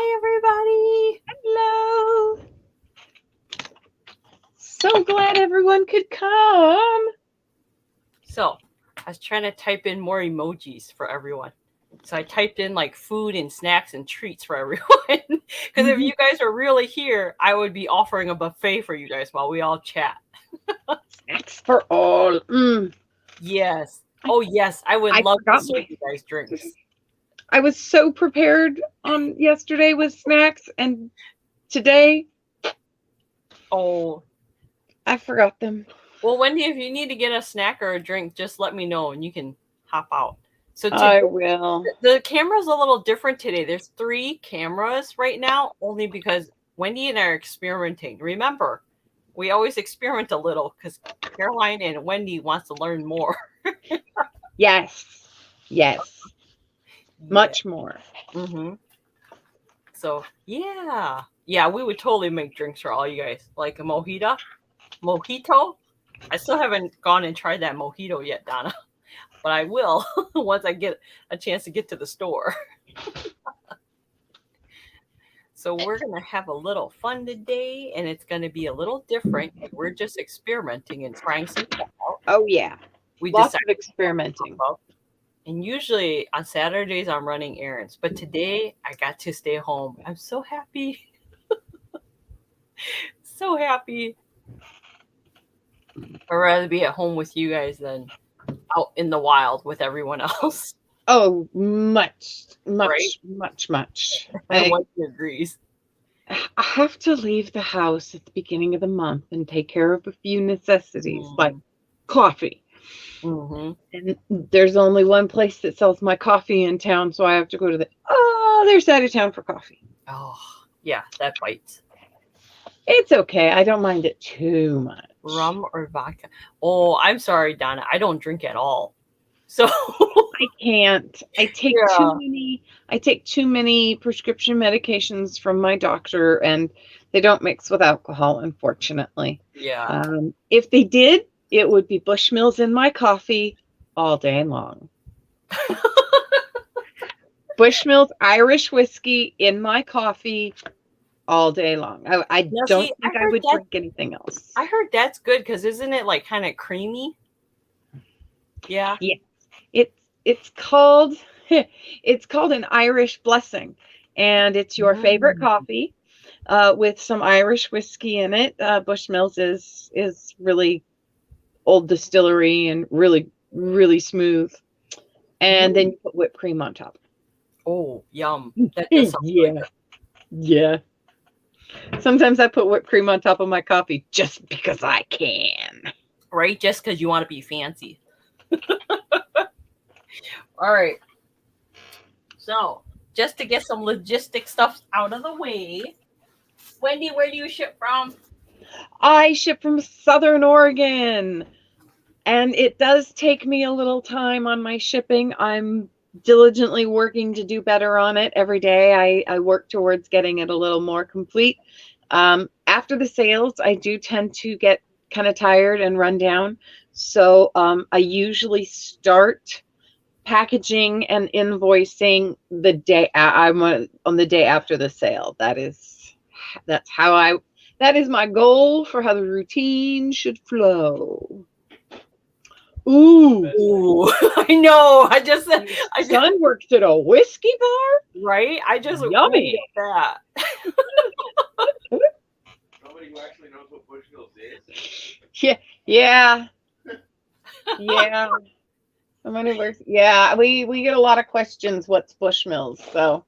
Hi, everybody. Hello. So glad everyone could come. So, I was trying to type in more emojis for everyone. So I typed in like food and snacks and treats for everyone. Because if you guys are really here, I would be offering a buffet for you guys while we all chat. Snacks for all. Yes. Oh, yes. I would I love to forgot serve my. you guys drinks. I was so prepared on yesterday with snacks, and today Oh. I forgot them. Well, Wendy, if you need to get a snack or a drink, just let me know and you can hop out. So I today, will. the camera's a little different today. There's 3 cameras right now, only because Wendy and I are experimenting. Remember, we always experiment a little because Caroline and Wendy wants to learn more. Yes. Yes. Yeah. Much more. Mm-hmm. So, yeah. Yeah, we would totally make drinks for all you guys. Like a mojito. I still haven't gone and tried that mojito yet, Donna. But I will once I get a chance to get to the store. So we're going to have a little fun today, and it's going to be a little different. We're just experimenting and trying some stuff out. Oh yeah. We Lots decided of experimenting. and usually on Saturdays I'm running errands, but today I got to stay home. I'm so happy. So happy. I'd rather be at home with you guys than out in the wild with everyone else. Oh, much. Right? Much. And Wendy agrees. I have to leave the house at the beginning of the month and take care of a few necessities like coffee. Mm-hmm. And there's only one place that sells my coffee in town, so I have to go to the other side of town for coffee. Oh, yeah, that bites. It's okay. I don't mind it too much. Rum or vodka? Oh, I'm sorry, Donna. I don't drink at all. So I can't. I take too many prescription medications from my doctor, and they don't mix with alcohol, unfortunately. yeah. If they did, it would be Bushmills in my coffee all day long. Bushmills Irish whiskey in my coffee all day long. I don't think I would drink anything else. I heard that's good because isn't it like kind of creamy? Yeah. Yeah. It's called an Irish blessing, and it's your favorite coffee with some Irish whiskey in it. Bushmills is really old distillery and really smooth, and then you put whipped cream on top. Oh, yum! That does sound good. Yeah. Sometimes I put whipped cream on top of my coffee just because I can. Right, just because you want to be fancy. All right. So, just to get some logistic stuff out of the way, Wendy, where do you ship from? I ship from Southern Oregon, and it does take me a little time on my shipping. I'm diligently working to do better on it every day. I work towards getting it a little more complete. After the sales, I do tend to get kind of tired and run down. So I usually start packaging and invoicing the day I'm on the day after the sale. That is my goal for how the routine should flow. Ooh. I know. Son works at a whiskey bar, right? I just yummy that. Somebody who actually knows what Bushmills is. Yeah. Someone who works. Yeah, we get a lot of questions. What's Bushmills? So,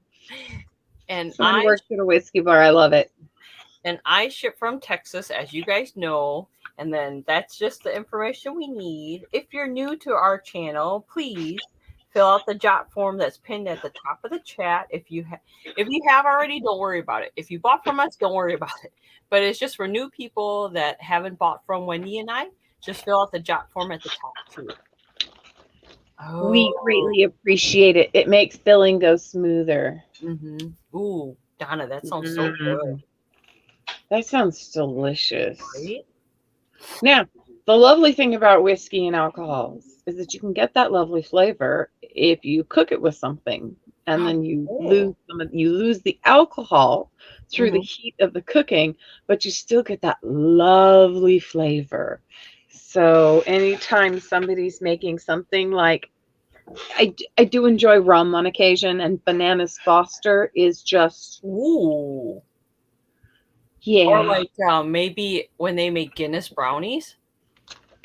and someone works at a whiskey bar. I love it. And I ship from Texas, as you guys know. And then that's just the information we need. If you're new to our channel, please fill out the jot form that's pinned at the top of the chat. If you have already, don't worry about it. If you bought from us, don't worry about it. But it's just for new people that haven't bought from Wendy and I. Just fill out the jot form at the top too. Oh. We greatly appreciate it. It makes filling go smoother. Mm-hmm. Ooh, Donna, that sounds so good. That sounds delicious. Right? Now, the lovely thing about whiskey and alcohols is that you can get that lovely flavor if you cook it with something. and then you Oh. lose the alcohol through the heat of the cooking, but you still get that lovely flavor. So anytime somebody's making something like I do enjoy rum on occasion, and Bananas Foster is just Ooh. Or yeah. like maybe when they make Guinness brownies.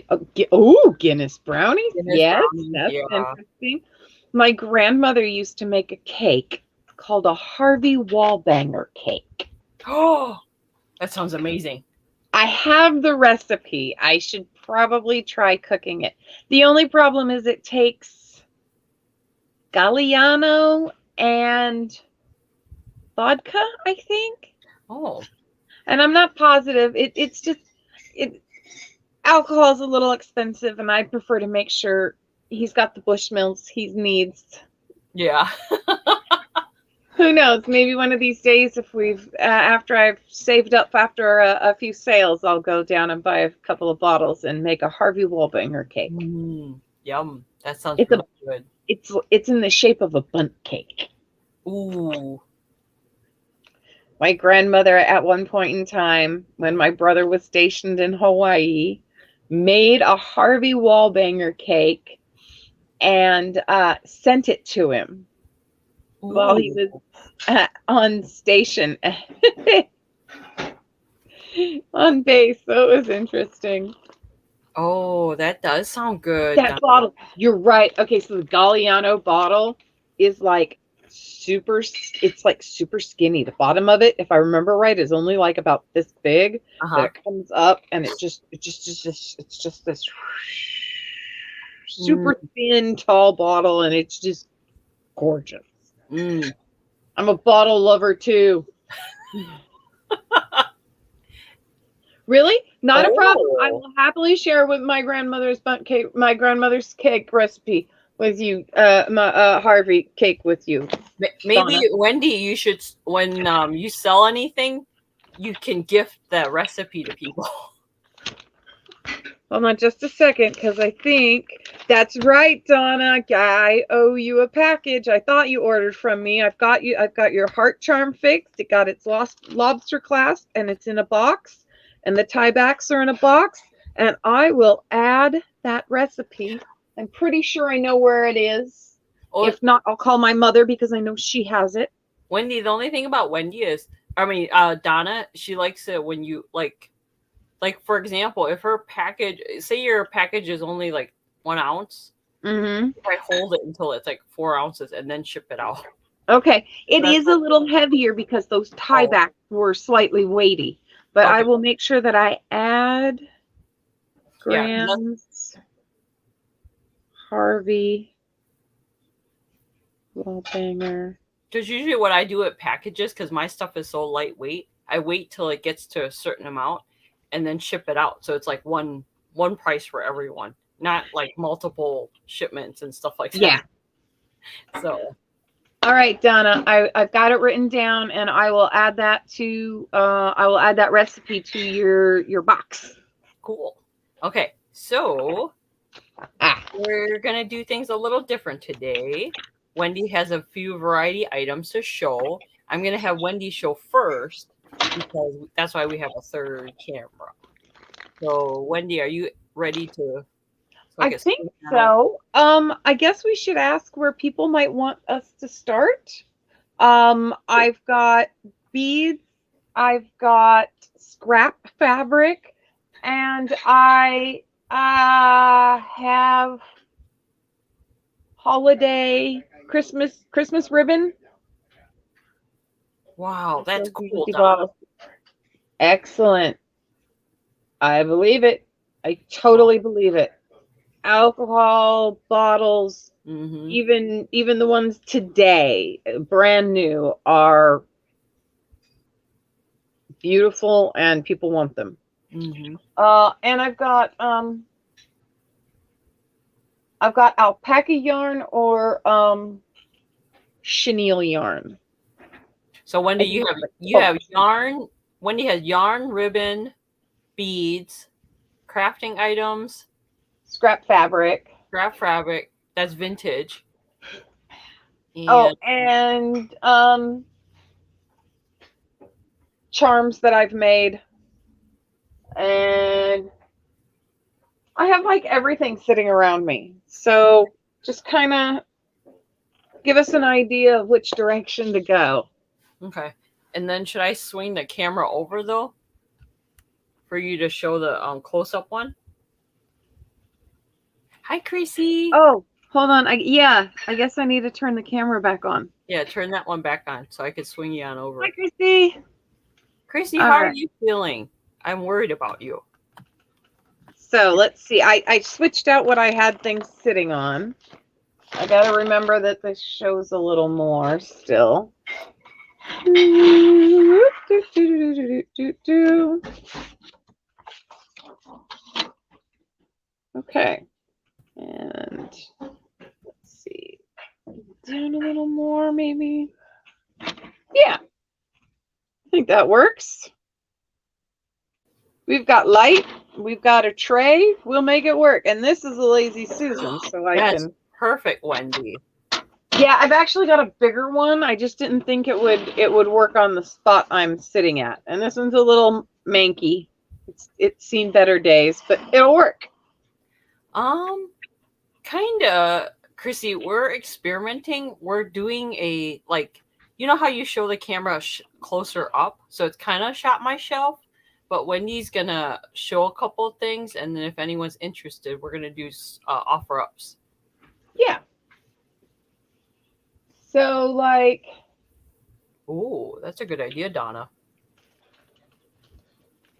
Oh, Guinness brownies. Guinness Yes, brownies, that's yeah. interesting. My grandmother used to make a cake called a Harvey Wallbanger cake. Oh, that sounds amazing. I have the recipe. I should probably try cooking it. The only problem is it takes Galliano and vodka, I think. Oh. And I'm not positive. It's just alcohol is a little expensive, and I prefer to make sure he's got the Bushmills he needs. Yeah. Who knows? Maybe one of these days, if we've after I've saved up after a few sales, I'll go down and buy a couple of bottles and make a Harvey Wallbanger cake. Yum. That sounds It's really good. it's in the shape of a bundt cake. Ooh. My grandmother, at one point in time, when my brother was stationed in Hawaii, made a Harvey Wallbanger cake and sent it to him while he was on station on base. So it was interesting. Oh, that does sound good. That bottle, you're right. Okay, so the Galliano bottle is like it's like super skinny. The bottom of it, if I remember right, is only like about this big. Then it comes up and it's just this super thin, tall bottle, and it's just gorgeous. I'm a bottle lover too. Really? Not a problem. I will happily share with my grandmother's cake recipe with you, my Harvey cake with you. Maybe Donna. Wendie, you should when you sell anything, you can gift that recipe to people. Hold on just a second, because I think that's right, Donna. I owe you a package. I thought you ordered from me. I've got your heart charm fixed. It got its lobster clasp, and it's in a box. And the tiebacks are in a box. And I will add that recipe. I'm pretty sure I know where it is. If not, I'll call my mother because I know she has it. Wendie, the only thing about Wendie is, Donna, she likes it when you like for example, if her package, say your package is only like 1 ounce, I hold it until it's like 4 ounces and then ship it out. Okay, it is a little heavier because those tiebacks were slightly weighty, but I will make sure that I add grams Harvey Wallbanger. Because usually what I do at packages, because my stuff is so lightweight, I wait till it gets to a certain amount and then ship it out. So it's like one price for everyone, not like multiple shipments and stuff like that. Yeah. So. All right, Donna, I've got it written down, and I will add that to that recipe to your box. Cool. Okay, so we're gonna do things a little different today. Wendie has a few variety items to show. I'm gonna have Wendie show first because that's why we have a third camera. So, Wendie, are you ready to? I think so. I guess we should ask where people might want us to start. I've got beads, I've got scrap fabric, and I have holiday Christmas ribbon. Wow, that's cool, Donna. Excellent. I believe it. I totally believe it. Alcohol bottles, even the ones today, brand new, are beautiful and people want them. And I've got alpaca yarn or chenille yarn. So Wendie, you have yarn. Wendie has yarn, ribbon, beads, crafting items, scrap fabric. That's vintage. And and charms that I've made. And I have like everything sitting around me. So just kind of give us an idea of which direction to go. okay. And then should I swing the camera over though? For you to show the close up one? Hi, Chrissy. Oh, hold on. I guess I need to turn the camera back on. Yeah, turn that one back on so I could swing you on over. Hi, Chrissy. Chrissy, All how are right. you feeling? I'm worried about you. So let's see. I switched out what I had things sitting on. I got to remember that this shows a little more still. Okay. And let's see. Down a little more, maybe. Yeah. I think that works. We've got light. We've got a tray. We'll make it work. And this is a Lazy Susan, so I That's can. perfect, Wendie. Yeah, I've actually got a bigger one. I just didn't think it would work on the spot I'm sitting at. And this one's a little manky. It's seen better days, but it'll work. Kinda, Chrissy. We're experimenting. We're doing a you know how you show the camera closer up, so it's kind of shot my shelf. But Wendy's gonna show a couple of things, and then if anyone's interested, we're gonna do offer ups. Yeah. So like. Ooh, that's a good idea, Donna.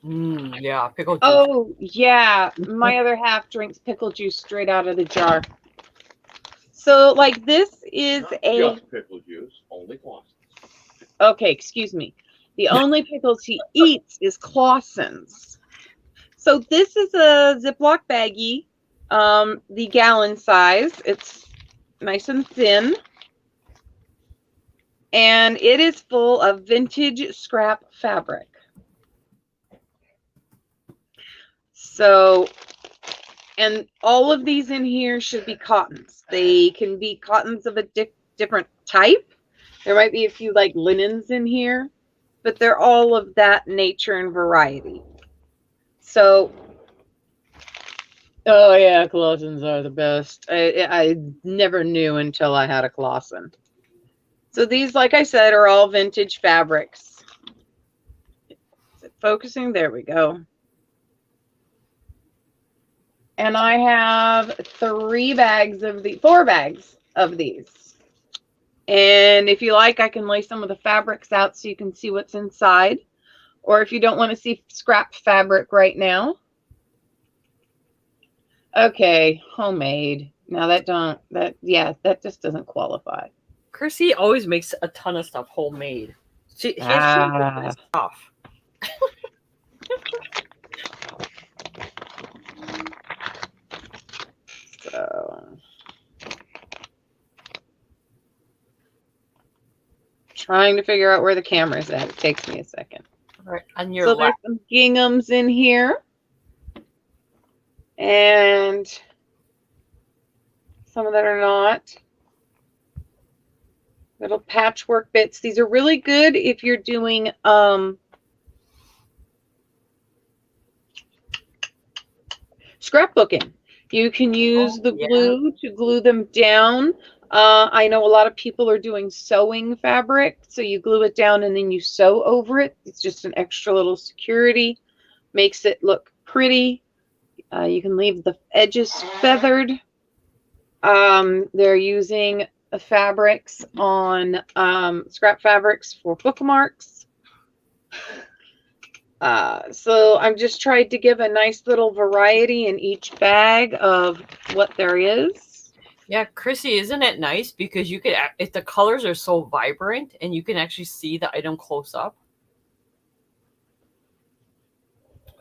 Yeah, pickle juice. Oh, yeah. My other half drinks pickle juice straight out of the jar. So, like, this is Just pickle juice, only Clausen's. Okay, excuse me. The only pickles he eats is Clausen's. So this is a Ziploc baggie, the gallon size. It's nice and thin. And it is full of vintage scrap fabric. So, and all of these in here should be cottons. They can be cottons of a different type. There might be a few like linens in here, but they're all of that nature and variety. So, oh yeah, Clausen's are the best. I never knew until I had a Clausen. So these, like I said, are all vintage fabrics. Is it focusing? There we go. And I have 4 bags of these. And if you like, I can lay some of the fabrics out so you can see what's inside. Or if you don't want to see scrap fabric right now. Okay, homemade. Now that just doesn't qualify. Chrissy always makes a ton of stuff homemade. She has stuff. So, trying to figure out where the camera is at. It takes me a second. All right, on your So left. there's some ginghams in here. And some of that are not. Little patchwork bits. These are really good if you're doing scrapbooking. You can use the glue to glue them down. I know a lot of people are doing sewing fabric, so you glue it down and then you sew over it. It's just an extra little security. Makes it look pretty. You can leave the edges feathered. They're using fabrics on scrap fabrics for bookmarks. So I'm just trying to give a nice little variety in each bag of what there is. Yeah, Chrissy, isn't it nice because you could, if the colors are so vibrant and you can actually see the item close up.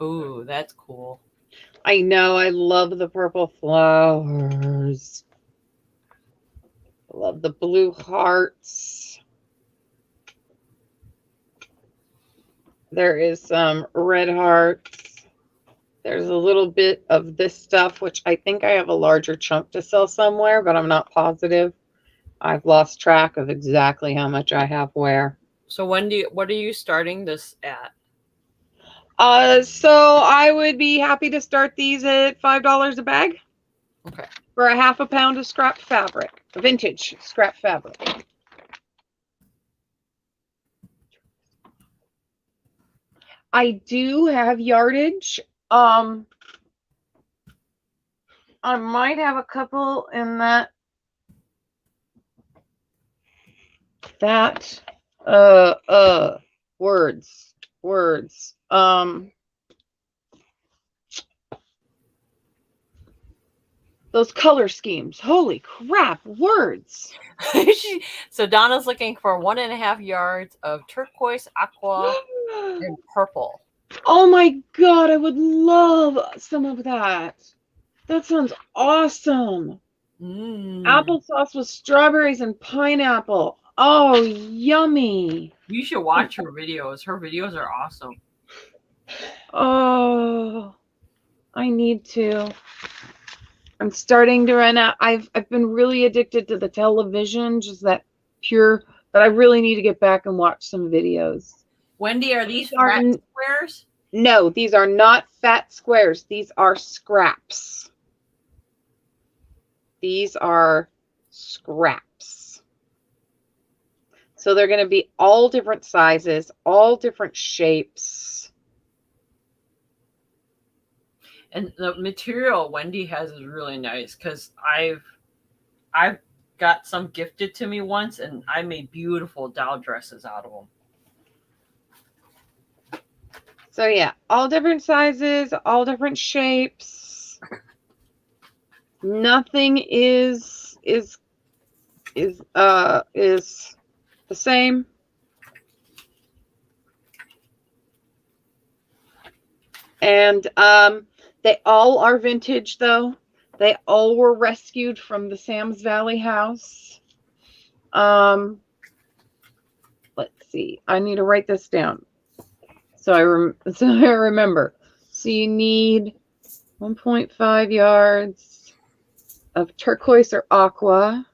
Ooh, that's cool. I know. I love the purple flowers. I love the blue hearts. There is some red hearts. There's a little bit of this stuff, which I think I have a larger chunk to sell somewhere, but I'm not positive. I've lost track of exactly how much I have where. So Wendy, what are you starting this at? So I would be happy to start these at $5 a bag. Okay. For a half a pound of scrap fabric, vintage scrap fabric. I do have yardage. I might have a couple in that words. Those color schemes. Holy crap, words. So Donna's looking for 1.5 yards of turquoise, aqua, and purple. Oh my God, I would love some of that. That sounds awesome. Applesauce with strawberries and pineapple. Oh, yummy. You should watch her videos. Her videos are awesome. Oh, I need to. I'm starting to run out. I've been really addicted to the television, just that pure, but I really need to get back and watch some videos. Wendy, are these fat squares? No, these are not fat squares. These are scraps. These are scraps. So they're going to be all different sizes, all different shapes. And the material Wendy has is really nice because I've got some gifted to me once, and I made beautiful doll dresses out of them. So yeah, all different sizes, all different shapes. Nothing is the same. And they all are vintage though. They all were rescued from the Sam's Valley house. Let's see. I need to write this down. So I remember. So you need 1.5 yards of turquoise or aqua.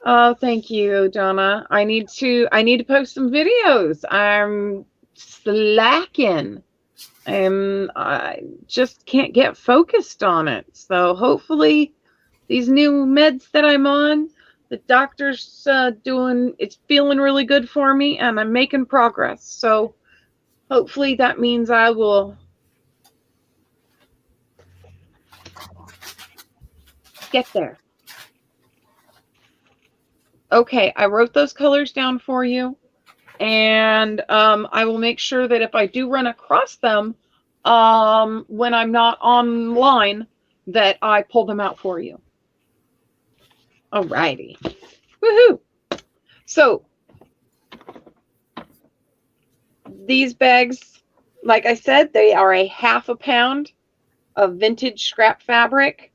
Oh, thank you, Donna. I need to post some videos. I'm slacking. I just can't get focused on it. So hopefully these new meds that I'm on, the doctor's it's feeling really good for me and I'm making progress. So hopefully that means I will get there. Okay, I wrote those colors down for you. And I will make sure that if I do run across them when I'm not online, that I pull them out for you. Alrighty. Woohoo! So these bags, like I said, they are a half a pound of vintage scrap fabric,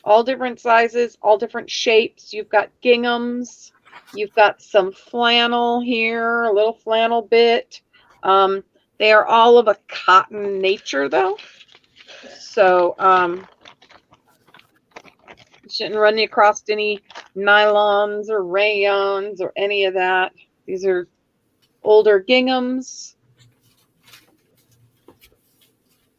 all different sizes, all different shapes. You've got ginghams. You've got some flannel here, a little flannel bit. They are all of a cotton nature, though. So shouldn't run you across any nylons or rayons or any of that. These are older ginghams.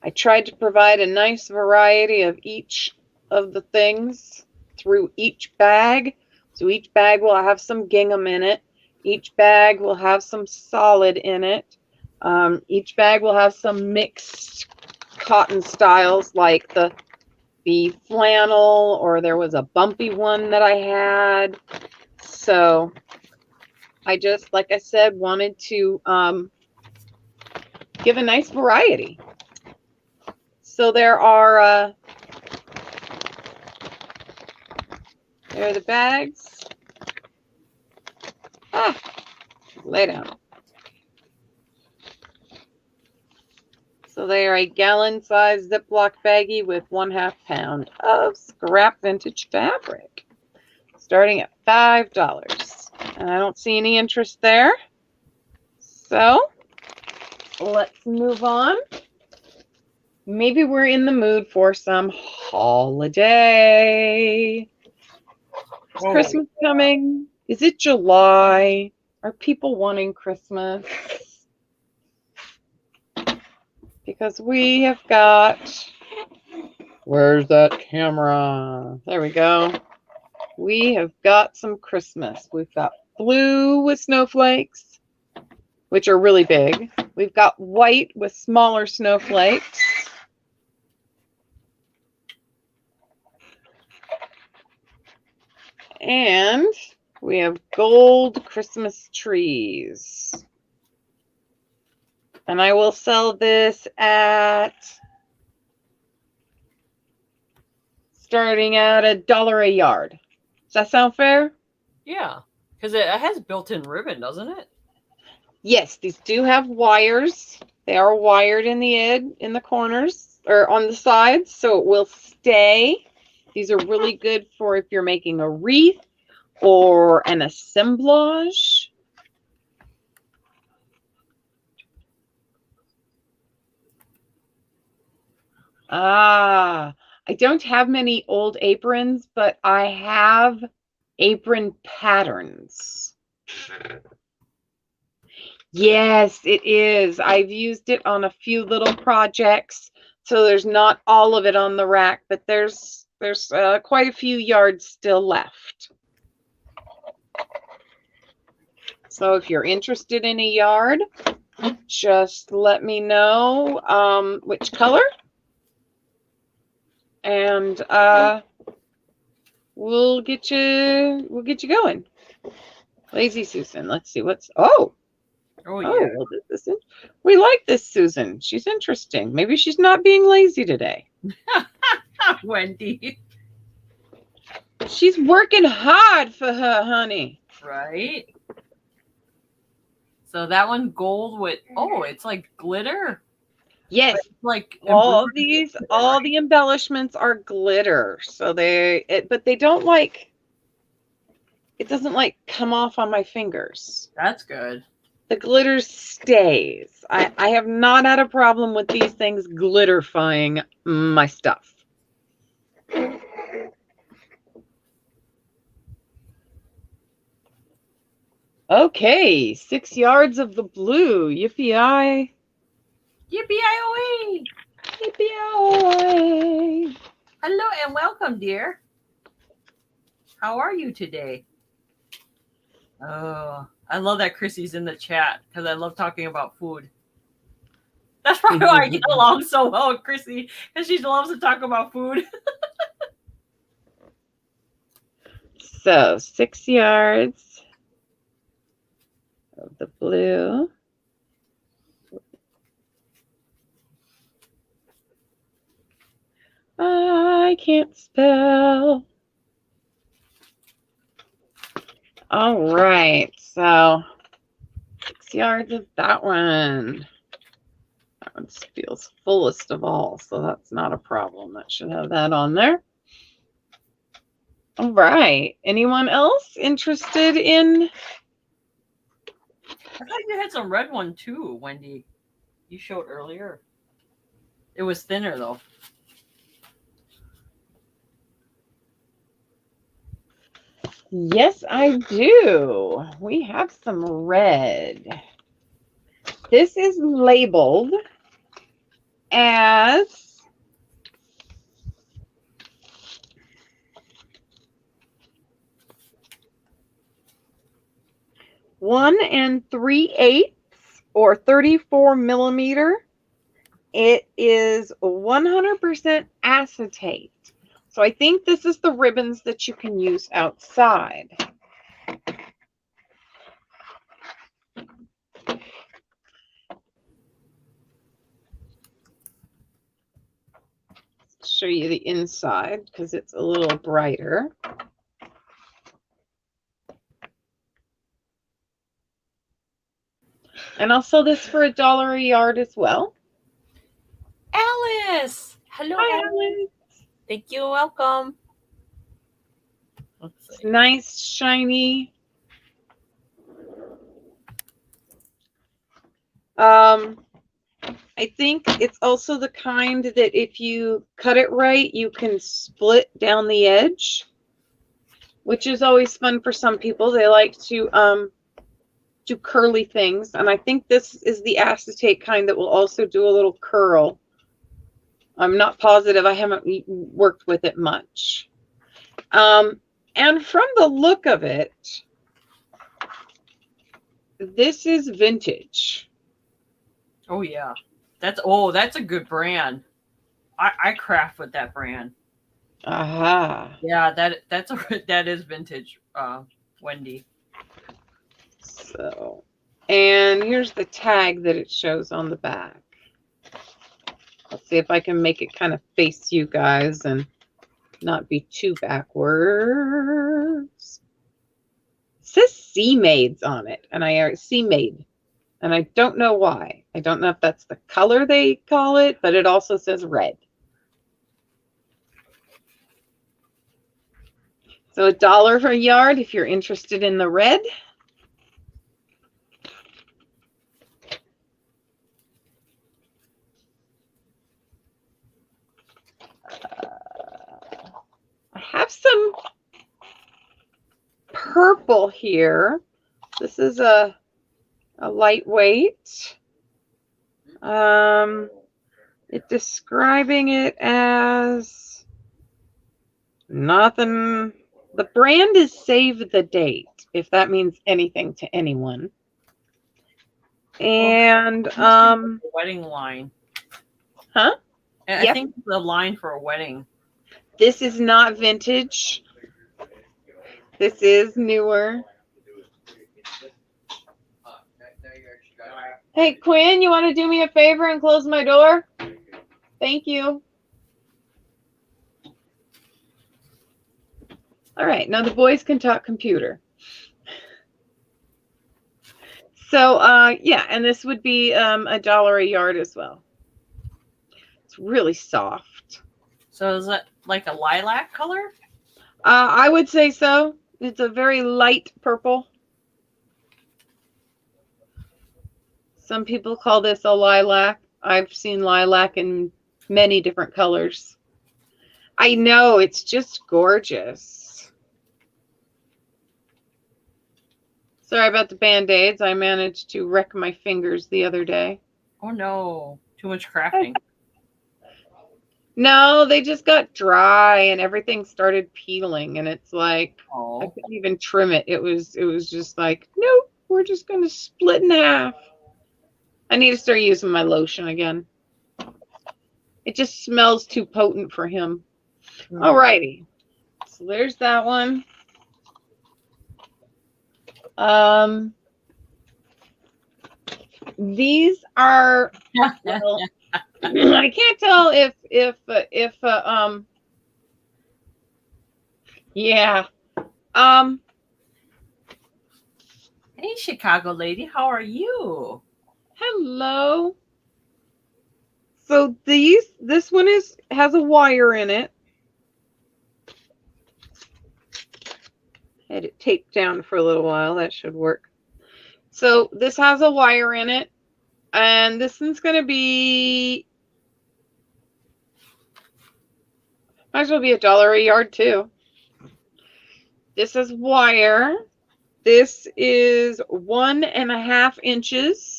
I tried to provide a nice variety of each of the things through each bag. So each bag will have some gingham in it. Each bag will have some solid in it. Each bag will have some mixed cotton styles like the flannel, or there was a bumpy one that I had. So I just, like I said, wanted to give a nice variety. So there are the bags. Lay down. So they are a gallon-sized Ziploc baggie with 1/2 pound of scrap vintage fabric, starting at $5. And I don't see any interest there. So let's move on. Maybe we're in the mood for some holiday. Is Christmas coming? Is it July? Are people wanting Christmas? Because we have got, where's that camera? There we go. We have got some Christmas. We've got blue with snowflakes, which are really big. We've got white with smaller snowflakes. And we have gold Christmas trees. And I will sell this at starting at $1 a yard. Does that sound fair? Yeah, because it has built-in ribbon, doesn't it? Yes, these do have wires. They are wired in the corners or on the sides, so it will stay. These are really good for if you're making a wreath or an assemblage. I don't have many old aprons, but I have apron patterns. Yes, it is. I've used it on a few little projects, so there's not all of it on the rack, but there's quite a few yards still left. So if you're interested in a yard, just let me know which color, and we'll get you going. Lazy Susan. Let's see what's Yeah. Well, we like this Susan. She's interesting. Maybe she's not being lazy today. Wendie. She's working hard for her honey. Right. So that one gold with it's like glitter. Yes, Like all the embellishments are glitter. So but they don't it doesn't come off on my fingers. That's good. The glitter stays. I have not had a problem with these things glitterifying my stuff. Okay, 6 yards of the blue. Yippee-i. Yippee-i-o-wee. Yippee-i-o-wee. Hello and welcome, dear. How are you today? Oh, I love that Chrissy's in the chat because I love talking about food. That's probably why I get along so well with Chrissy, because she loves to talk about food. So 6 yards of the blue. I can't spell. All right, so 6 yards of that one. That one feels fullest of all, so that's not a problem. That should have that on there. All right. Anyone else interested in? I thought you had some red one too, Wendie. You showed earlier. It was thinner though. Yes, I do. We have some red. This is labeled as one 3/8 or 34 millimeter. It is 100% acetate. So I think this is the ribbons that you can use outside. Show you the inside because it's a little brighter. And I'll sell this for $1 a yard as well. Alice! Hello, Hi, Alice. Thank you. Welcome. It's nice, shiny. I think it's also the kind that if you cut it right, you can split down the edge, which is always fun for some people. They like to do curly things, and I think this is the acetate kind that will also do a little curl. I'm not positive. I haven't worked with it much. And from the look of it, this is vintage. Oh yeah, that's a good brand. I craft with that brand. Aha. Yeah, that is vintage, Wendie. So, and here's the tag that it shows on the back. Let's see if I can make it kind of face you guys and not be too backwards. It says Sea Maids on it, and Sea Maid, and I don't know why. I don't know if that's the color they call it, but it also says red. So $1 a yard if you're interested in the red. I have some purple here. This is a lightweight. It's describing it as nothing. The brand is Save the Date, if that means anything to anyone. And wedding line. Huh? I Yep. think the line for a wedding. This is not vintage. This is newer. Hey, Quinn, you want to do me a favor and close my door? Thank you. All right, now the boys can talk computer. So, yeah, and this would be $1 a yard as well. It's really soft. So is that like a lilac color? I would say so. It's a very light purple. Some people call this a lilac. I've seen lilac in many different colors. I know, it's just gorgeous. Sorry about the Band-Aids. I managed to wreck my fingers the other day. Oh no, too much crafting. No, they just got dry and everything started peeling, and it's like I couldn't even trim it. It was just like, nope, we're just gonna split in half. I need to start using my lotion again. It just smells too potent for him. Alrighty. So there's that one. These are well, I can't tell if yeah. Hey Chicago lady, how are you? Hello. So this one has a wire in it. Had it taped down for a little while. That should work. So this has a wire in it, and this one's going to be, might as well be $1 a yard too. This is wire. This is 1.5 inches.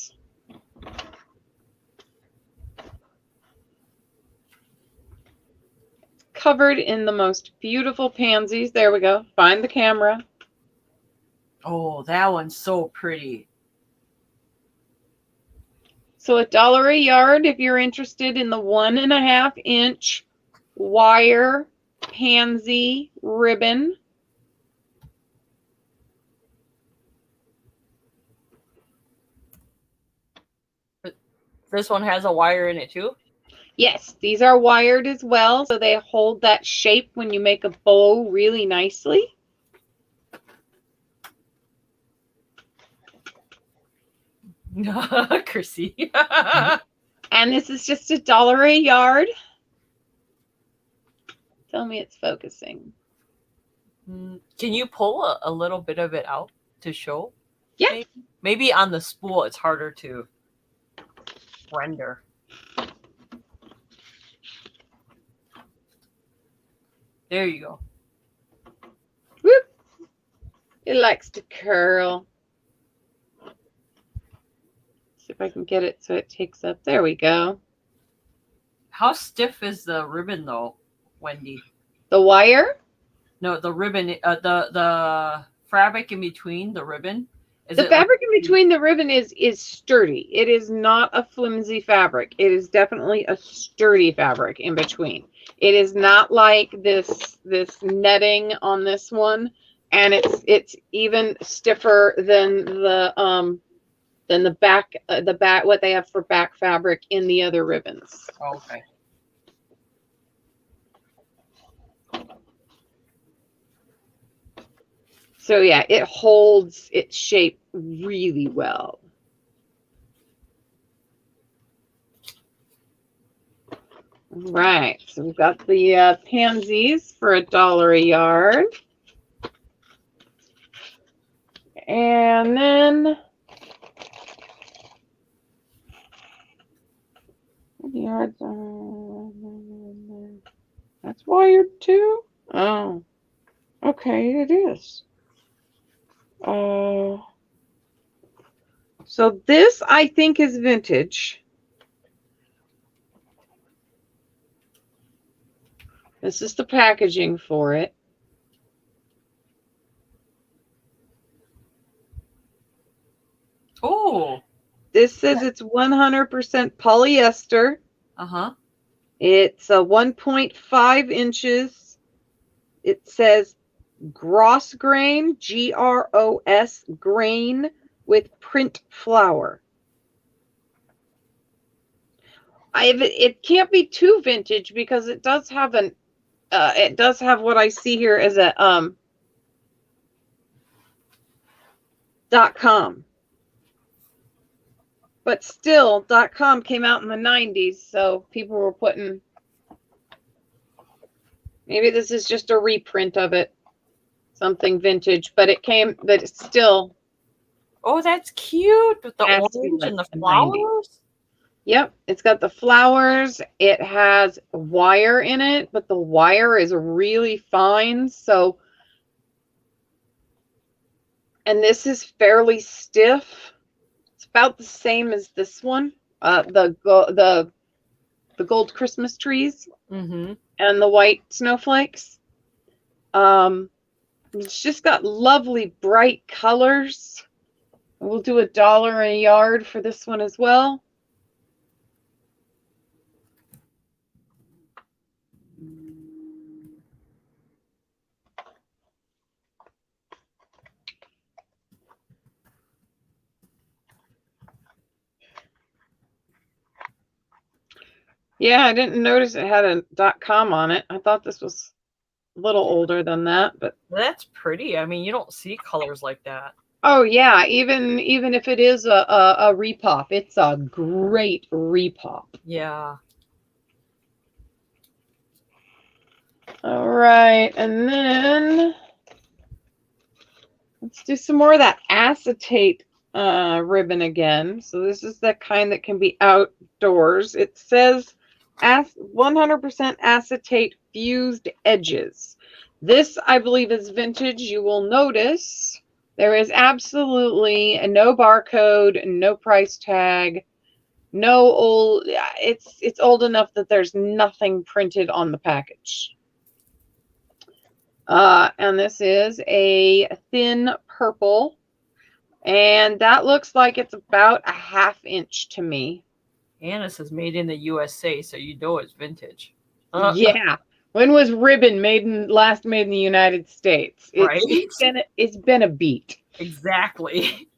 Covered in the most beautiful pansies. There we go. Find the camera. Oh, that one's so pretty. So $1 a yard if you're interested in the 1.5 inch wire pansy ribbon. This one has a wire in it too? Yes, these are wired as well, so they hold that shape when you make a bow really nicely. Chrissy. And this is just $1 a yard. Tell me it's focusing. Can you pull a little bit of it out to show? Yeah. Maybe on the spool it's harder to. render. There you go. Whoop. It likes to curl. See if I can get it so it takes up. There we go. How stiff is the ribbon though, Wendie? The wire? No, the ribbon. The fabric in between the ribbon. The fabric in between the ribbon is sturdy. It is not a flimsy fabric. It is definitely a sturdy fabric in between. It is not like this netting on this one, and it's even stiffer than the back what they have for back fabric in the other ribbons. Okay. So yeah, it holds its shape really well. All right, so we've got the pansies for $1 a yard. And then yards. That's wired too? Oh, okay, it is. So this I think is vintage. This is the packaging for it. Oh. This says it's 100% polyester. Uh-huh. It's 1.5 inches. It says gross grain, GROS grain with print flower. It can't be too vintage because it does have what I see here as a .com. But still, .com came out in the 90s, so people were putting, maybe this is just a reprint of it, something vintage, but it's still. Oh, that's cute with the orange like and the flowers. 90s. Yep, it's got the flowers. It has wire in it, but the wire is really fine. So, and this is fairly stiff. It's about the same as this one. The gold Christmas trees and the white snowflakes. It's just got lovely bright colors. We'll do $1 a yard for this one as well. Yeah, I didn't notice it had a .com on it. I thought this was a little older than that, but that's pretty. I mean, you don't see colors like that. Oh yeah, even if it is a repop, it's a great repop. Yeah. All right, and then let's do some more of that acetate ribbon again. So this is the kind that can be outdoors. It says 100% acetate fused edges. This, I believe, is vintage. You will notice there is absolutely no barcode, no price tag, no old. It's old enough that there's nothing printed on the package. And this is a thin purple, and that looks like it's about a ½ inch to me. And it says made in the USA, so you know it's vintage. Yeah. When was ribbon last made in the United States? It's been a beat. Exactly.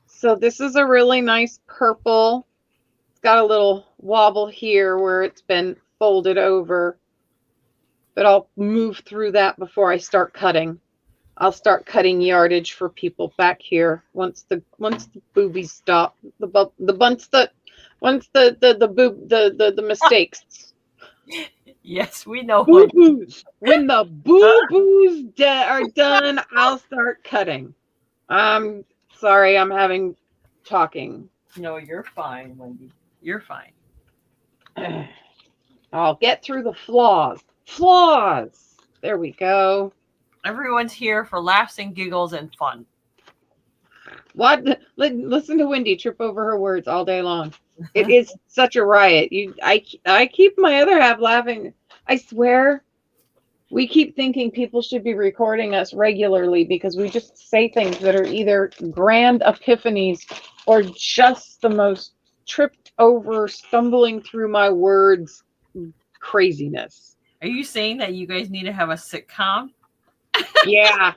So this is a really nice purple. It's got a little wobble here where it's been folded over. But I'll move through that before I start cutting. I'll start cutting yardage for people back here once the boobies stop. The mistakes. Yes, we know. Boo-boos. When the boo-boos are done, I'll start cutting. I'm sorry, I'm having talking No, you're fine, Wendy. You're fine. I'll get through the flaws. Flaws. There we go. Everyone's here for laughs and giggles and fun. What? Listen to Wendie trip over her words all day long. It is such a riot. I keep my other half laughing. I swear, we keep thinking people should be recording us regularly because we just say things that are either grand epiphanies or just the most tripped over, stumbling through my words craziness. Are you saying that you guys need to have a sitcom? Yeah.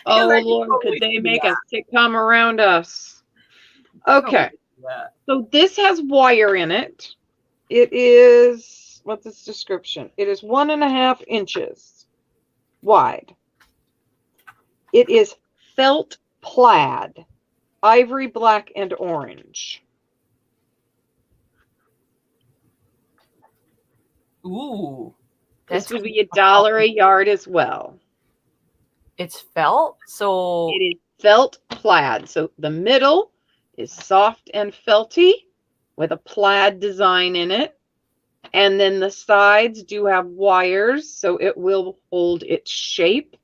Oh, Lord, could they make a sitcom around us? Okay. So this has wire in it. It is, what's its description? It is 1.5 inches wide. It is felt plaid, ivory black and orange. Ooh. This would be $1 a yard as well. It's felt, so it is felt plaid. So the middle is soft and felty with a plaid design in it. And then the sides do have wires, so it will hold its shape.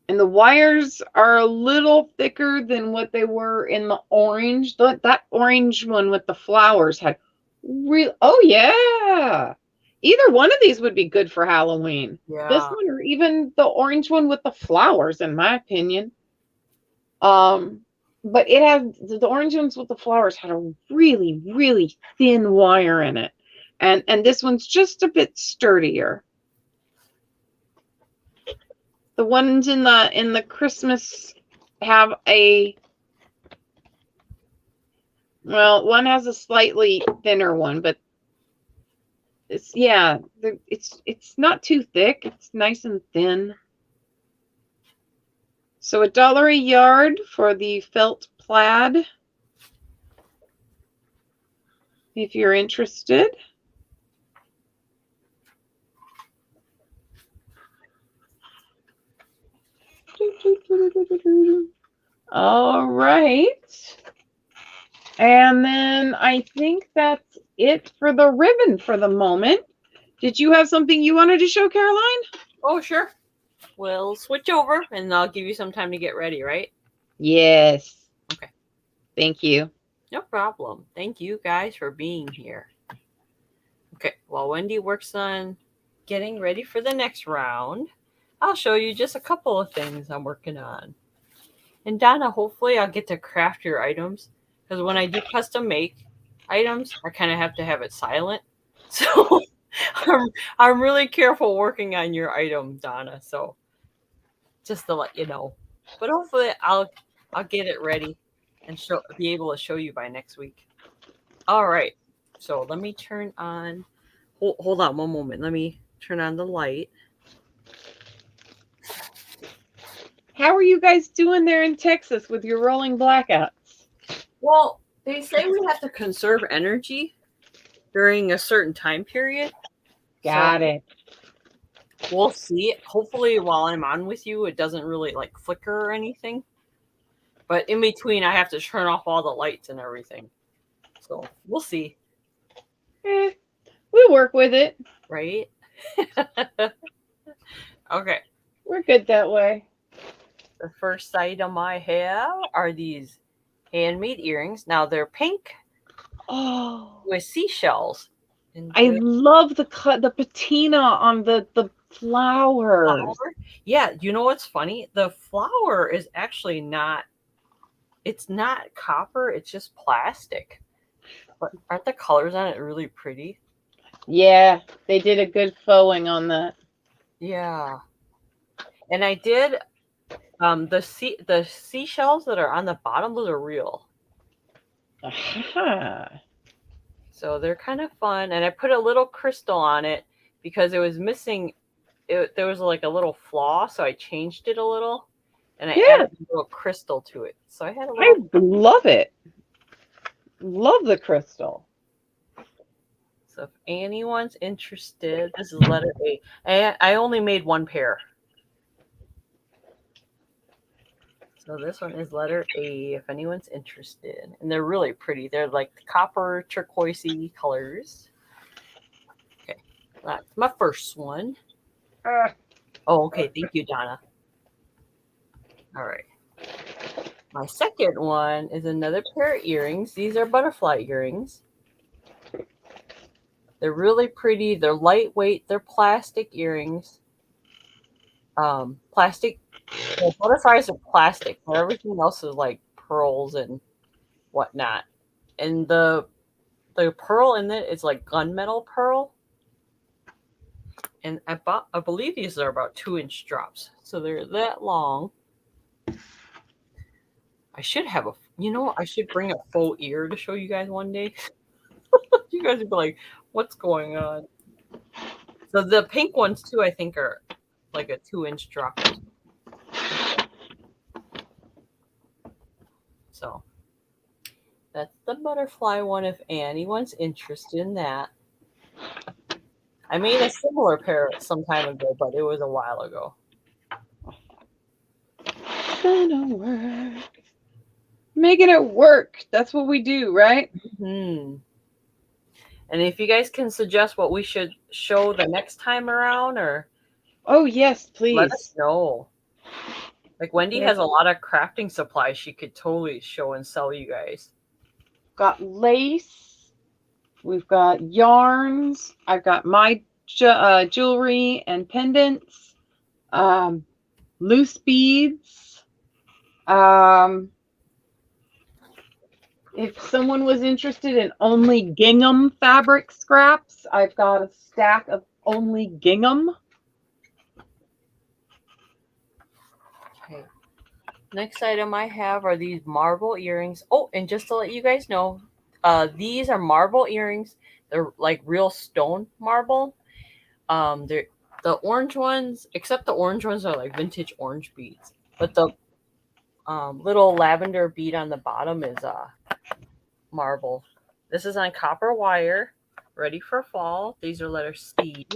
And the wires are a little thicker than what they were in the orange. That orange one with the flowers had real. Oh, yeah. Either one of these would be good for Halloween. Yeah. This one or even the orange one with the flowers, in my opinion. But it had the orange ones with the flowers had a really, really thin wire in it. And this one's just a bit sturdier. The ones in the Christmas have one has a slightly thinner one, but it's not too thick. It's nice and thin. So $1 a yard for the felt plaid, if you're interested. All right. And then I think that's it for the ribbon for the moment. Did you have something you wanted to show, Caroline? Oh, sure. We'll switch over and I'll give you some time to get ready, right? Yes. Okay. Thank you. No problem. Thank you guys for being here. Okay, while Wendy works on getting ready for the next round, I'll show you just a couple of things I'm working on. And Donna, hopefully I'll get to craft your items, because when I do custom make items, I kind of have to have it silent. So I'm really careful working on your item, Donna. So just to let you know. But hopefully I'll get it ready and be able to show you by next week. All right. So let me turn on. Hold on one moment. Let me turn on the light. How are you guys doing there in Texas with your rolling blackouts? Well, they say we have to conserve energy during a certain time period. Got it. We'll see. Hopefully, while I'm on with you, it doesn't really like flicker or anything. But in between, I have to turn off all the lights and everything. So we'll see. We'll work with it. Right? Okay. We're good that way. The first item I have are these handmade earrings. Now they're pink with seashells. I love the patina on the flowers. Yeah, you know what's funny? The flower is actually not. It's not copper. It's just plastic. But aren't the colors on it really pretty? Yeah, they did a good fowing on that. Yeah, and I did. The seashells that are on the bottom, those are real. So they're kind of fun, and I put a little crystal on it because it was missing. There was like a little flaw, so I changed it a little, and I added a little crystal to it. So I had a little. I love it. Love the crystal. So if anyone's interested, this is letter A. And I only made one pair. So this one is letter A, if anyone's interested. And they're really pretty. They're like copper turquoisey colors. Okay, that's my first one. Oh, okay. Thank you, Donna. All right. My second one is another pair of earrings. These are butterfly earrings. They're really pretty. They're lightweight. They're plastic earrings. Plastic. Well, butterflies are plastic, but everything else is like pearls and whatnot. And the pearl in it is like gunmetal pearl. And I believe these are about 2-inch drops, so they're that long. I should have I should bring a faux ear to show you guys one day. You guys would be like, what's going on? So the pink ones too, I think, are like a 2-inch drop. So that's the butterfly one if anyone's interested in that. I made a similar pair some time ago, but it was a while ago. Gonna work. Making it work. That's what we do, right? Hmm. And if you guys can suggest what we should show the next time around, or Oh, yes, please. let us know. Like Wendie has a lot of crafting supplies she could totally show and sell you guys. Got lace. We've got yarns. I've got my jewelry and pendants. Loose beads. If someone was interested in only gingham fabric scraps, I've got a stack of only gingham. Okay. Next item I have are these marble earrings. Oh, and just to let you guys know, these are marble earrings. They're like real stone marble. They're the orange ones, except the orange ones are like vintage orange beads. But the little lavender bead on the bottom is marble. This is on copper wire, ready for fall. These are letter C.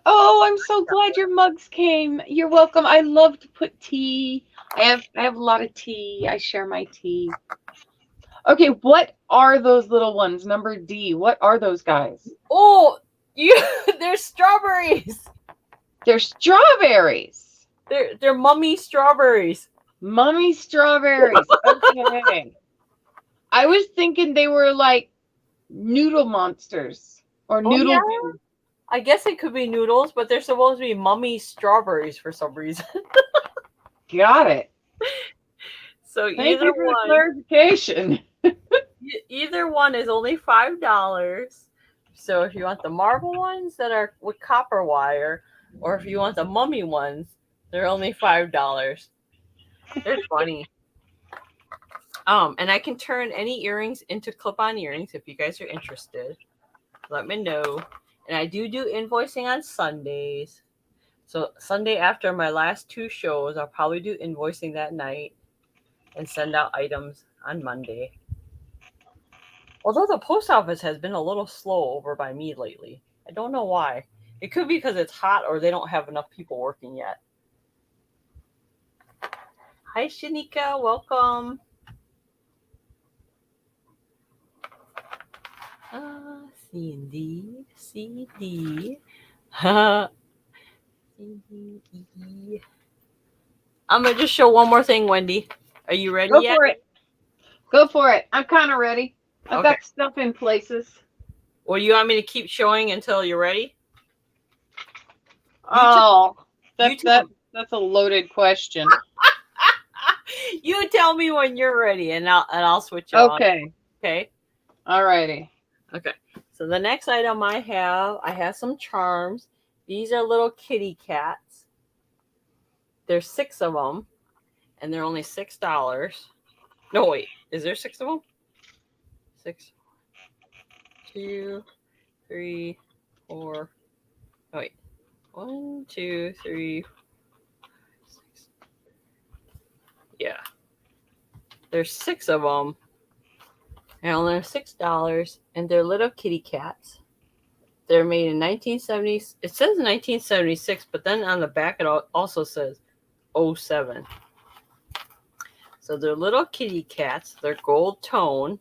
Oh, I'm so glad your mugs came. You're welcome. I love to put tea. I have a lot of tea. I share my tea. Okay, what are those little ones? Number D. What are those guys? Oh, they're strawberries. They're strawberries. They're mummy strawberries. Mummy strawberries. Okay. I was thinking they were like noodle monsters or noodle. Yeah. I guess it could be noodles, but they're supposed to be mummy strawberries for some reason. Got it. So Thank you for the clarification. Either one is only $5. So if you want the marble ones that are with copper wire, or if you want the mummy ones, they're only $5. They're funny. And I can turn any earrings into clip-on earrings if you guys are interested. Let me know. And I do invoicing on Sundays. So Sunday after my last 2 shows, I'll probably do invoicing that night and send out items on Monday. Although the post office has been a little slow over by me lately. I don't know why. It could be because it's hot or they don't have enough people working yet. Hi, Shanika. Welcome. C&D. CD. I'm going to just show one more thing, Wendie. Are you ready yet? Go for it. I'm kind of ready. I've got stuff in places. Well, you want me to keep showing until you're ready? That's a loaded question. You tell me when you're ready, and I'll switch it on. Okay. All righty. Okay. So the next item I have some charms. These are little kitty cats. There's 6 of them, and they're only $6. No, wait. Is there 6 of them? 6. 2, 3, 4. Oh, wait. 1, 2, 3, 6. Yeah. There's 6 of them. And they're $6, and they're little kitty cats. They're made in 1970. It says 1976, but then on the back it also says 07. So they're little kitty cats. They're gold tone.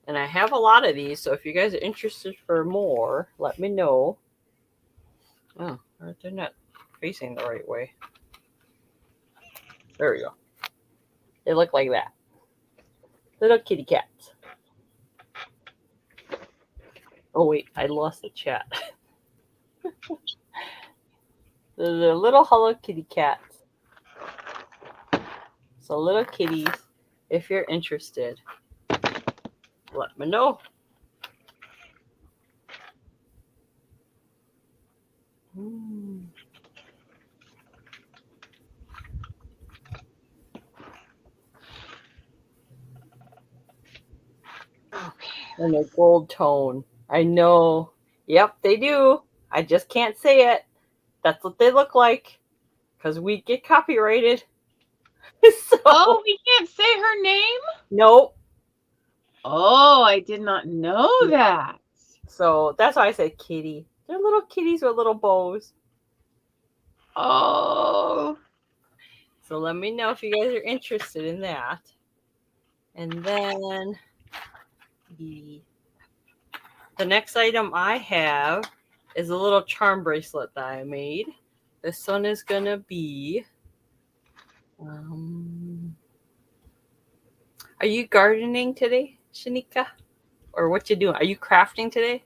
And I have a lot of these, so if you guys are interested for more, let me know. Oh, they're not facing the right way. There we go. They look like that. Little kitty cats. Oh wait, I lost the chat. The little Hello Kitty cats. So little kitties, if you're interested, let me know. Okay. And a gold tone. I know. Yep, they do. I just can't say it. That's what they look like. Because we get copyrighted. So, Oh, we can't say her name? nope. Oh, I did not know that. So that's why I said kitty. They're little kitties with little bows. Oh. So let me know if you guys are interested in that. And then the next item I have is a little charm bracelet that I made. This one is going to be... are you gardening today, Shanika? Or what you doing? Are you crafting today?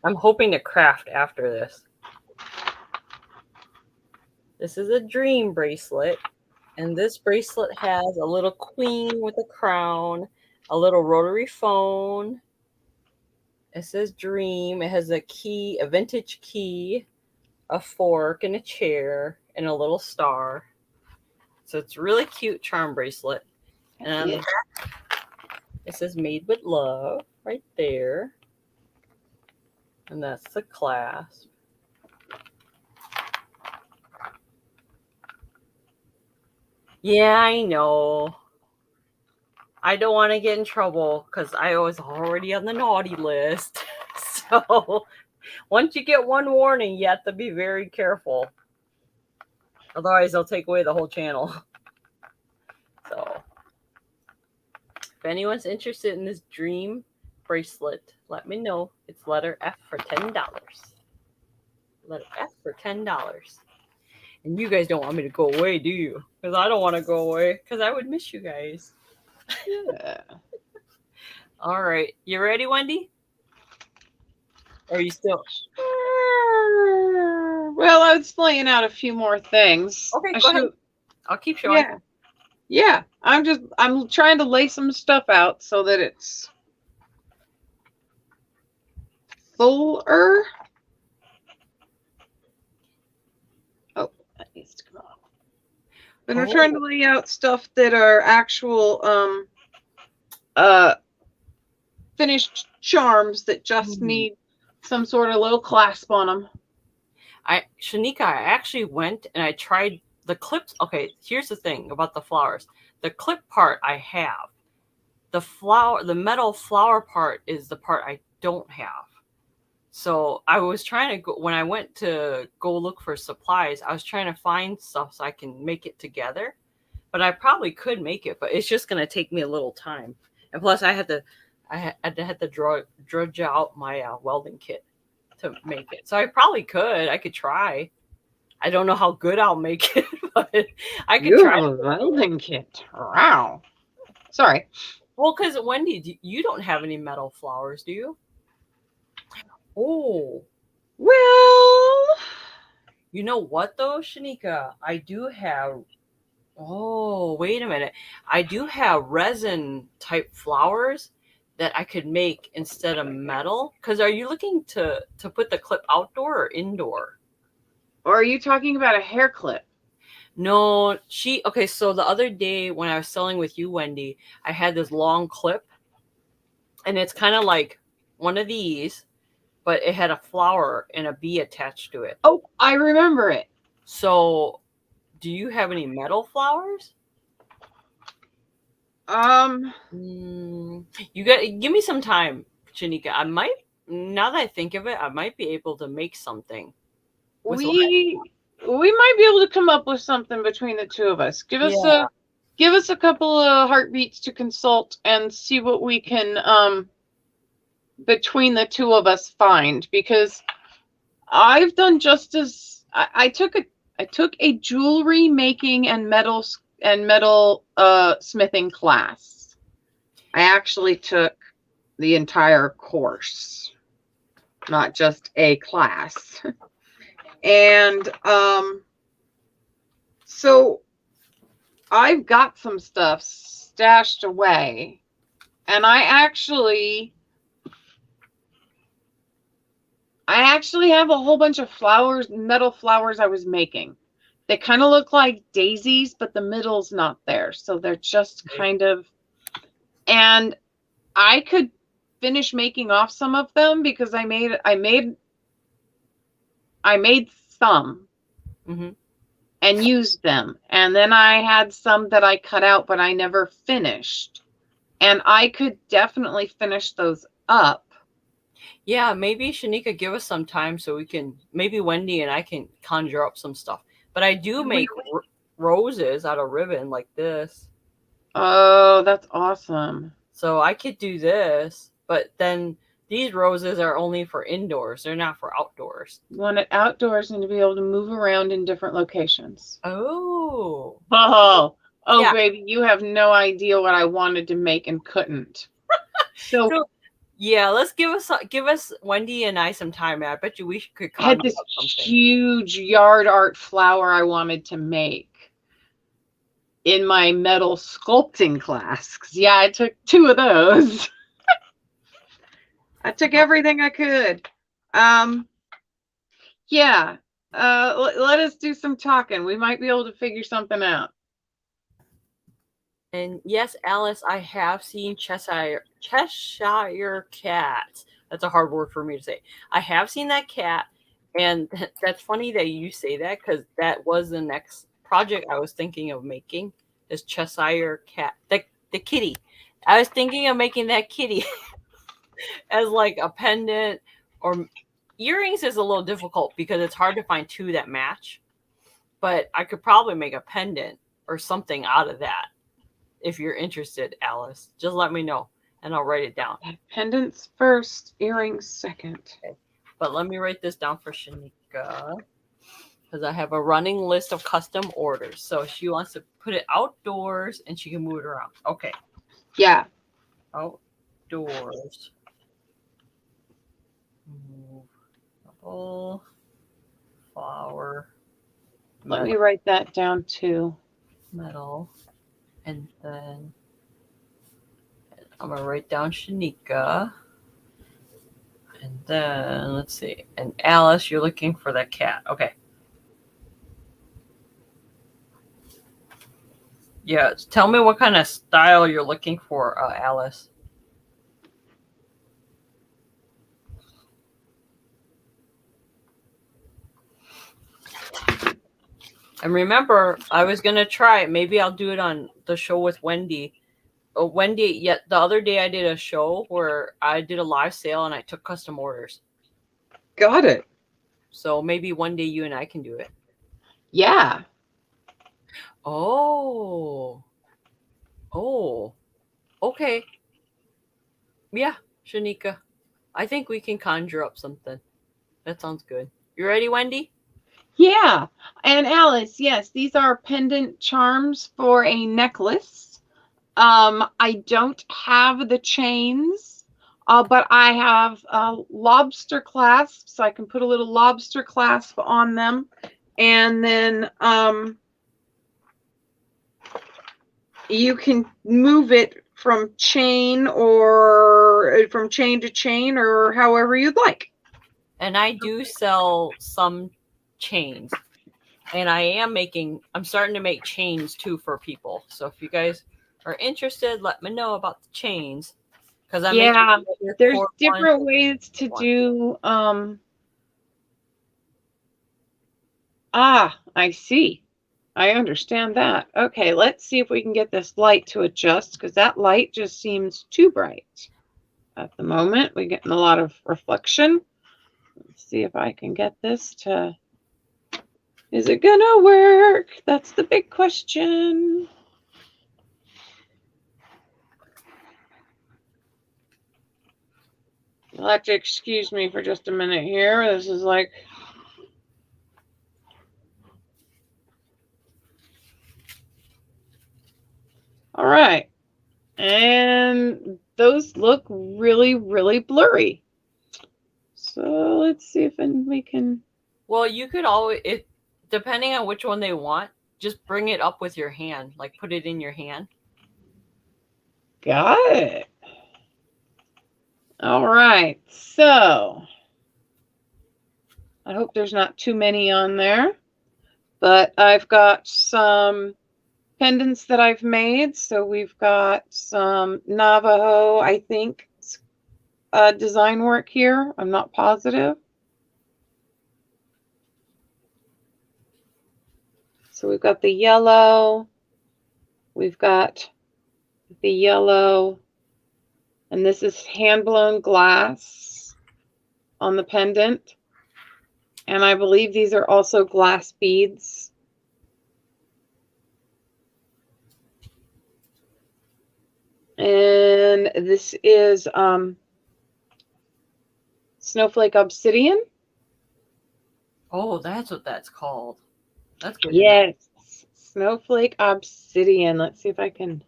I'm hoping to craft after this. This is a dream bracelet. And this bracelet has a little queen with a crown, a little rotary phone. It says dream. It has a key, a vintage key, a fork, and a chair, and a little star. So it's a really cute charm bracelet. And on the back, it says made with love right there. And that's the clasp. Yeah, I know. I don't want to get in trouble because I was already on the naughty list. So once you get one warning, you have to be very careful. Otherwise, they'll take away the whole channel. So if anyone's interested in this dream bracelet, let me know. It's letter F for $10. Letter F for $10. And you guys don't want me to go away, do you? Because I don't want to go away because I would miss you guys. Yeah. All right. You ready, Wendie? Or are you still... Well, I was laying out a few more things. Okay, go ahead. I'll keep showing. Yeah. Yeah. I'm trying to lay some stuff out so that it's fuller. Oh, that needs to come off. And I'm trying to lay out stuff that are actual finished charms that just need some sort of little clasp on them. Shanika, I actually went and I tried the clips. Okay, here's the thing about the flowers. The clip part I have. The metal flower part is the part I don't have. So I was trying to go, when I went to go look for supplies, I was trying to find stuff so I can make it together. But I probably could make it, but it's just going to take me a little time. And plus I had to drudge out my welding kit to make it. So I probably could. I could try. I don't know how good I'll make it, but I could try. You have a welding kit. Wow. Sorry. Well, because Wendie, you don't have any metal flowers, do you? Oh. Well. You know what, though, Shanika? I do have... Oh, wait a minute. I do have resin-type flowers that I could make instead of metal. Because are you looking to put the clip outdoor or indoor? Or are you talking about a hair clip? No, okay, so the other day when I was selling with you, Wendie, I had this long clip. And it's kind of like one of these, but it had a flower and a bee attached to it. Oh, I remember it. So, do you have any metal flowers? You got give me some time, Shanika. I might, now that I think of it, I might be able to make something. We might be able to come up with something between the two of us. Give us give us a couple of heartbeats to consult and see what we can between the two of us find, because I've done just as I took a jewelry making and metal smithing class. I actually took the entire course, not just a class. And so I've got some stuff stashed away, and I actually have a whole bunch of flowers, metal flowers I was making. They kind of look like daisies, but the middle's not there. So they're just kind of, and I could finish making off some of them because I made some and used them. And then I had some that I cut out, but I never finished. And I could definitely finish those up. Yeah, maybe Shanika give us some time so we can, maybe Wendy and I can conjure up some stuff. But I do make roses out of ribbon like this. Oh, that's awesome. So I could do this, but then these roses are only for indoors. They're not for outdoors. You want it outdoors and to be able to move around in different locations. Oh. Oh, Yeah. baby, you have no idea what I wanted to make and couldn't. So yeah, let's give us Wendy and I some time. I bet you we could I had this huge yard art flower I wanted to make in my metal sculpting class. Yeah, I took 2 of those. I took everything I could. Yeah. Let us do some talking. We might be able to figure something out. And yes, Alice, I have seen Cheshire cat. That's a hard word for me to say. I have seen that cat, and that's funny that you say that because that was the next project I was thinking of making. Is Cheshire cat, the kitty. I was thinking of making that kitty as like a pendant, or earrings is a little difficult because it's hard to find 2 that match. But I could probably make a pendant or something out of that. If you're interested, Alice, just let me know and I'll write it down. Pendants first, earrings second. Okay. But let me write this down for Shanika because I have a running list of custom orders. So she wants to put it outdoors and she can move it around. Okay. Yeah. Outdoors. Movable flower. Let me write that down too. Metal. And then I'm going to write down Shanika. And then, let's see. And Alice, you're looking for that cat. Okay. Yeah, tell me what kind of style you're looking for, Alice. And remember, I was going to try it. Maybe I'll do it on the show with Wendie. Wendie, the other day I did a show where I did a live sale and I took custom orders. Got it. So maybe one day you and I can do it. Yeah. Oh. Okay. Yeah, Shanika. I think we can conjure up something. That sounds good. You ready, Wendie? Yeah. And Alice, yes, these are pendant charms for a necklace. I don't have the chains, but I have lobster clasps. So I can put a little lobster clasp on them. And then you can move it from chain to chain or however you'd like. And I do sell some chains. And I'm starting to make chains too for people. So if you guys are interested, let me know about the chains. Because there's different ways to do. I see. I understand that. Okay, let's see if we can get this light to adjust because that light just seems too bright at the moment. We're getting a lot of reflection. Let's see if I can get this to. Is it gonna work? That's the big question. You'll have to excuse me for just a minute here. This is like... All right. And those look really, really blurry. So let's see if we can... Well, you could always, depending on which one they want, just bring it up with your hand. Like, put it in your hand. Got it. All right. So I hope there's not too many on there. But I've got some pendants that I've made. So we've got some Navajo, I think, design work here. I'm not positive. So we've got the yellow. We've got the yellow. And this is hand-blown glass on the pendant. And I believe these are also glass beads. And this is snowflake obsidian. Oh, that's what that's called. That's good. Yes, snowflake obsidian. Let's see if I can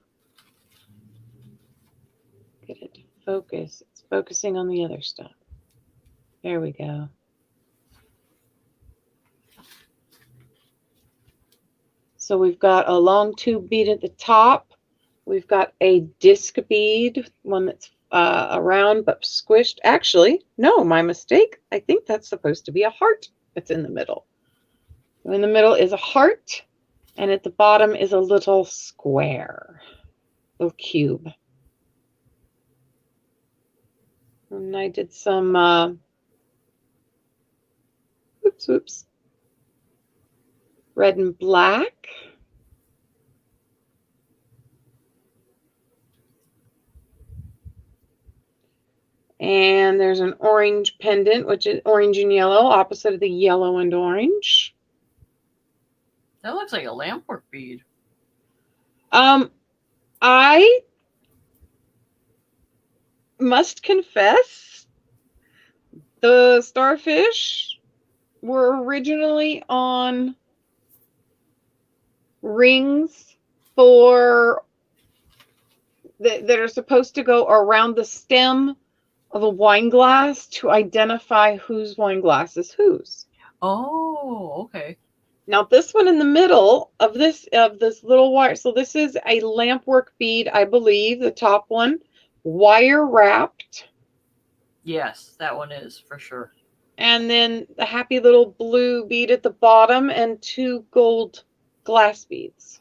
get it to focus. It's focusing on the other stuff. There we go. So we've got a long tube bead at the top. We've got a disc bead, one that's around but squished. Actually, no, my mistake. I think that's supposed to be a heart that's in the middle. So in the middle is a heart, and at the bottom is a little square, little cube. And I did some, oops, red and black. And there's an orange pendant, which is orange and yellow, opposite of the yellow and orange. That looks like a lampwork bead. I must confess, the starfish were originally on rings for that are supposed to go around the stem of a wine glass to identify whose wine glass is whose. Oh, okay. Now this one in the middle of this little wire, so this is a lampwork bead, I believe, the top one, wire wrapped. Yes, that one is for sure. And then the happy little blue bead at the bottom and 2 gold glass beads.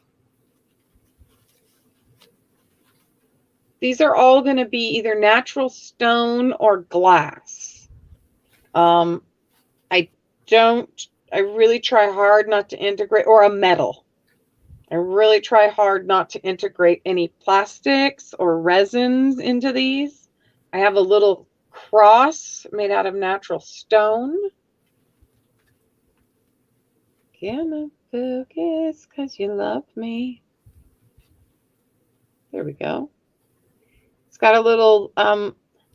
These are all going to be either natural stone or glass. I really try hard not to integrate, or a metal. I really try hard not to integrate any plastics or resins into these. I have a little cross made out of natural stone. Gonna focus because you love me. There we go. It's got a little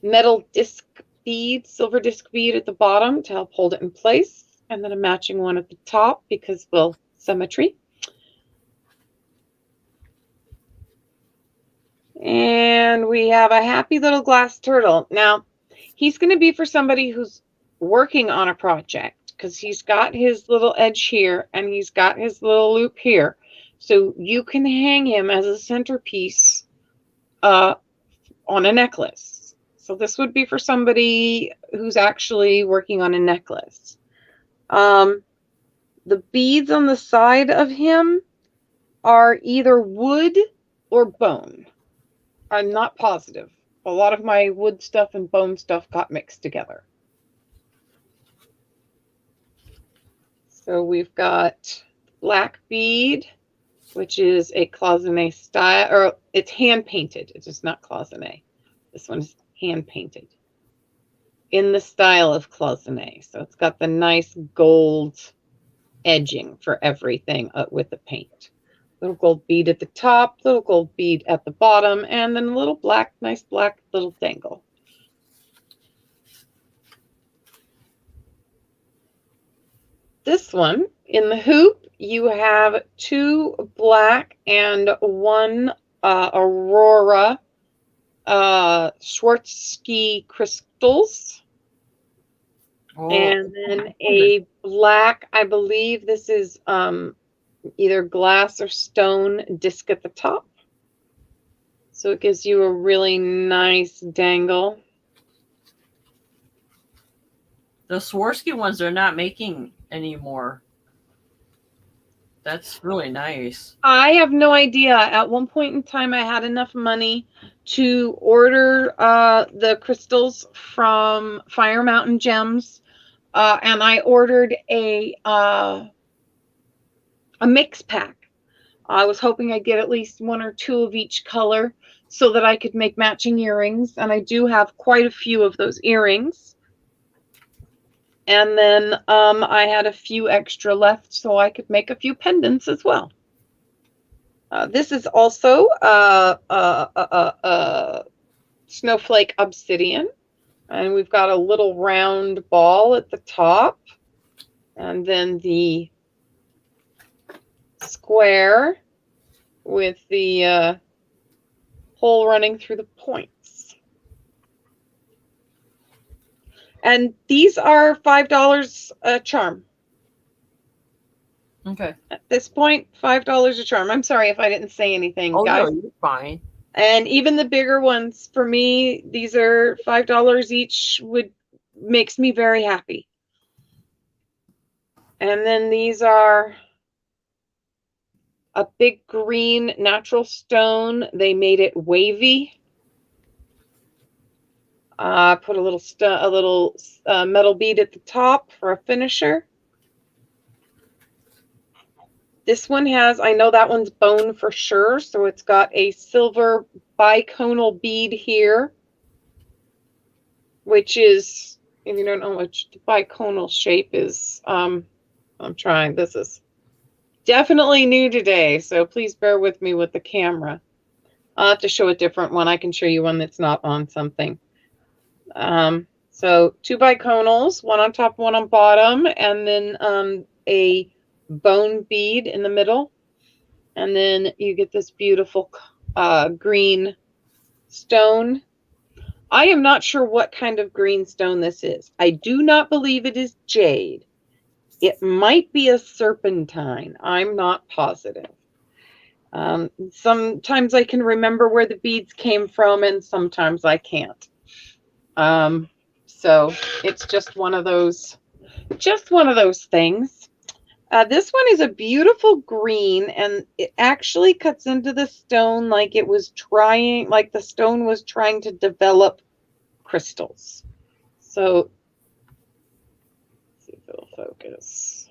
metal disc bead, silver disc bead at the bottom to help hold it in place. And then a matching one at the top because, well, symmetry. And we have a happy little glass turtle. Now, he's going to be for somebody who's working on a project because he's got his little edge here and he's got his little loop here. So you can hang him as a centerpiece on a necklace. So this would be for somebody who's actually working on a necklace. The beads on the side of him are either wood or bone. I'm not positive. A lot of my wood stuff and bone stuff got mixed together. So we've got black bead, which is a cloisonne style, or it's hand painted. It's just not cloisonne. This one is hand painted in the style of cloisonne. So it's got the nice gold edging for everything with the paint. Little gold bead at the top, little gold bead at the bottom, and then a little black, nice black little dangle. this one, in the hoop, you have 2 black and 1 Aurora Swarovski crystals. Oh, And then a black, I believe this is either glass or stone disc at the top. So it gives you a really nice dangle. the Swarovski ones they're not making anymore. That's really nice. I have no idea. At one point in time, I had enough money to order the crystals from Fire Mountain Gems, and I ordered a mix pack. I was hoping I'd get at least 1 or 2 of each color so that I could make matching earrings, and I do have quite a few of those earrings. And then I had a few extra left so I could make a few pendants as well. This is also snowflake obsidian, and we've got a little round ball at the top, and then the square with the hole running through the points. And these are $5 a charm. Okay. At this point, $5 a charm. I'm sorry if I didn't say anything, guys. No, you're fine. And even the bigger ones, for me, these are $5 each, makes me very happy. And then these are a big green natural stone. They made it wavy. Put a little metal bead at the top for a finisher. This one has, I know that one's bone for sure, so it's got a silver biconal bead here, which is, if you don't know what the biconal shape is, I'm trying. This is definitely new today, so please bear with me with the camera. I'll have to show a different one. I can show you one that's not on something. So 2 biconals, one on top, one on bottom, and then a bone bead in the middle. And then you get this beautiful green stone. I am not sure what kind of green stone this is. I do not believe it is jade. It might be a serpentine. I'm not positive. Sometimes I can remember where the beads came from, and sometimes I can't. So it's just one of those things. This one is a beautiful green, and it actually cuts into the stone like the stone was trying to develop crystals. So let's see if it'll focus.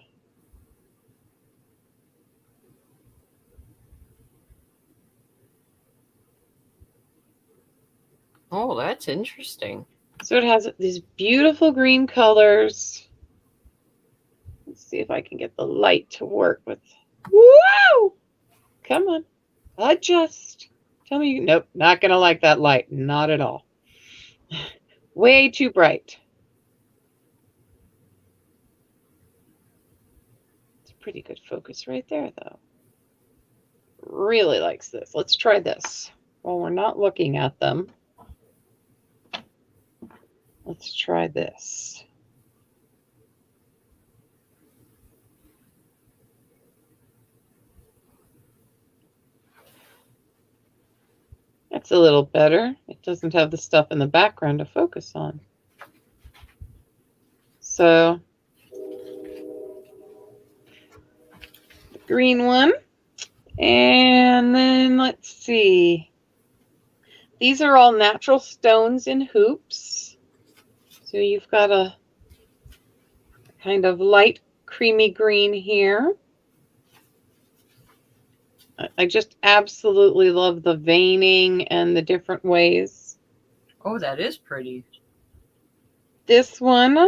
Oh, that's interesting. So it has these beautiful green colors. Let's see if I can get the light to work with. Whoa! Come on. Adjust. Tell me nope, not gonna like that light. Not at all. Way too bright. It's a pretty good focus right there, though. Really likes this. Let's try this. While we're not looking at them, let's try this. That's a little better. It doesn't have the stuff in the background to focus on. So, the green one. And then let's see. These are all natural stones in hoops. So you've got a kind of light creamy green here. I just absolutely love the veining and the different ways. Oh, that is pretty. This one,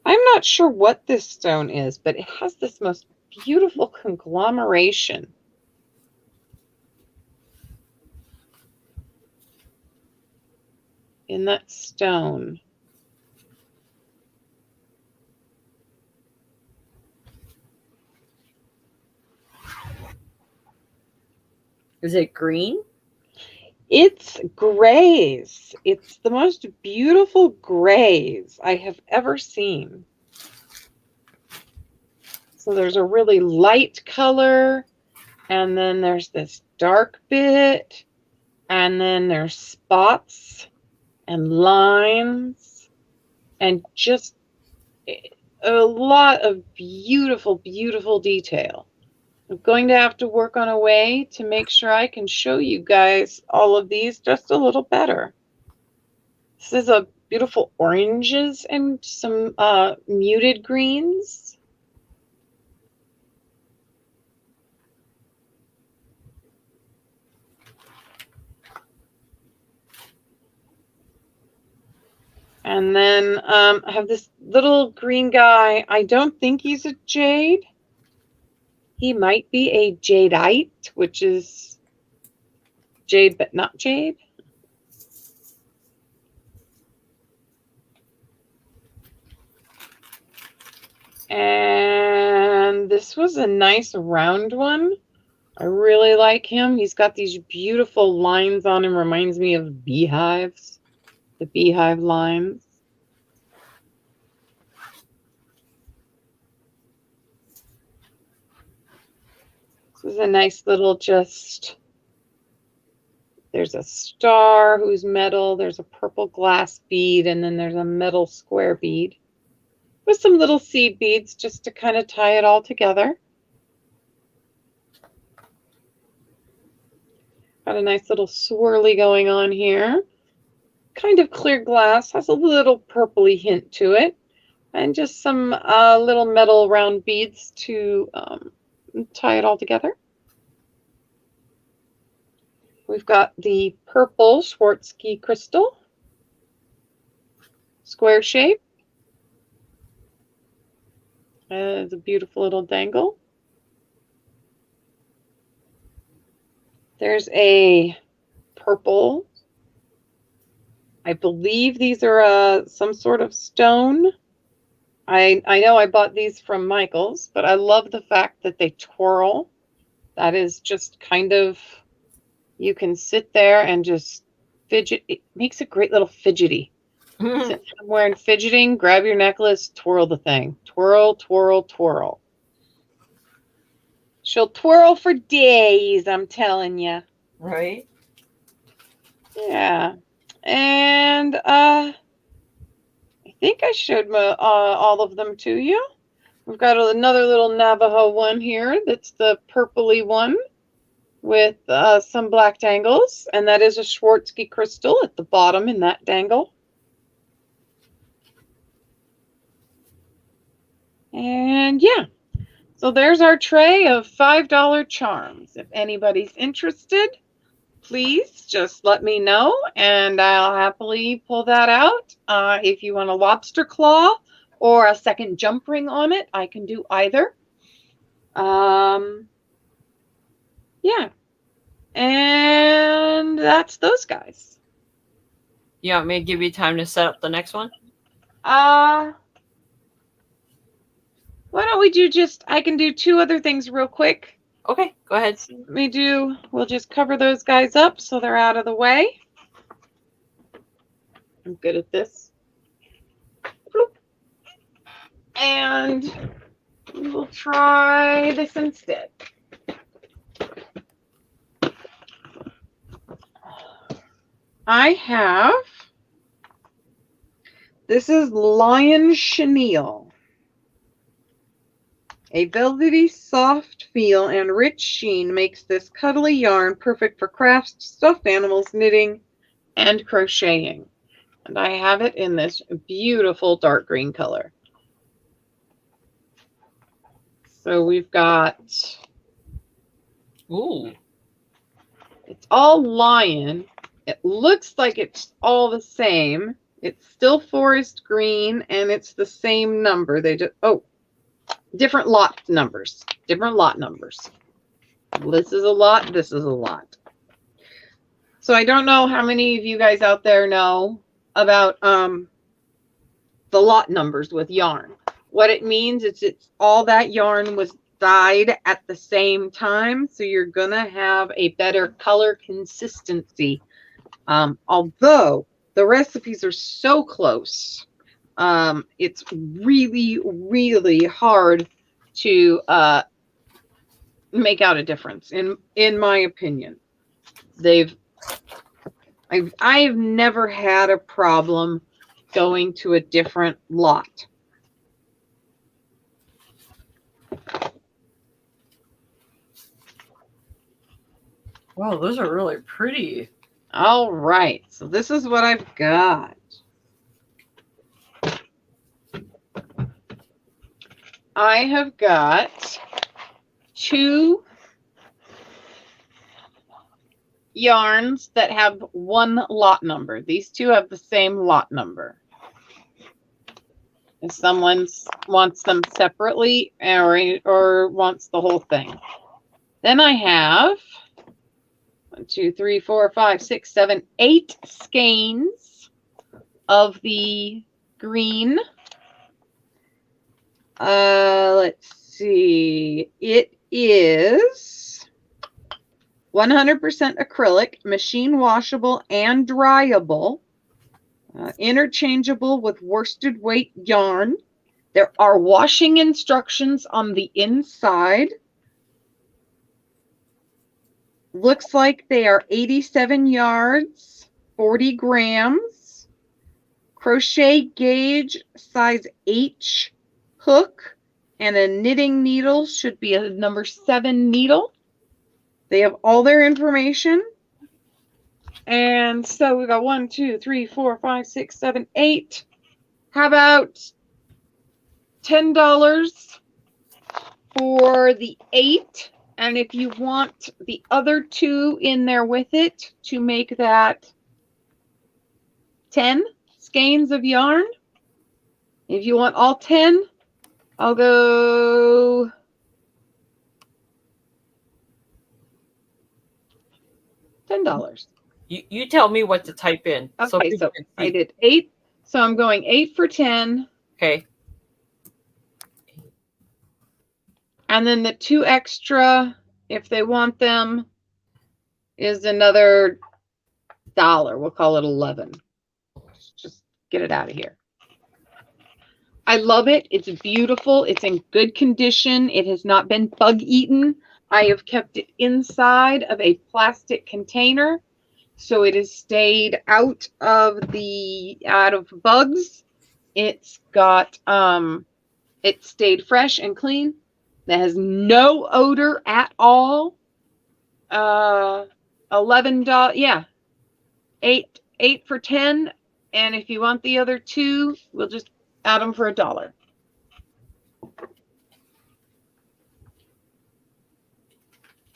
I'm not sure what this stone is, but it has this most beautiful conglomeration. In that stone. Is it green? It's grays. It's the most beautiful grays I have ever seen. So there's a really light color, and then there's this dark bit, and then there's spots and lines, and just a lot of beautiful, beautiful detail. I'm going to have to work on a way to make sure I can show you guys all of these just a little better. This is a beautiful oranges and some muted greens. And then I have this little green guy. I don't think he's a jade. He might be a jadeite, which is jade but not jade. And this was a nice round one. I really like him. He's got these beautiful lines on him. Reminds me of beehives, the beehive lines. This is a nice little there's a star who's metal, there's a purple glass bead, and then there's a metal square bead with some little seed beads just to kind of tie it all together. Got a nice little swirly going on here. Kind of clear glass, has a little purpley hint to it, and just some little metal round beads to tie it all together. We've got the purple Swarovski crystal, square shape. It's a beautiful little dangle. There's a purple. I believe these are some sort of stone. I know I bought these from Michael's, but I love the fact that they twirl. That is just kind of, you can sit there and just fidget. It makes a great little fidgety. Sit somewhere and fidgeting, grab your necklace, twirl the thing. Twirl, twirl, twirl. She'll twirl for days, I'm telling you. Right? Yeah. And I think I showed all of them to you. We've got another little Navajo one here. That's the purpley one with some black dangles. And that is a Swarovski crystal at the bottom in that dangle. And yeah, so there's our tray of $5 charms. If anybody's interested, please just let me know and I'll happily pull that out. If you want a lobster claw or a second jump ring on it, I can do either. Yeah. And that's those guys. You want me to give you time to set up the next one? Why don't we do I can do two other things real quick. Okay, go ahead. We'll just cover those guys up so they're out of the way. I'm good at this. And we will try this instead. This is Lion Chenille. A velvety, soft feel and rich sheen makes this cuddly yarn perfect for crafts, stuffed animals, knitting, and crocheting. And I have it in this beautiful dark green color. So we've got... Ooh. It's all lion. It looks like it's all the same. It's still forest green, and it's the same number. Different lot numbers. Different lot numbers. This is a lot. This is a lot. So I don't know how many of you guys out there know about the lot numbers with yarn. What it means is it's all that yarn was dyed at the same time, so you're gonna have a better color consistency. Although the recipes are so close, it's really, really hard to make out a difference. In my opinion, I've never had a problem going to a different lot. Wow, those are really pretty. All right, so this is what I've got. I have got 2 yarns that have 1 lot number. These 2 have the same lot number. If someone wants them separately or wants the whole thing. Then I have 1, 2, 3, 4, 5, 6, 7, 8 skeins of the green. Let's see. It is 100% acrylic, machine washable and dryable, interchangeable with worsted weight yarn. There are washing instructions on the inside. Looks like they are 87 yards, 40 grams, crochet gauge size H hook, and a knitting needle should be a number 7 needle. They have all their information. And so we got 1, 2, 3, 4, 5, 6, 7, 8. How about $10 for the 8? And if you want the other 2 in there with it to make that 10 skeins of yarn, if you want all 10, I'll go $10. You tell me what to type in. Okay, so I did 8. So I'm going 8 for 10. Okay. And then the 2 extra, if they want them, is another $1. We'll call it 11. Just get it out of here. I love it. It's beautiful. It's in good condition. It has not been bug eaten. I have kept it inside of a plastic container, so it has stayed out of bugs. It's got it stayed fresh and clean. That has no odor at all. $11. Yeah, 8 for 10. And if you want the other 2, we'll just add them for $1.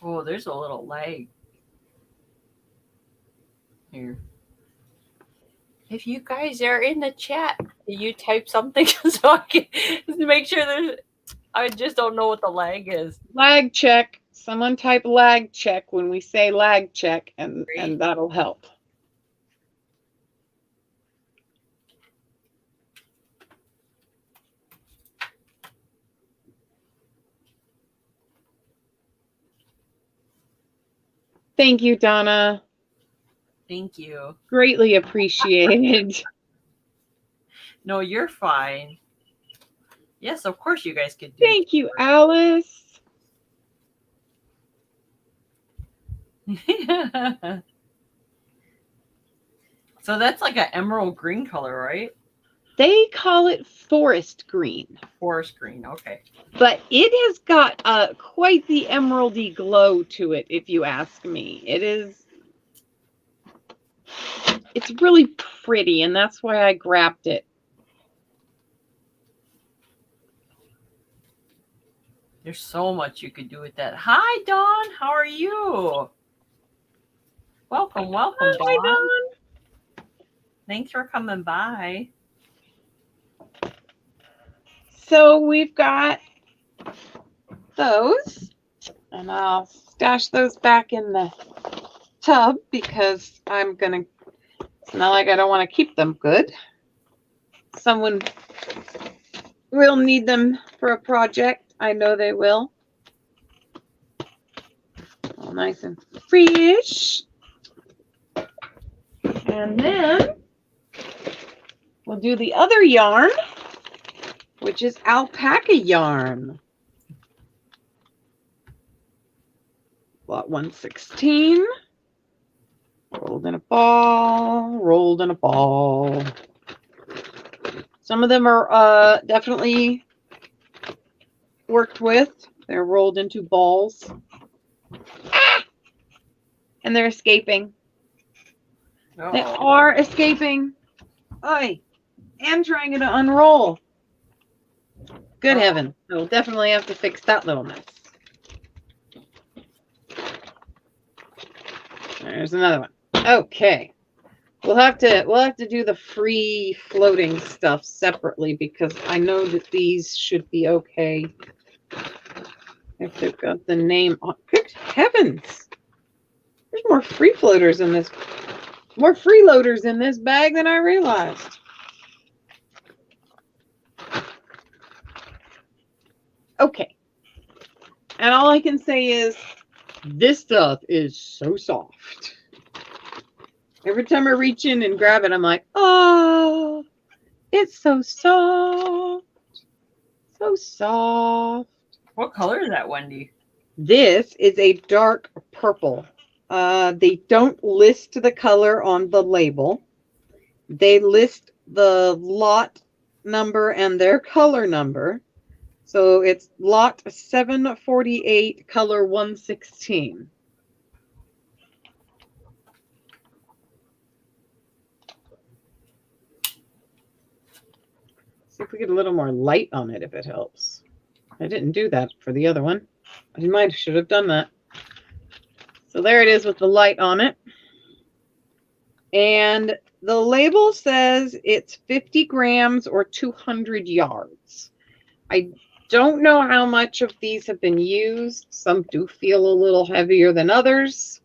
Oh, there's a little lag here. If you guys are in the chat, you type something so I can make sure there's. I just don't know what the lag is. Lag check. Someone type lag check when we say lag check, and that'll help. Thank you, Donna. Thank you. Greatly appreciated. No, you're fine. Yes, of course you guys could do it. Thank you, Alice. So that's like an emerald green color, right? They call it forest green. Forest green, okay. But it has got quite the emeraldy glow to it, if you ask me. It's really pretty, and that's why I grabbed it. There's so much you could do with that. Hi, Dawn. How are you? Welcome, welcome, Dawn. Hi, Dawn. Thanks for coming by. So we've got those, and I'll stash those back in the tub because it's not like I don't want to keep them good. Someone will need them for a project. I know they will. nice and fresh. And then we'll do the other yarn, which is alpaca yarn. Lot 116. Rolled in a ball, rolled in a ball. Some of them are definitely worked with. They're rolled into balls. Ah! And they're escaping. Oh. They are escaping. Oi, and trying to unroll. Good heaven. We'll definitely have to fix that little mess. There's another one. Okay. We'll have to do the free floating stuff separately because I know that these should be okay. If they've got the name on. Good heavens. There's more free floaters in this. More freeloaders in this bag than I realized. Okay. And all I can say is this stuff is so soft. Every time I reach in and grab it, I'm like, oh, it's so soft. So soft. What color is that, Wendie? This is a dark purple. They don't list the color on the label. They list the lot number and their color number. So it's lot 748, color 116. See if we get a little more light on it if it helps. I didn't do that for the other one. I should have done that. So there it is with the light on it. And the label says it's 50 grams or 200 yards. I don't know how much of these have been used. Some do feel a little heavier than others.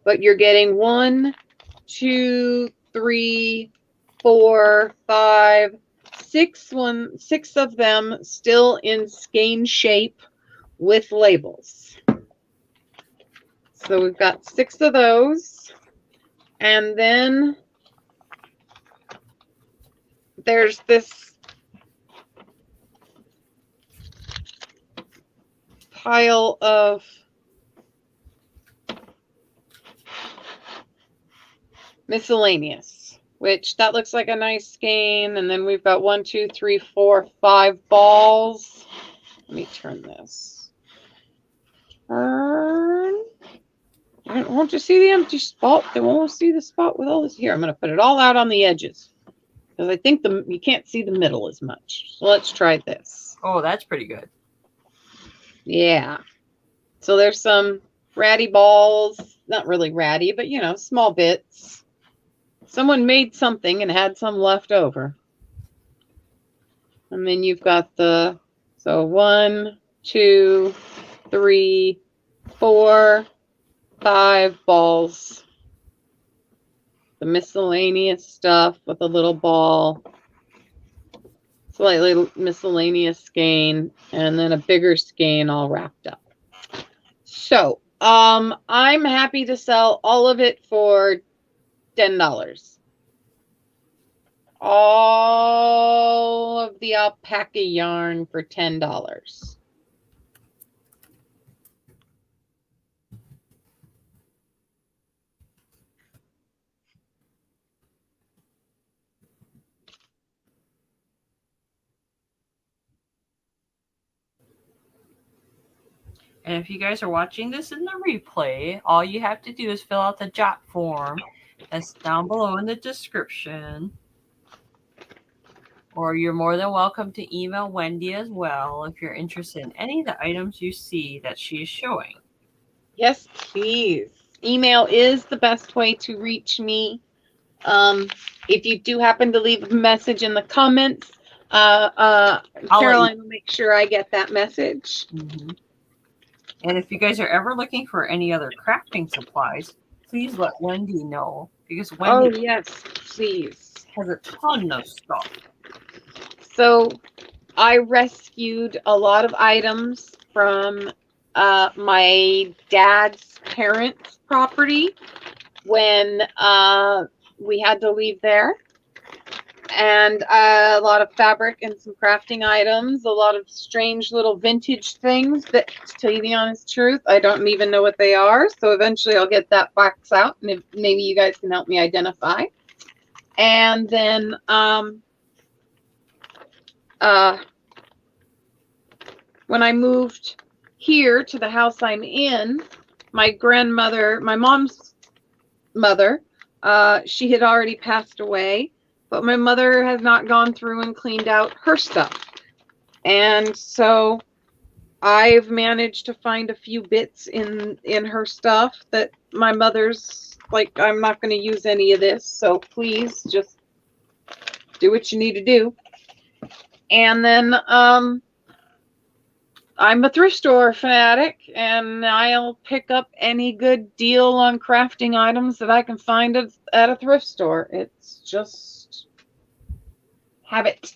But you're getting 1, 2, 3, 4, 5, 6 of them still in skein shape with labels. So we've got 6 of those. And then there's this pile of miscellaneous, which that looks like a nice skein. And then we've got 1, 2, 3, 4, 5 balls. Let me turn this. Won't you see the empty spot? They won't see the spot with all this. Here, I'm going to put it all out on the edges because I think you can't see the middle as much. So let's try this. Oh, that's pretty good. Yeah. So there's some ratty balls. Not really ratty, but, you know, small bits. Someone made something and had some left over. And then you've got so 1, 2, 3, 4, 5 balls. The miscellaneous stuff with a little ball. Slightly miscellaneous skein. And then a bigger skein all wrapped up. So, I'm happy to sell all of it for $10. All of the alpaca yarn for $10. And if you guys are watching this in the replay, all you have to do is fill out the jot form that's down below in the description. Or you're more than welcome to email Wendie as well if you're interested in any of the items you see that she is showing. Yes, please. Email is the best way to reach me. If you do happen to leave a message in the comments, Caroline will make sure I get that message. Mm-hmm. And if you guys are ever looking for any other crafting supplies, please let Wendie know. Because Wendie yes, please. has a ton of stuff. So I rescued a lot of items from my dad's parents' property when we had to leave there. And a lot of fabric and some crafting items, a lot of strange little vintage things that, to tell you the honest truth, I don't even know what they are. So eventually I'll get that box out and maybe you guys can help me identify. And then when I moved here to the house I'm in, my grandmother, my mom's mother, she had already passed away. But my mother has not gone through and cleaned out her stuff. And so I've managed to find a few bits in her stuff that my mother's like, I'm not going to use any of this. So please just do what you need to do. And then I'm a thrift store fanatic, and I'll pick up any good deal on crafting items that I can find at a thrift store. It's just habit.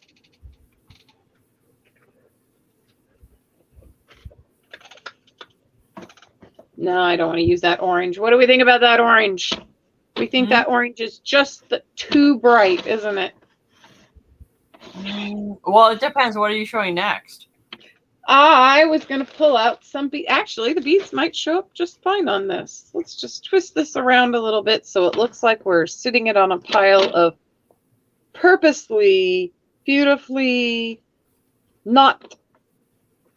No, I don't want to use that orange. What do we think about that orange? We think that orange is just too bright, isn't it? Well, it depends. What are you showing next? I was going to pull out some beads. Actually, the beads might show up just fine on this. Let's just twist this around a little bit so it looks like we're sitting it on a pile of purposely, beautifully, not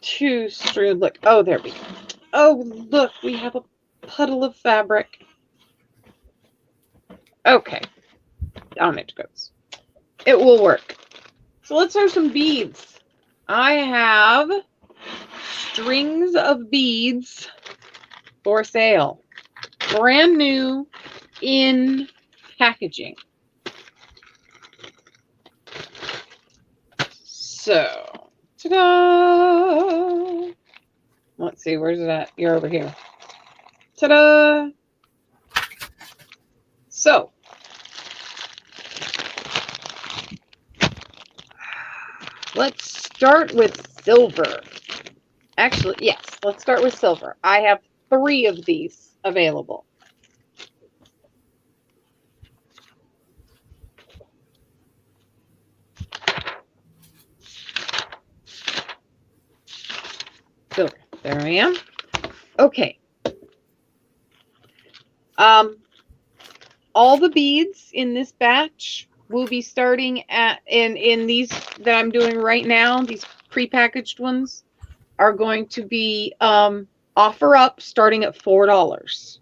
too strewn. Look, oh, there we go. Oh, look, we have a puddle of fabric. Okay, down it goes. It will work. So let's have some beads. I have strings of beads for sale. Brand new in packaging. So, ta-da! Let's see, where's it at? You're over here. Ta-da! So, let's start with silver. Actually, yes, let's start with silver. I have 3 of these available. Silver. There I am. Okay. All the beads in this batch will be starting at in these that I'm doing right now. These prepackaged ones are going to be offer up starting at $4.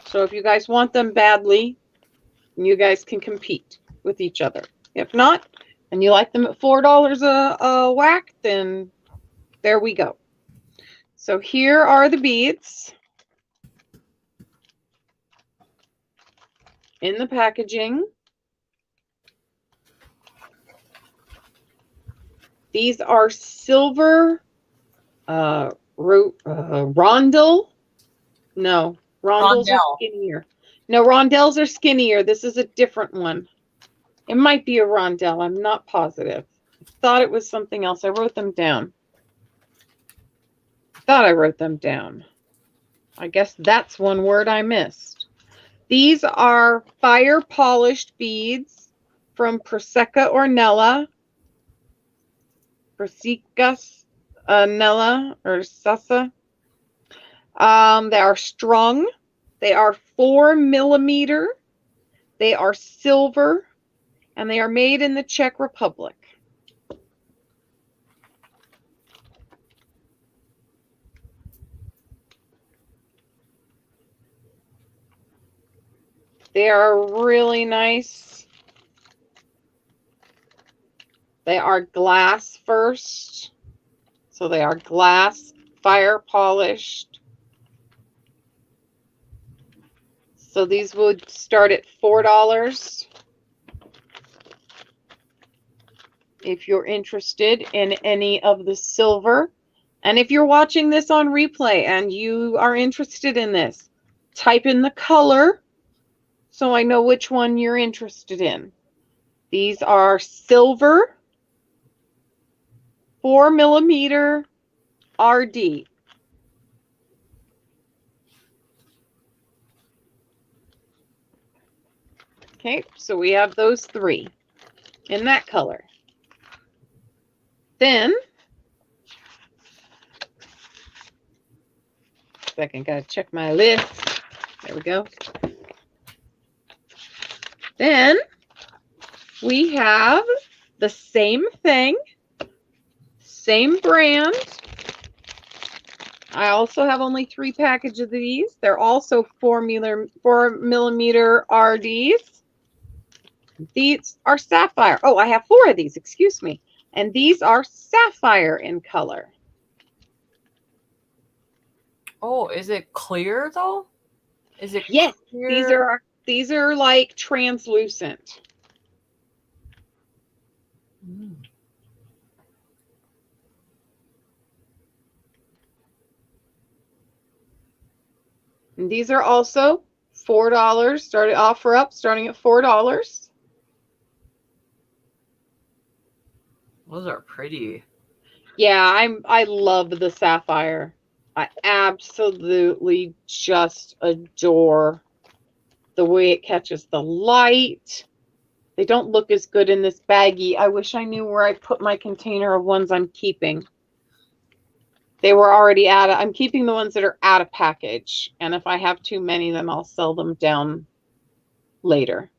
So if you guys want them badly, you guys can compete with each other. If not, and you like them at $4 a whack, then there we go. So here are the beads in the packaging. These are silver rondelle. No, rondelles are skinnier. No, rondelles are skinnier. This is a different one. It might be a rondelle. I'm not positive. I thought it was something else. I wrote them down. I guess that's one word I missed. These are fire polished beads from Persica Ornella. Persicas Nella or Sasa. They are strung. They are 4 millimeter. They are silver, and they are made in the Czech Republic. They are really nice. They are glass first. So they are glass, fire polished. So these would start at $4 if you're interested in any of the silver. And if you're watching this on replay and you are interested in this, type in the color so I know which one you're interested in. These are silver, 4 millimeter RD. Okay, so we have those 3 in that color. Then, second, gotta check my list. There we go. Then we have the same thing, same brand. I also have only 3 packages of these. They're also 4mm RDs. These are sapphire. Oh, I have 4 of these, excuse me. And these are sapphire in color. Oh, is it clear though? Is it Yes, clear? these are like translucent. Mm. And these are also $4. Started offer up starting at $4. Those are pretty. Yeah, I love the sapphire. I absolutely just adore the way it catches the light. They don't look as good in this baggie. I wish I knew where I put my container of ones I'm keeping. They were already out of, I'm keeping the ones that are out of package. And if I have too many, then I'll sell them down later.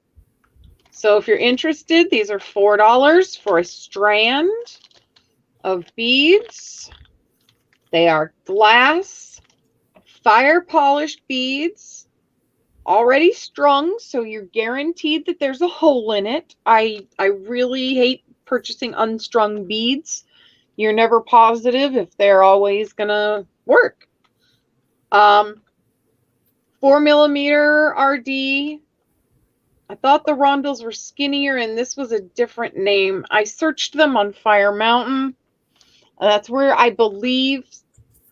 So if you're interested, these are $4 for a strand of beads. They are glass, fire polished beads, already strung, so you're guaranteed that there's a hole in it. I really hate purchasing unstrung beads. You're never positive if they're always gonna work. 4mm RD. I thought the rondels were skinnier and this was a different name. I searched them on Fire Mountain. That's where I believe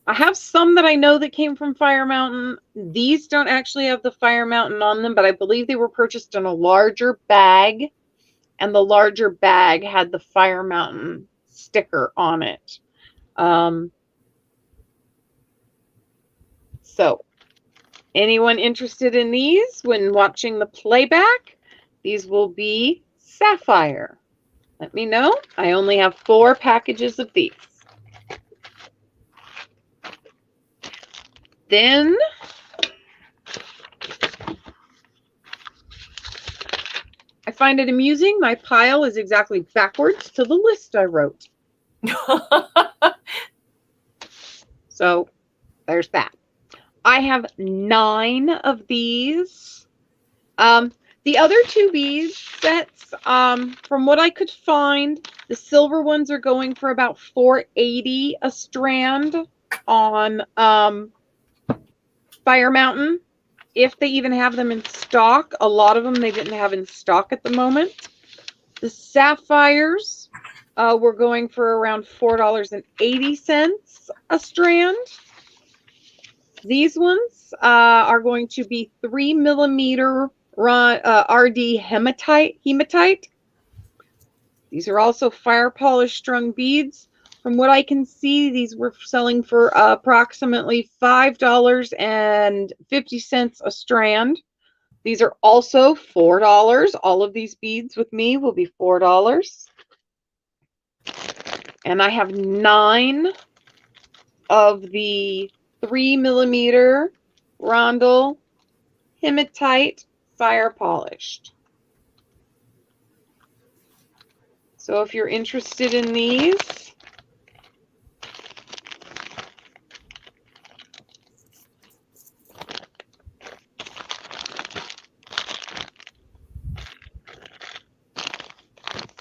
I have some that I know that came from Fire Mountain. These don't actually have the Fire Mountain on them, but I believe they were purchased in a larger bag, and the larger bag had the Fire Mountain sticker on it. So, anyone interested in these when watching the playback, these will be sapphire. Let me know. I only have 4 packages of these. Then I find it amusing. My pile is exactly backwards to the list I wrote. So there's that. I have 9 of these. The other 2 bead sets, from what I could find, the silver ones are going for about $4.80 a strand on Fire Mountain. If they even have them in stock. A lot of them they didn't have in stock at the moment. The sapphires were going for around $4.80 a strand. These ones are going to be 3mm RD hematite. These are also fire polished strung beads. From what I can see, these were selling for approximately $5.50 a strand. These are also $4. All of these beads with me will be $4. And I have 9 of the 3mm rondel hematite fire polished. So if you're interested in these,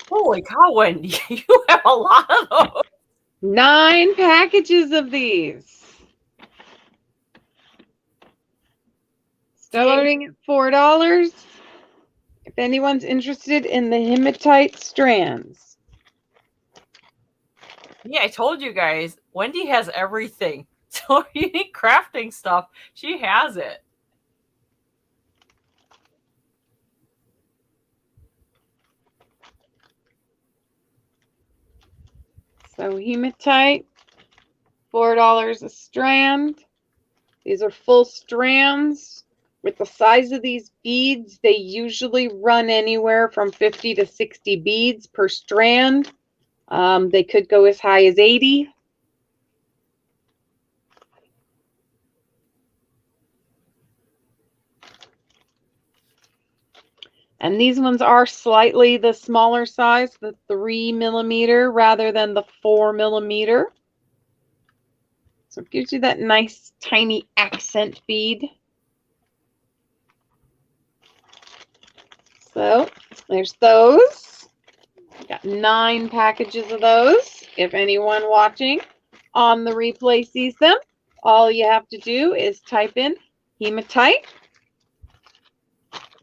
Holy cow, Wendy! You have a lot of those. 9 packages of these. Starting at $4. If anyone's interested in the hematite strands. Yeah, I told you guys, Wendy has everything. So if you need crafting stuff, she has it. So hematite, $4 a strand. These are full strands With the size of these beads, they usually run anywhere from 50 to 60 beads per strand. They could go as high as 80. And these ones are slightly the smaller size, the 3 millimeter rather than the 4 millimeter. So it gives you that nice tiny accent bead. So there's those. Got 9 packages of those. If anyone watching on the replay sees them, all you have to do is type in hematite,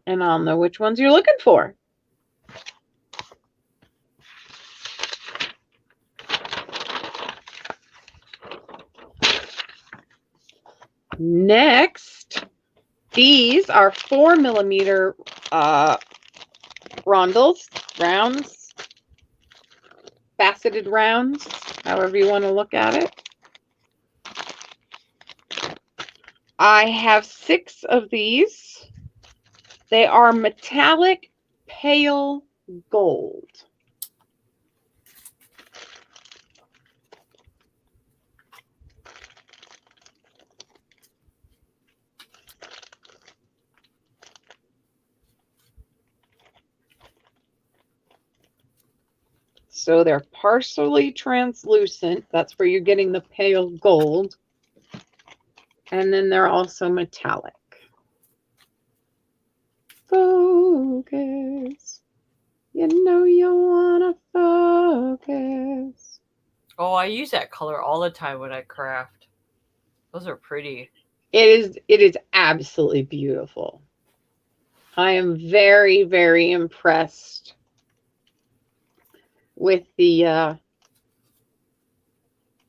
and I'll know which ones you're looking for. Next, these are 4 millimeter rondels, rounds, faceted rounds, however you want to look at it. I have 6 of these. They are metallic pale gold. So they're partially translucent. That's where you're getting the pale gold. And then they're also metallic. Focus. You know you want to focus. Oh, I use that color all the time when I craft. Those are pretty. It is absolutely beautiful. I am very, very impressed with the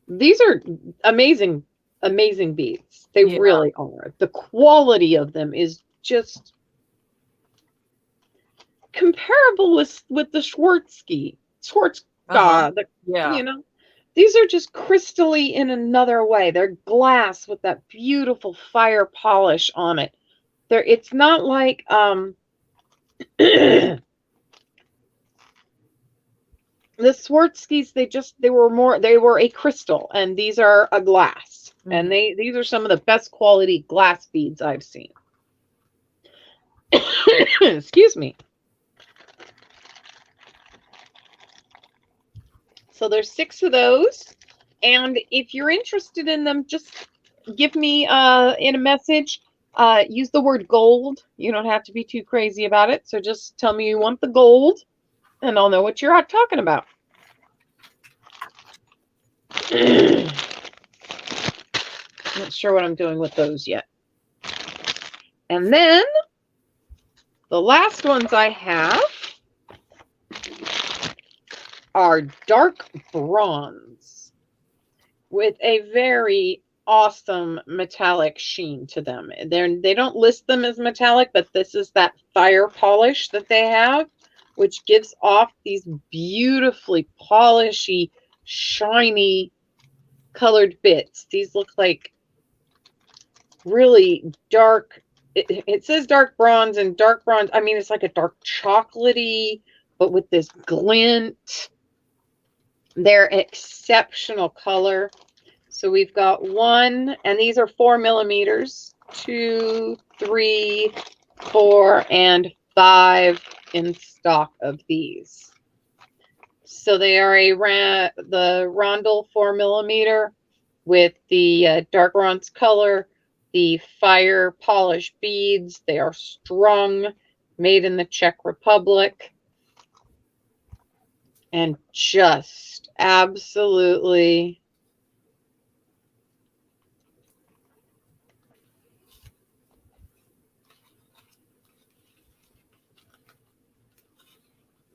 these are amazing beads. They really are. The quality of them is just comparable with the Schwarzschild. You know, these are just crystally in another way. They're glass with that beautiful fire polish on it. It's not like the Schwarzskis, they were a crystal, and these are a glass. Mm-hmm. And these are some of the best quality glass beads I've seen. Excuse me. So there's 6 of those, and if you're interested in them, just give me in a message. Use the word gold. You don't have to be too crazy about it. So just tell me you want the gold, and I'll know what you're talking about. Not sure what I'm doing with those yet. And then the last ones I have are dark bronze with a very awesome metallic sheen to them. They don't list them as metallic, but this is that fire polish that they have, which gives off these beautifully polishy, shiny colored bits. These look like really dark. It says dark bronze, and dark bronze, I mean, it's like a dark chocolatey, but with this glint. They're exceptional color. So we've got 1, and these are 4 millimeters, 2, 3, 4, and 5 in stock of these. So they are the rondel 4 millimeter with the dark bronze color, the fire polish beads. They are strung, made in the Czech Republic, and just absolutely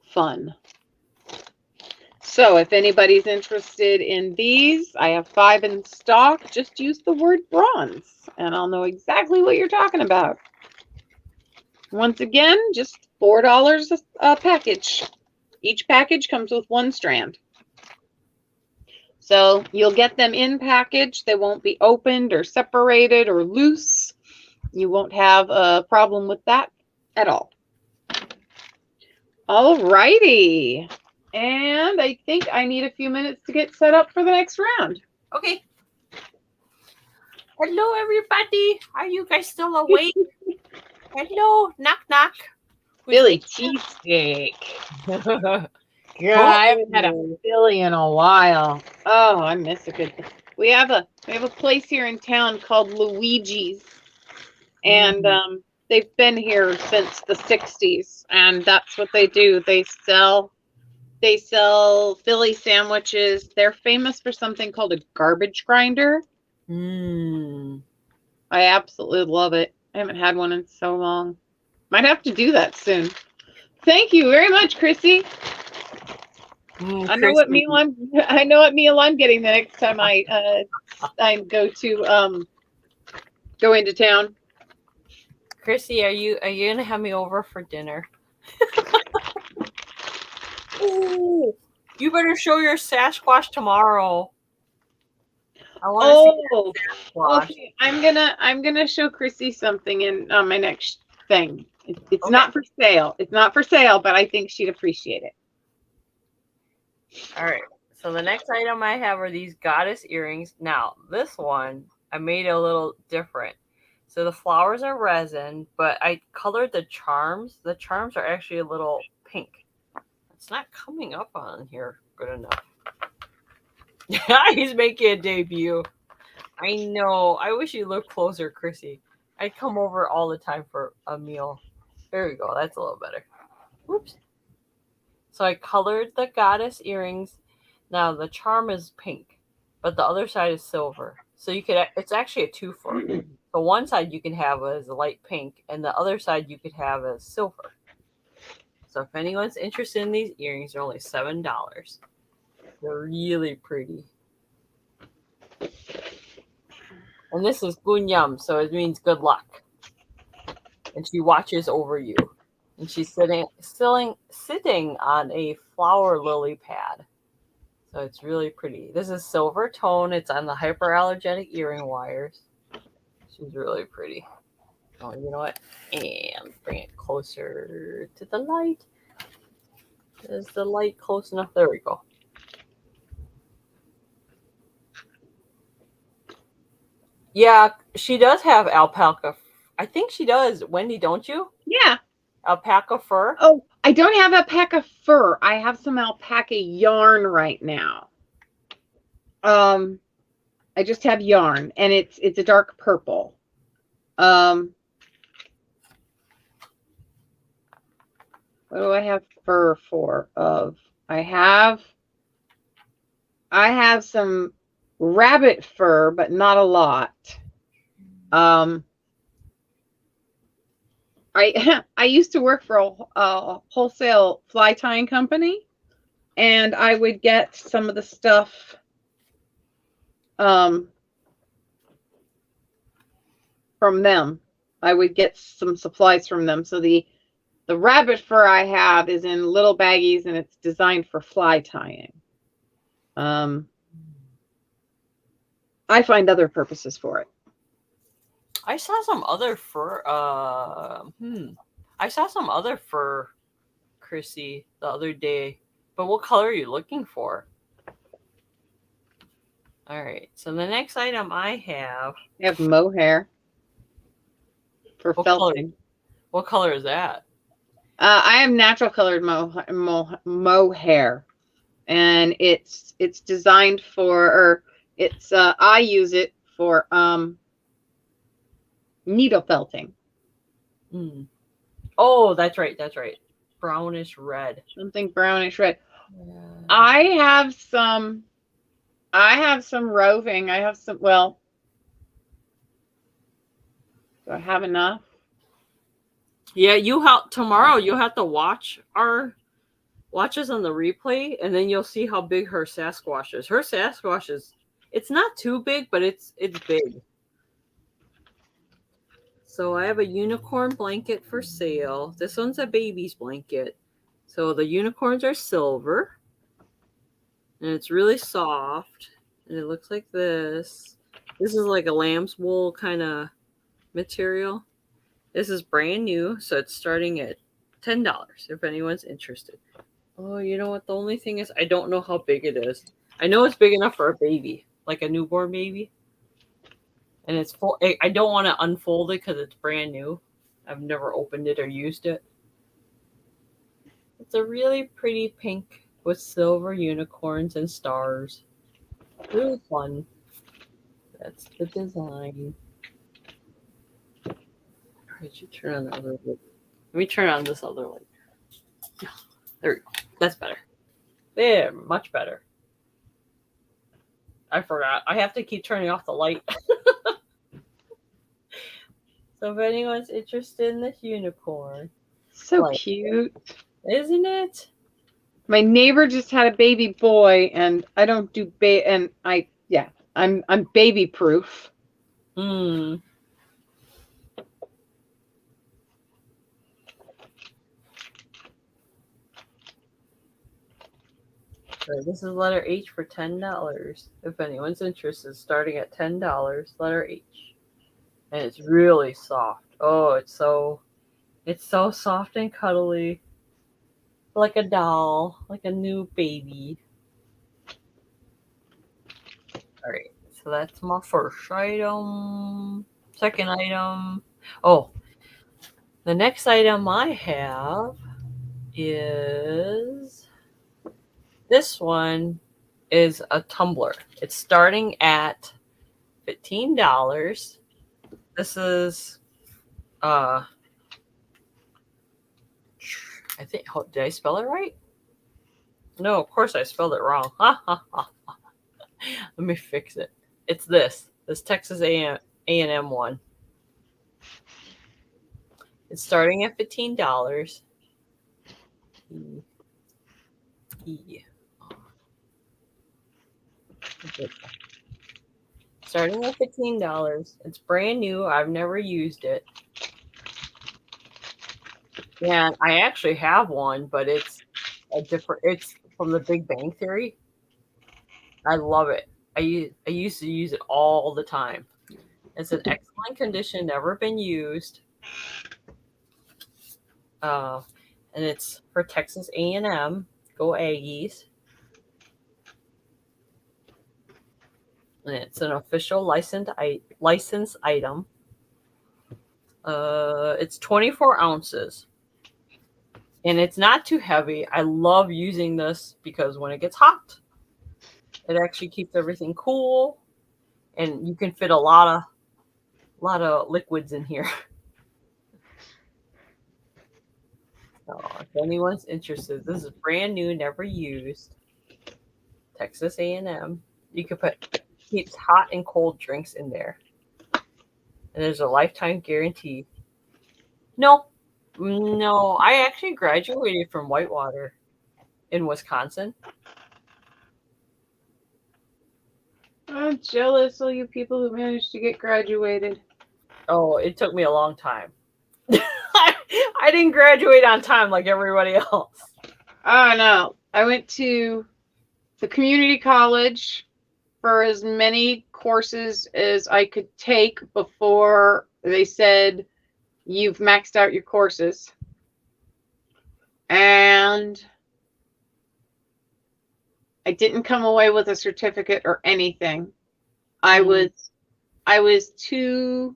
fun. So if anybody's interested in these, I have 5 in stock. Just use the word bronze, and I'll know exactly what you're talking about. Once again, just $4 a package. Each package comes with 1 strand. So you'll get them in package. They won't be opened or separated or loose. You won't have a problem with that at all. All righty. And I think I need a few minutes to get set up for the next round. Okay. Hello, everybody. Are you guys still awake? Hello. Knock, knock. Philly cheesesteak. God, I haven't had a Philly in a while. Oh, I miss a good thing. We have a place here in town called Luigi's, and they've been here since the 60s, and that's what they do. They sell Philly sandwiches. They're famous for something called a garbage grinder. I absolutely love it. I haven't had one in so long. Might have to do that soon. Thank you very much, Chrissy. I know what meal I'm getting the next time I go into town. Chrissy, are you gonna have me over for dinner? Ooh, you better show your Sasquatch tomorrow. I want to see your Sasquatch. Okay. I'm gonna show Chrissy something in my next thing. It's okay. Not for sale. It's not for sale, but I think she'd appreciate it. All right. So the next item I have are these goddess earrings. Now, this one I made a little different. So the flowers are resin, but I colored the charms. The charms are actually a little pink. It's not coming up on here good enough. He's making a debut. I know. I wish you looked closer, Chrissy. I'd come over all the time for a meal. There we go. That's a little better. Whoops. So I colored the goddess earrings. Now the charm is pink, but the other side is silver. So it's actually a 2-for. So one side you can have as a light pink, and the other side you could have as silver. So if anyone's interested in these earrings, they're only $7. They're really pretty. And this is Gunyam, so it means good luck. And she watches over you. And she's sitting on a flower lily pad. So it's really pretty. This is silver tone. It's on the hyperallergenic earring wires. She's really pretty. Oh, you know what? And bring it closer to the light. Is the light close enough? There we go. Yeah, she does have alpaca. I think she does. Wendy, don't you? Yeah. Alpaca fur? Oh, I don't have alpaca fur. I have some alpaca yarn right now. I just have yarn, and it's a dark purple. What do I have fur for? I have some rabbit fur, but not a lot. I used to work for a wholesale fly tying company, and I would get some of the stuff from them. I would get some supplies from them. So the rabbit fur I have is in little baggies, and it's designed for fly tying. I find other purposes for it. I saw some other fur. I saw some other fur, Chrissy, the other day. But what color are you looking for? All right. So the next item I have mohair for felting. What color is that? I have natural colored mohair, and it's designed for, or it's I use it for needle felting. Oh, that's right. Brownish red. Something brownish red. Yeah. I have some roving. I have some, well, do I have enough? Yeah, tomorrow you'll have to watch us on the replay, and then you'll see how big her Sasquatch is. Her Sasquatch it's not too big, but it's big. So I have a unicorn blanket for sale. This one's a baby's blanket. So the unicorns are silver, and it's really soft, and it looks like this. This is like a lamb's wool kind of material. This is brand new, so it's starting at $10 if anyone's interested. Oh, you know what? The only thing is, I don't know how big it is. I know it's big enough for a baby, like a newborn baby. And it's full. I don't want to unfold it because it's brand new. I've never opened it or used it. It's a really pretty pink with silver unicorns and stars. Really fun. That's the design. Did you turn on the other light? Let me turn on this other light. There we go. That's better. There, much better. I forgot. I have to keep turning off the light. So if anyone's interested in this unicorn. So cute. Isn't it? My neighbor just had a baby boy, and I don't do I'm baby proof. Hmm. So this is letter H for $10. If anyone's interested, starting at $10, letter H. And it's really soft. Oh, it's so soft and cuddly. Like a doll, like a new baby. All right, so that's my first item. Second item. Oh, the next item I have is this one is a tumbler. It's starting at $15. This is I think, did I spell it right? No, of course I spelled it wrong. Let me fix it. It's this Texas A&M one. It's starting at $15. Starting at $15. It's brand new. I've never used it. And I actually have one, but it's it's from the Big Bang Theory. I love it. I used to use it all the time. It's in excellent condition, never been used. And it's for Texas A&M. Go Aggies. And it's an official licensed item. It's 24 ounces. And it's not too heavy. I love using this because when it gets hot, it actually keeps everything cool. And you can fit a lot of liquids in here. So if anyone's interested, this is brand new, never used. Texas A&M. You can keeps hot and cold drinks in there. And there's a lifetime guarantee. No, I actually graduated from Whitewater in Wisconsin. I'm jealous of you people who managed to get graduated. Oh, it took me a long time. I didn't graduate on time like everybody else. Oh, no. I went to the community college for as many courses as I could take before they said you've maxed out your courses. And I didn't come away with a certificate or anything. I was two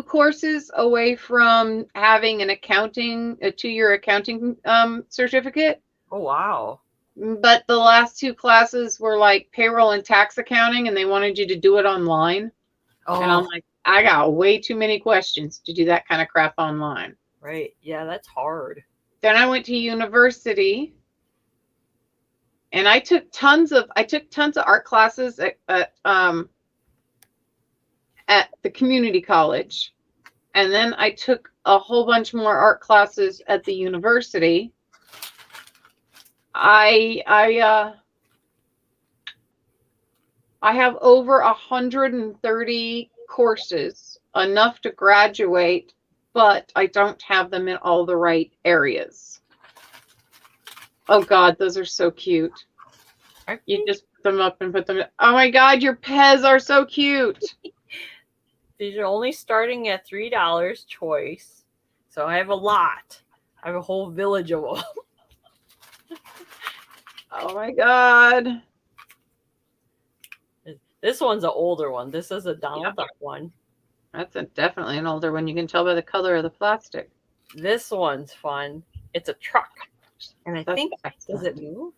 courses away from having a 2-year accounting certificate. Oh, wow. But the last 2 classes were like payroll and tax accounting, and they wanted you to do it online. Oh. And I'm like, I got way too many questions to do that kind of crap online. Right. Yeah, that's hard. Then I went to university, and I took tons of art classes at the community college. And then I took a whole bunch more art classes at the university. I have over 130 courses, enough to graduate, but I don't have them in all the right areas. Oh God, those are so cute. You just put them up and put them. Oh my God, your Pez are so cute. These are only starting at $3 choice. So I have a lot. I have a whole village of them. Oh my God. This one's an older one. This is a Donald Duck one. That's definitely an older one. You can tell by the color of the plastic. This one's fun. It's a truck. And I That's think, excellent. does it move?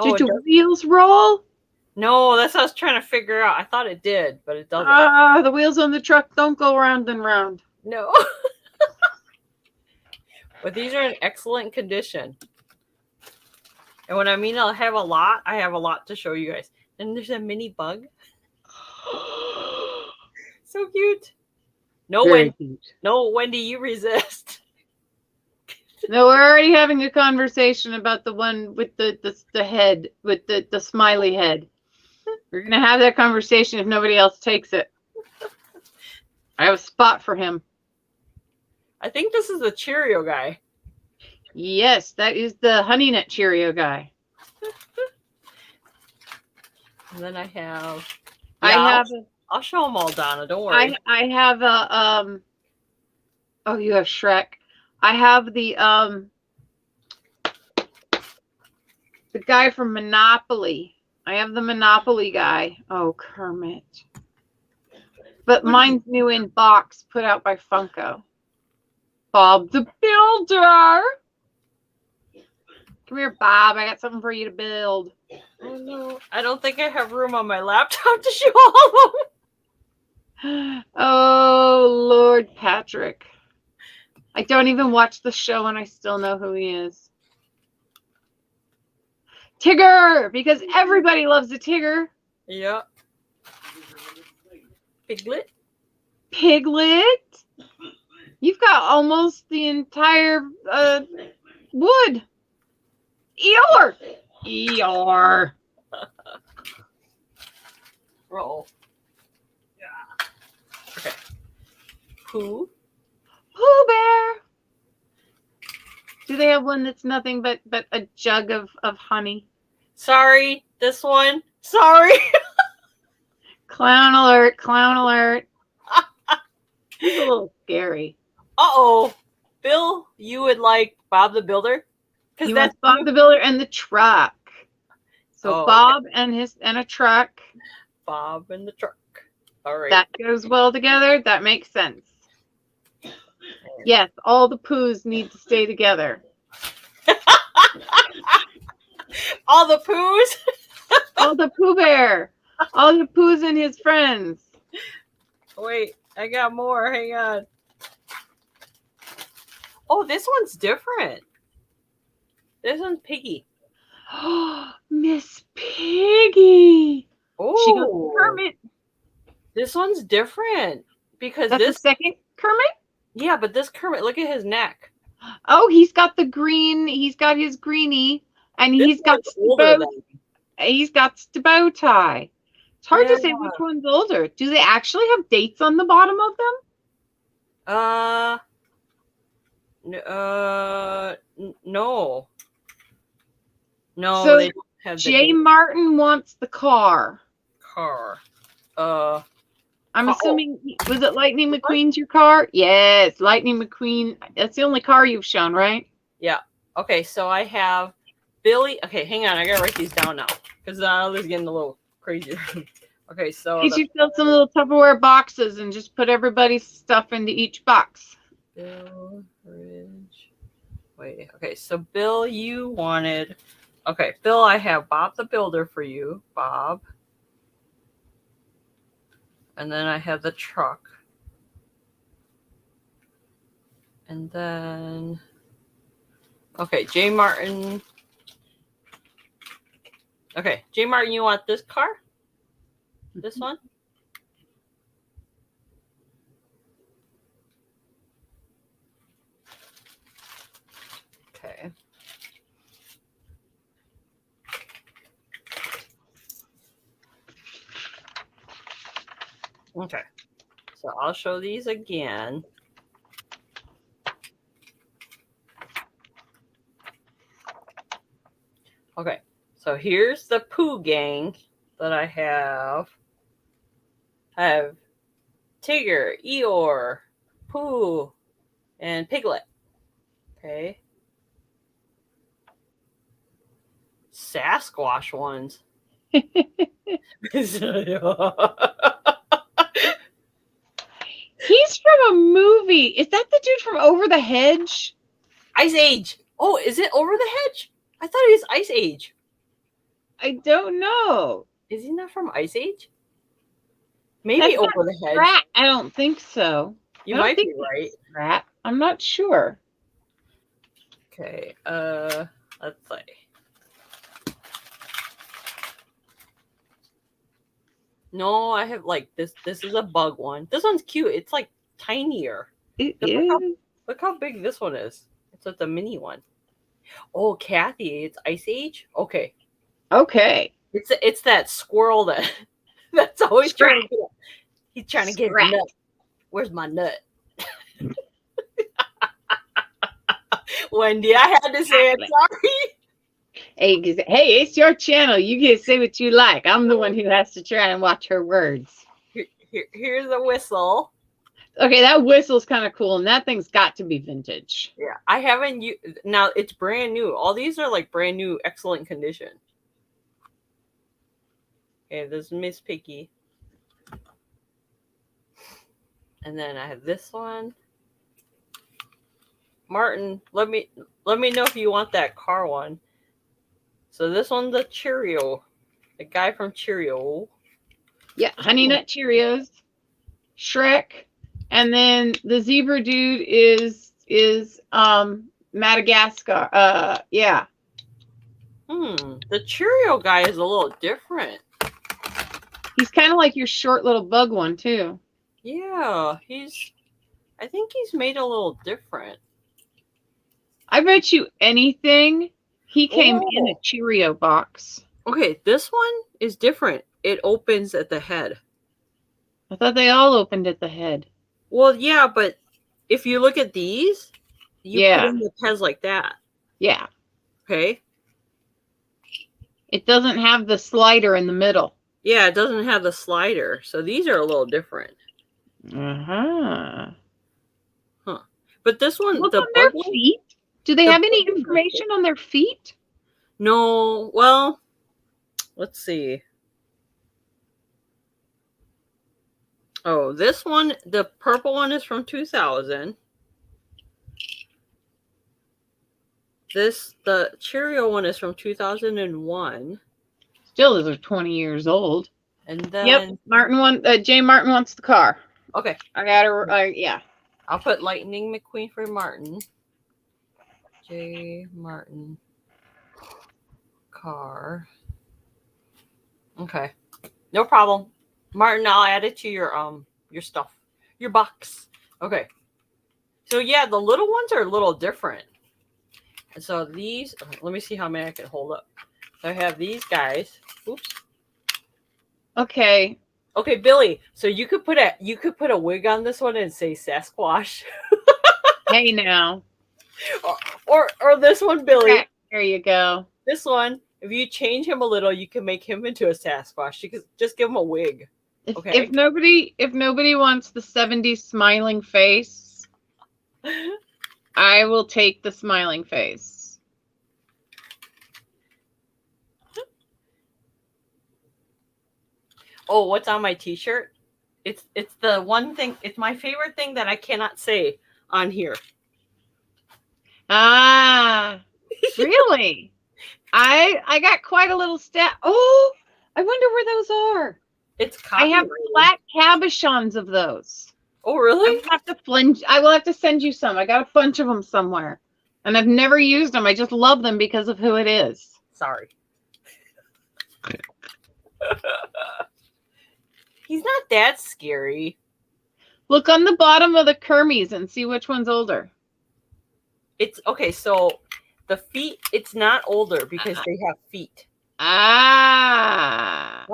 Did the wheels roll? No, that's what I was trying to figure out. I thought it did, but it doesn't. Ah, the wheels on the truck don't go round and round. No. But these are in excellent condition. And when I mean I'll have a lot, I have a lot to show you guys. And there's a mini bug. So cute. No, Very Wendy. cute. No, Wendy, you resist. No, we're already having a conversation about the one with the head, with the smiley head. We're going to have that conversation if nobody else takes it. I have a spot for him. I think this is the Cheerio guy. Yes, that is the Honey Nut Cheerio guy. And then I have... I'll show them all, Donna. Don't worry. I have a... Oh, you have Shrek. I have the guy from Monopoly. I have the Monopoly guy. Oh, Kermit. But mine's new in box, put out by Funko. Bob the Builder. Come here, Bob. I got something for you to build. Oh, no. I don't think I have room on my laptop to show all of them. Oh, Lord Patrick. I don't even watch the show and I still know who he is. Tigger! Because everybody loves a Tigger. Yeah. Piglet? Piglet? You've got almost the entire wood. Eeyore! Eeyore. Roll. Yeah. Okay. Pooh? Pooh Bear. Do they have one that's nothing but a jug of honey? Sorry, this one. Sorry. Clown alert, clown alert. He's a little scary. Uh-oh. Bill, you would like Bob the Builder? He wants Bob the Builder and the truck. So Bob okay. and a truck. Bob and the truck. All right. That goes well together. That makes sense. Yes, all the Poohs need to stay together. All the Poohs? All the Pooh Bear. All the Poohs and his friends. Wait, I got more. Hang on. Oh, this one's different. This one's Piggy. Oh, Miss Piggy. Oh, she goes Kermit. This one's different because that's this the second Kermit. Yeah, but this Kermit, look at his neck. Oh, he's got the green. He's got his greenie, and he's got the bow tie. It's hard to say which one's older. Do they actually have dates on the bottom of them? No. No, so they don't have J. Martin wants the car. I'm assuming, was it Lightning McQueen's your car? Yes, Lightning McQueen. That's the only car you've shown, right? Yeah. Okay, so I have Billy. Okay, hang on. I got to write these down now because now this is getting a little crazier. Okay, so. You should fill some little Tupperware boxes and just put everybody's stuff into each box. Bill, Ridge. Wait, okay, so Bill, you wanted. Okay, Bill, I have Bob the Builder for you. Bob. And then I have the truck. And then, okay, J. Martin. Okay, J. Martin, you want this car? This one? Okay. Okay, so I'll show these again. Okay, so here's the Pooh gang that I have. I have Tigger, Eeyore, Pooh, and Piglet. Okay. Sasquatch ones. He's from a movie. Is that the dude from Over the Hedge? Ice Age. Oh, is it Over the Hedge? I thought he was Ice Age. I don't know. Is he not from Ice Age? Maybe That's Over the Hedge. Strat. I don't think so. You I don't might think be right. Strat. I'm not sure. Okay. Let's see. No, I have like this. This is a bug one. This one's cute. It's like tinier. It Look how big this one is. It's a mini one. Oh, Kathy, it's Ice Age. Okay. Okay. It's that squirrel that's always trying to get. He's trying to get his nut. Where's my nut? Wendie, I had to say it. Sorry. Hey, it's your channel. You can say what you like. I'm the one who has to try and watch her words. Here's a whistle. Okay, that whistle's kind of cool, and that thing's got to be vintage. Yeah, I haven't used. Now it's brand new. All these are like brand new, excellent condition. Okay, there's Miss Piggy. And then I have this one. Martin, let me know if you want that car one. So this one's a Cheerio. The guy from Cheerio. Yeah, Honey Nut Cheerios, Shrek, and then the zebra dude is Madagascar. Yeah. The Cheerio guy is a little different. He's kind of like your short little bug one too. Yeah, I think he's made a little different. I bet you anything he came in a Cheerio box. Okay, this one is different. It opens at the head. I thought they all opened at the head. Well, yeah, but if you look at these, you put in the Pez like that. Yeah. Okay. It doesn't have the slider in the middle. Yeah, it doesn't have the slider. So these are a little different. Uh-huh. Huh. But this one, Look on their feet. Do they have any information on their feet? No. Well, let's see. Oh, this one, the purple one is from 2000. The Cheerio one is from 2001. Still, those are 20 years old. And then Jay Martin wants the car. Okay. I got her. Yeah. I'll put Lightning McQueen for Martin. J. Martin car. Okay. No problem. Martin, I'll add it to your stuff. Your box. Okay. So yeah, the little ones are a little different. And so these, let me see how many I can hold up. So I have these guys. Oops. Okay. Okay, Billy. So you could put a wig on this one and say Sasquatch. Hey now. Or this one, Billy. There you go. This one, if you change him a little, you can make him into a Sasquatch. You can just give him a wig. Okay. If nobody wants the 70s smiling face, I will take the smiling face. Oh, what's on my t-shirt? It's the one thing, it's my favorite thing that I cannot say on here. Ah, really? I got quite a little stat. Oh, I wonder where those are. It's I have flat cabochons of those. Oh, really? I will have to send you some. I got a bunch of them somewhere, and I've never used them. I just love them because of who it is. Sorry. He's not that scary. Look on the bottom of the Kermies and see which one's older. It's okay. So the feet, it's not older because they have feet. Ah.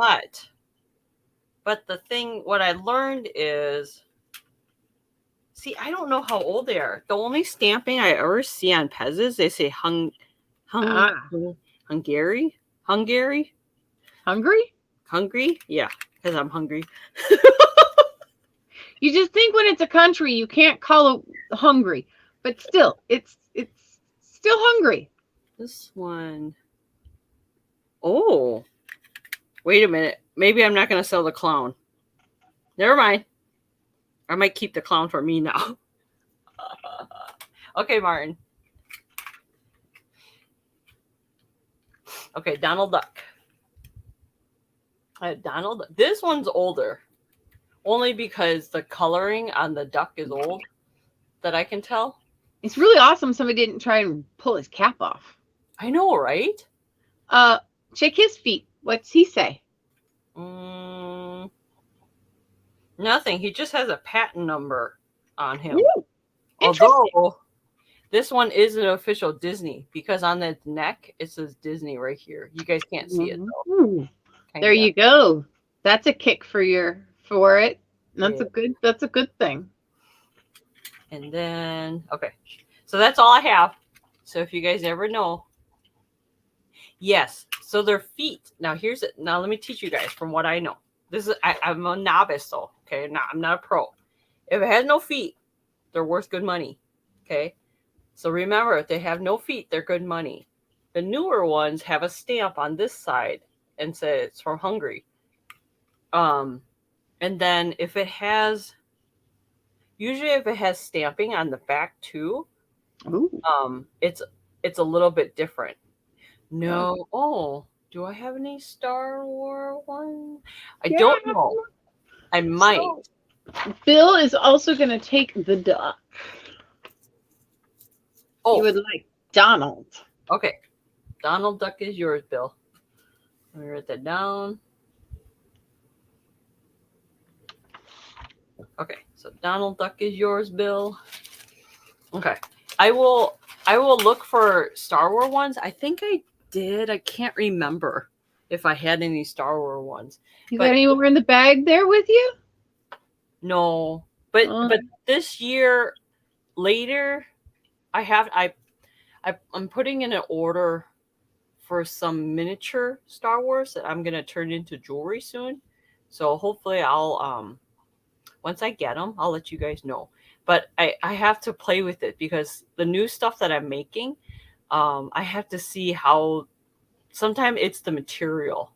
But the thing, what I learned is, see, I don't know how old they are. The only stamping I ever see on Pez's, they say Hungary? Hungry? Hungry? Yeah, because I'm hungry. You just think when it's a country, you can't call it hungry, but still, it's still hungry. This one. Oh, wait a minute. Maybe I'm not going to sell the clown. Never mind. I might keep the clown for me now. Okay, Martin. Okay, Donald Duck. Donald. This one's older. Only because the coloring on the duck is old that I can tell. It's really awesome somebody didn't try and pull his cap off. I know, right? Check his feet. What's he say? Nothing. He just has a patent number on him. Ooh, although this one is an official Disney because on the neck it says Disney right here. You guys can't see it though. Ooh. There you go. That's a kick for it. That's a good thing. And then okay. So that's all I have. So if you guys ever know. Yes. So their feet. Now here's it. Now let me teach you guys from what I know. This is I'm a novice though. Okay. I'm not a pro. If it has no feet, they're worth good money. Okay. So remember, if they have no feet, they're good money. The newer ones have a stamp on this side and say it's from Hungary. And then if it has stamping on the back too, it's a little bit different. No. Oh, do I have any Star Wars one? I don't know. I might. So, Bill is also going to take the duck. Oh, you would like Donald. Okay. Donald Duck is yours, Bill. Let me write that down. Okay, so Donald Duck is yours, Bill. Okay. I will look for Star Wars ones. I think I did. I can't remember if I had any Star Wars ones. You got any more in the bag there with you? No. But this year later I'm putting in an order for some miniature Star Wars that I'm gonna turn into jewelry soon. So hopefully I'll once I get them, I'll let you guys know. But I have to play with it because the new stuff that I'm making, I have to see how. Sometimes it's the material,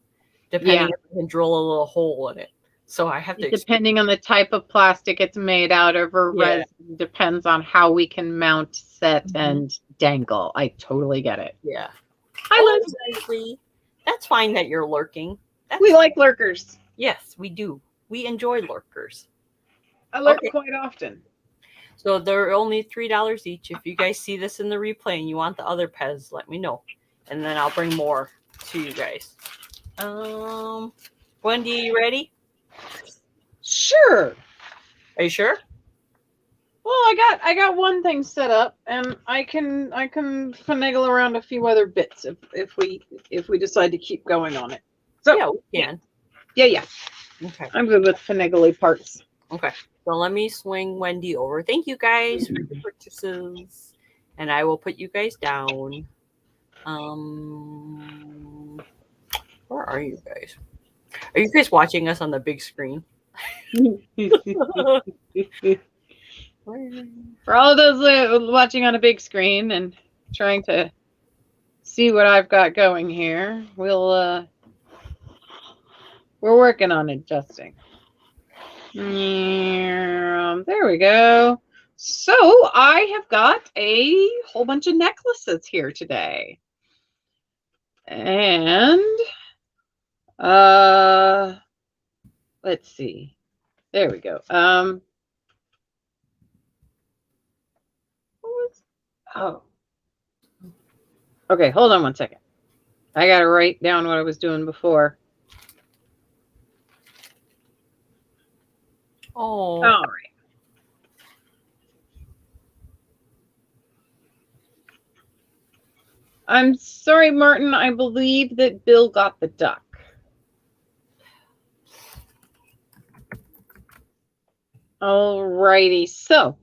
depending if I can drill a little hole in it. So I have to. Depending on the type of plastic it's made out of, or resin, depends on how we can mount, set, and dangle. I totally get it. Yeah. Hi, Leslie. That's fine that you're lurking. We like lurkers. Yes, we do. We enjoy lurkers. I lurk quite often. So they're only $3 each. If you guys see this in the replay and you want the other Pez, let me know. And then I'll bring more to you guys. Wendie, you ready? Sure. Are you sure? Well, I got one thing set up, and I can finagle around a few other bits if we decide to keep going on it. So yeah, we can. Yeah. Okay. I'm good with finagly parts. Okay. So let me swing Wendie over. Thank you guys for the purchases. And I will put you guys down. Where are you guys? Are you guys watching us on the big screen? For all of those watching on a big screen and trying to see what I've got going here, we're working on adjusting. There we go. So I have got a whole bunch of necklaces here today. And let's see. There we go. Okay, hold on one second. I gotta write down what I was doing before. Oh. All right. I'm sorry, Martin. I believe that Bill got the duck. All righty. So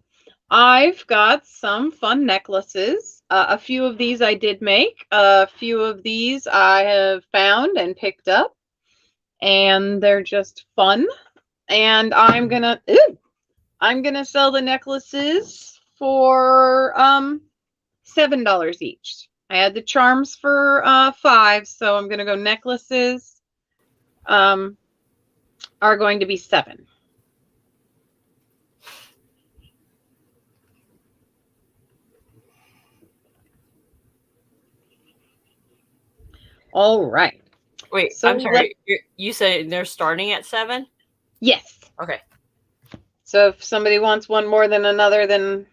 I've got some fun necklaces. A few of these I did make. A few of these I have found and picked up. And they're just fun. And I'm gonna... Ooh, I'm going to sell the necklaces for $7 each. I had the charms for $5, so I'm going to go necklaces are going to be $7. All right. Wait, So I'm sorry. You said they're starting at 7? Yes. Okay. So if somebody wants one more than another, then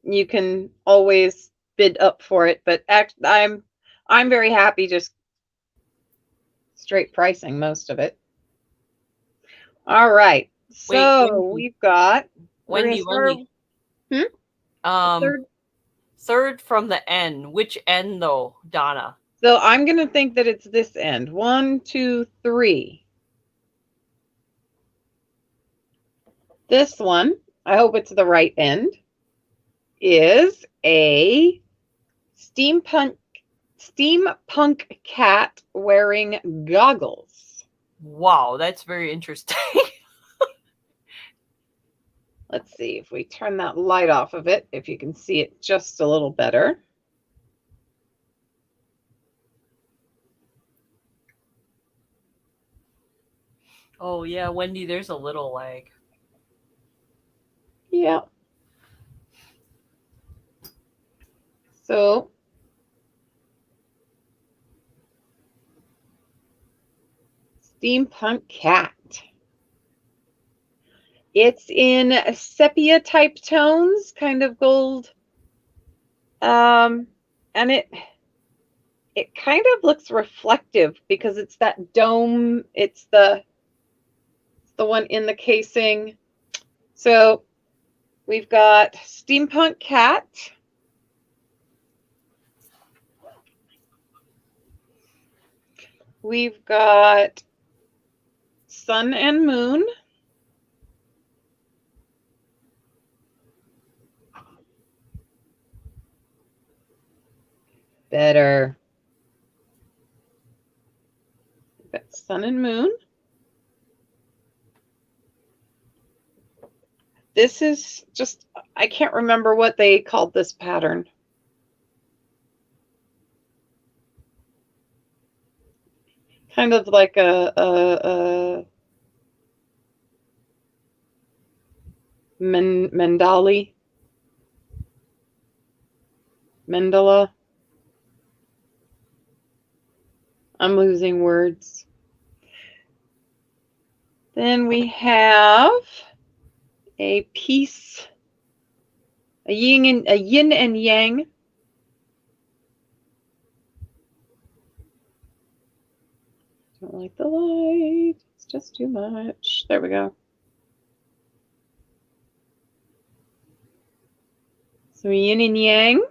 you can always bid up for it. But I'm very happy just straight pricing most of it. All right. So we've got Wendie. third. Third from the end. Which end though, Donna? So I'm going to think that it's this end. 1, 2, 3. This one, I hope it's the right end, is a steampunk cat wearing goggles. Wow, that's very interesting. Let's see if we turn that light off of it, if you can see it just a little better. Oh yeah, Wendie, there's a little lag. Yeah. So steampunk cat. It's in sepia type tones, kind of gold. And it kind of looks reflective because it's that dome. It's the one in the casing. So we've got steampunk cat. We've got sun and moon. Better. We've got sun and moon. This is just, I can't remember what they called this pattern. Kind of like a mandala. I'm losing words. Then we have a piece, a yin and yang. Don't like the light. It's just too much. There we go. So yin and yang.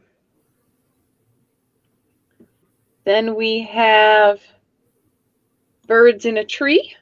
Then we have birds in a tree.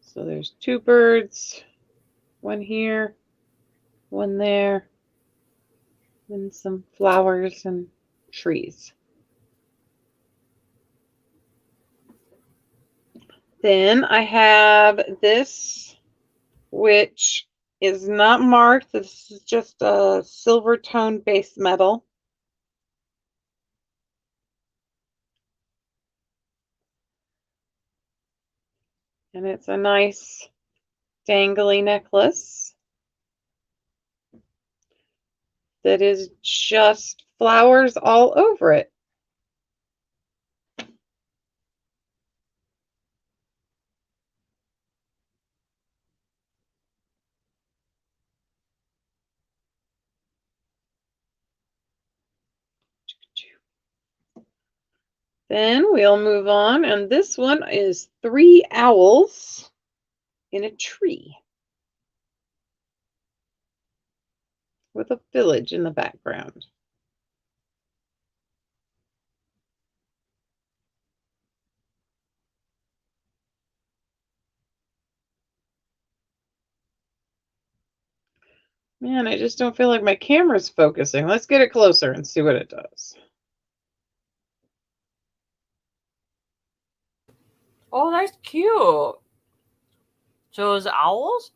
So there's 2 birds, one here, one there, and some flowers and trees. Then I have this, which is not marked. This is just a silver tone base metal. And it's a nice dangly necklace that is just flowers all over it. Then we'll move on, and this one is 3 owls in a tree with a village in the background. Man, I just don't feel like my camera's focusing. Let's get it closer and see what it does. Oh, that's cute. So those owls?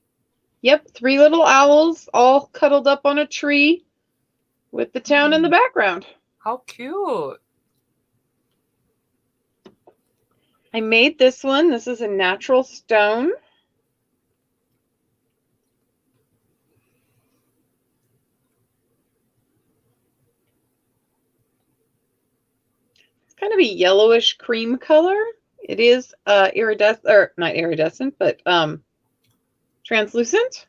Yep, 3 little owls all cuddled up on a tree with the town in the background. How cute. I made this one. This is a natural stone. It's kind of a yellowish cream color. It is iridescent, or not iridescent, but translucent.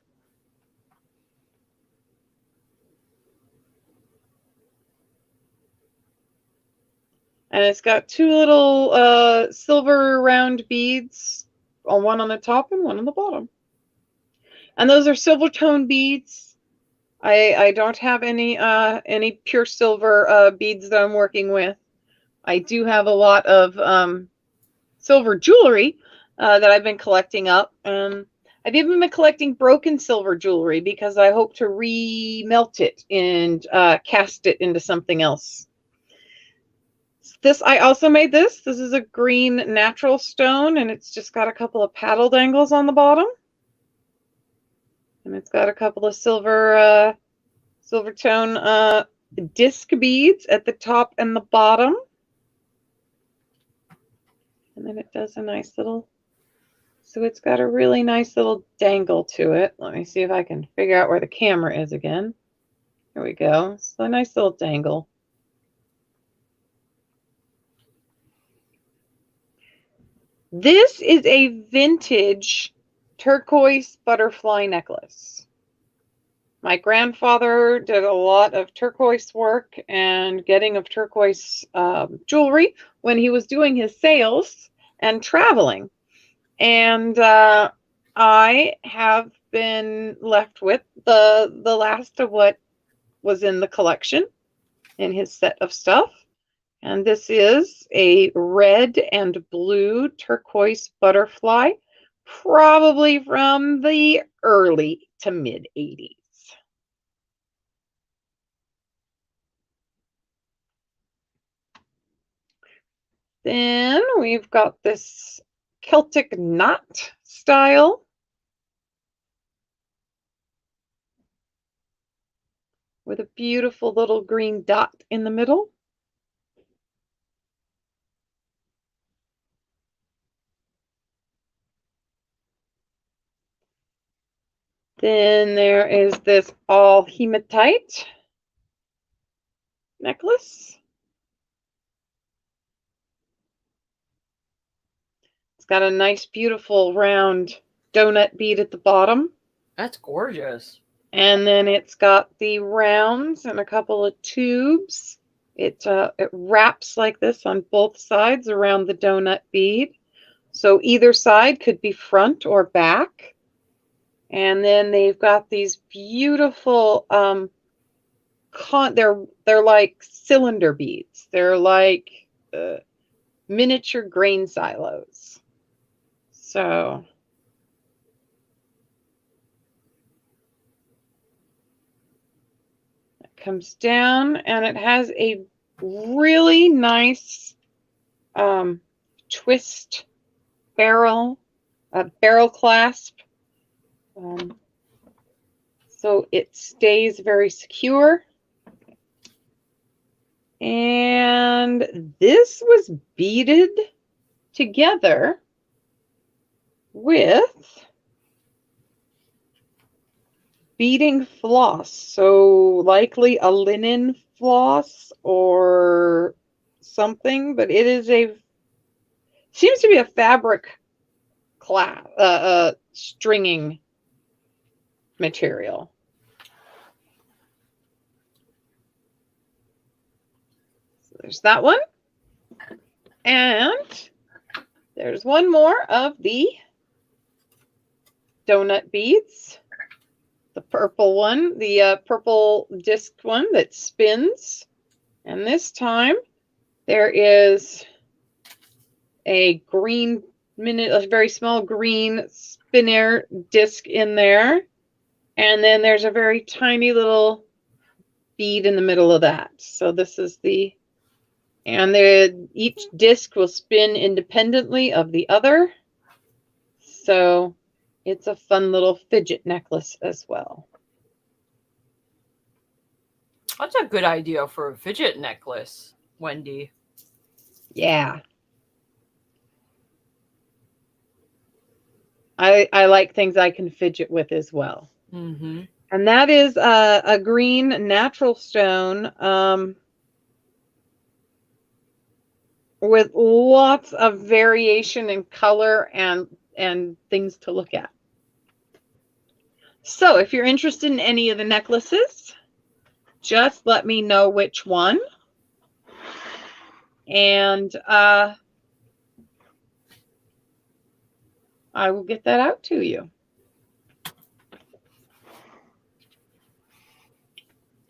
And it's got 2 little silver round beads, one on the top and one on the bottom. And those are silver tone beads. I don't have any pure silver beads that I'm working with. I do have a lot of silver jewelry that I've been collecting up. I've even been collecting broken silver jewelry because I hope to remelt it and cast it into something else. I also made this. This is a green natural stone, and it's just got a couple of paddle dangles on the bottom. And it's got a couple of silver tone disc beads at the top and the bottom. And then it does a nice little, so it's got a really nice little dangle to it. Let me see if I can figure out where the camera is again. Here we go. It's a nice little dangle. This is a vintage turquoise butterfly necklace. My grandfather did a lot of turquoise work and getting of turquoise jewelry when he was doing his sales and traveling. And I have been left with the last of what was in the collection in his set of stuff. And this is a red and blue turquoise butterfly, probably from the early to mid 80s. Then we've got this Celtic knot style. With a beautiful little green dot in the middle. Then there is this all hematite necklace. It's got a nice, beautiful, round donut bead at the bottom. That's gorgeous. And then it's got the rounds and a couple of tubes. It wraps like this on both sides around the donut bead. So either side could be front or back. And then they've got these beautiful, they're like cylinder beads. They're like miniature grain silos. So it comes down and it has a really nice twist barrel clasp. So it stays very secure. And this was beaded together with beading floss. So likely a linen floss or something, but it is seems to be a fabric stringing material. So there's that one. And there's one more of the donut beads. The purple one, the purple disc one that spins. And this time there is a very small green spinner disc in there. And then there's a very tiny little bead in the middle of that. So this is and each disc will spin independently of the other. So it's a fun little fidget necklace as well. That's a good idea for a fidget necklace, Wendie. Yeah. I like things I can fidget with as well. Mm-hmm. And that is a green natural stone with lots of variation in color and things to look at. So if you're interested in any of the necklaces, just let me know which one. And I will get that out to you.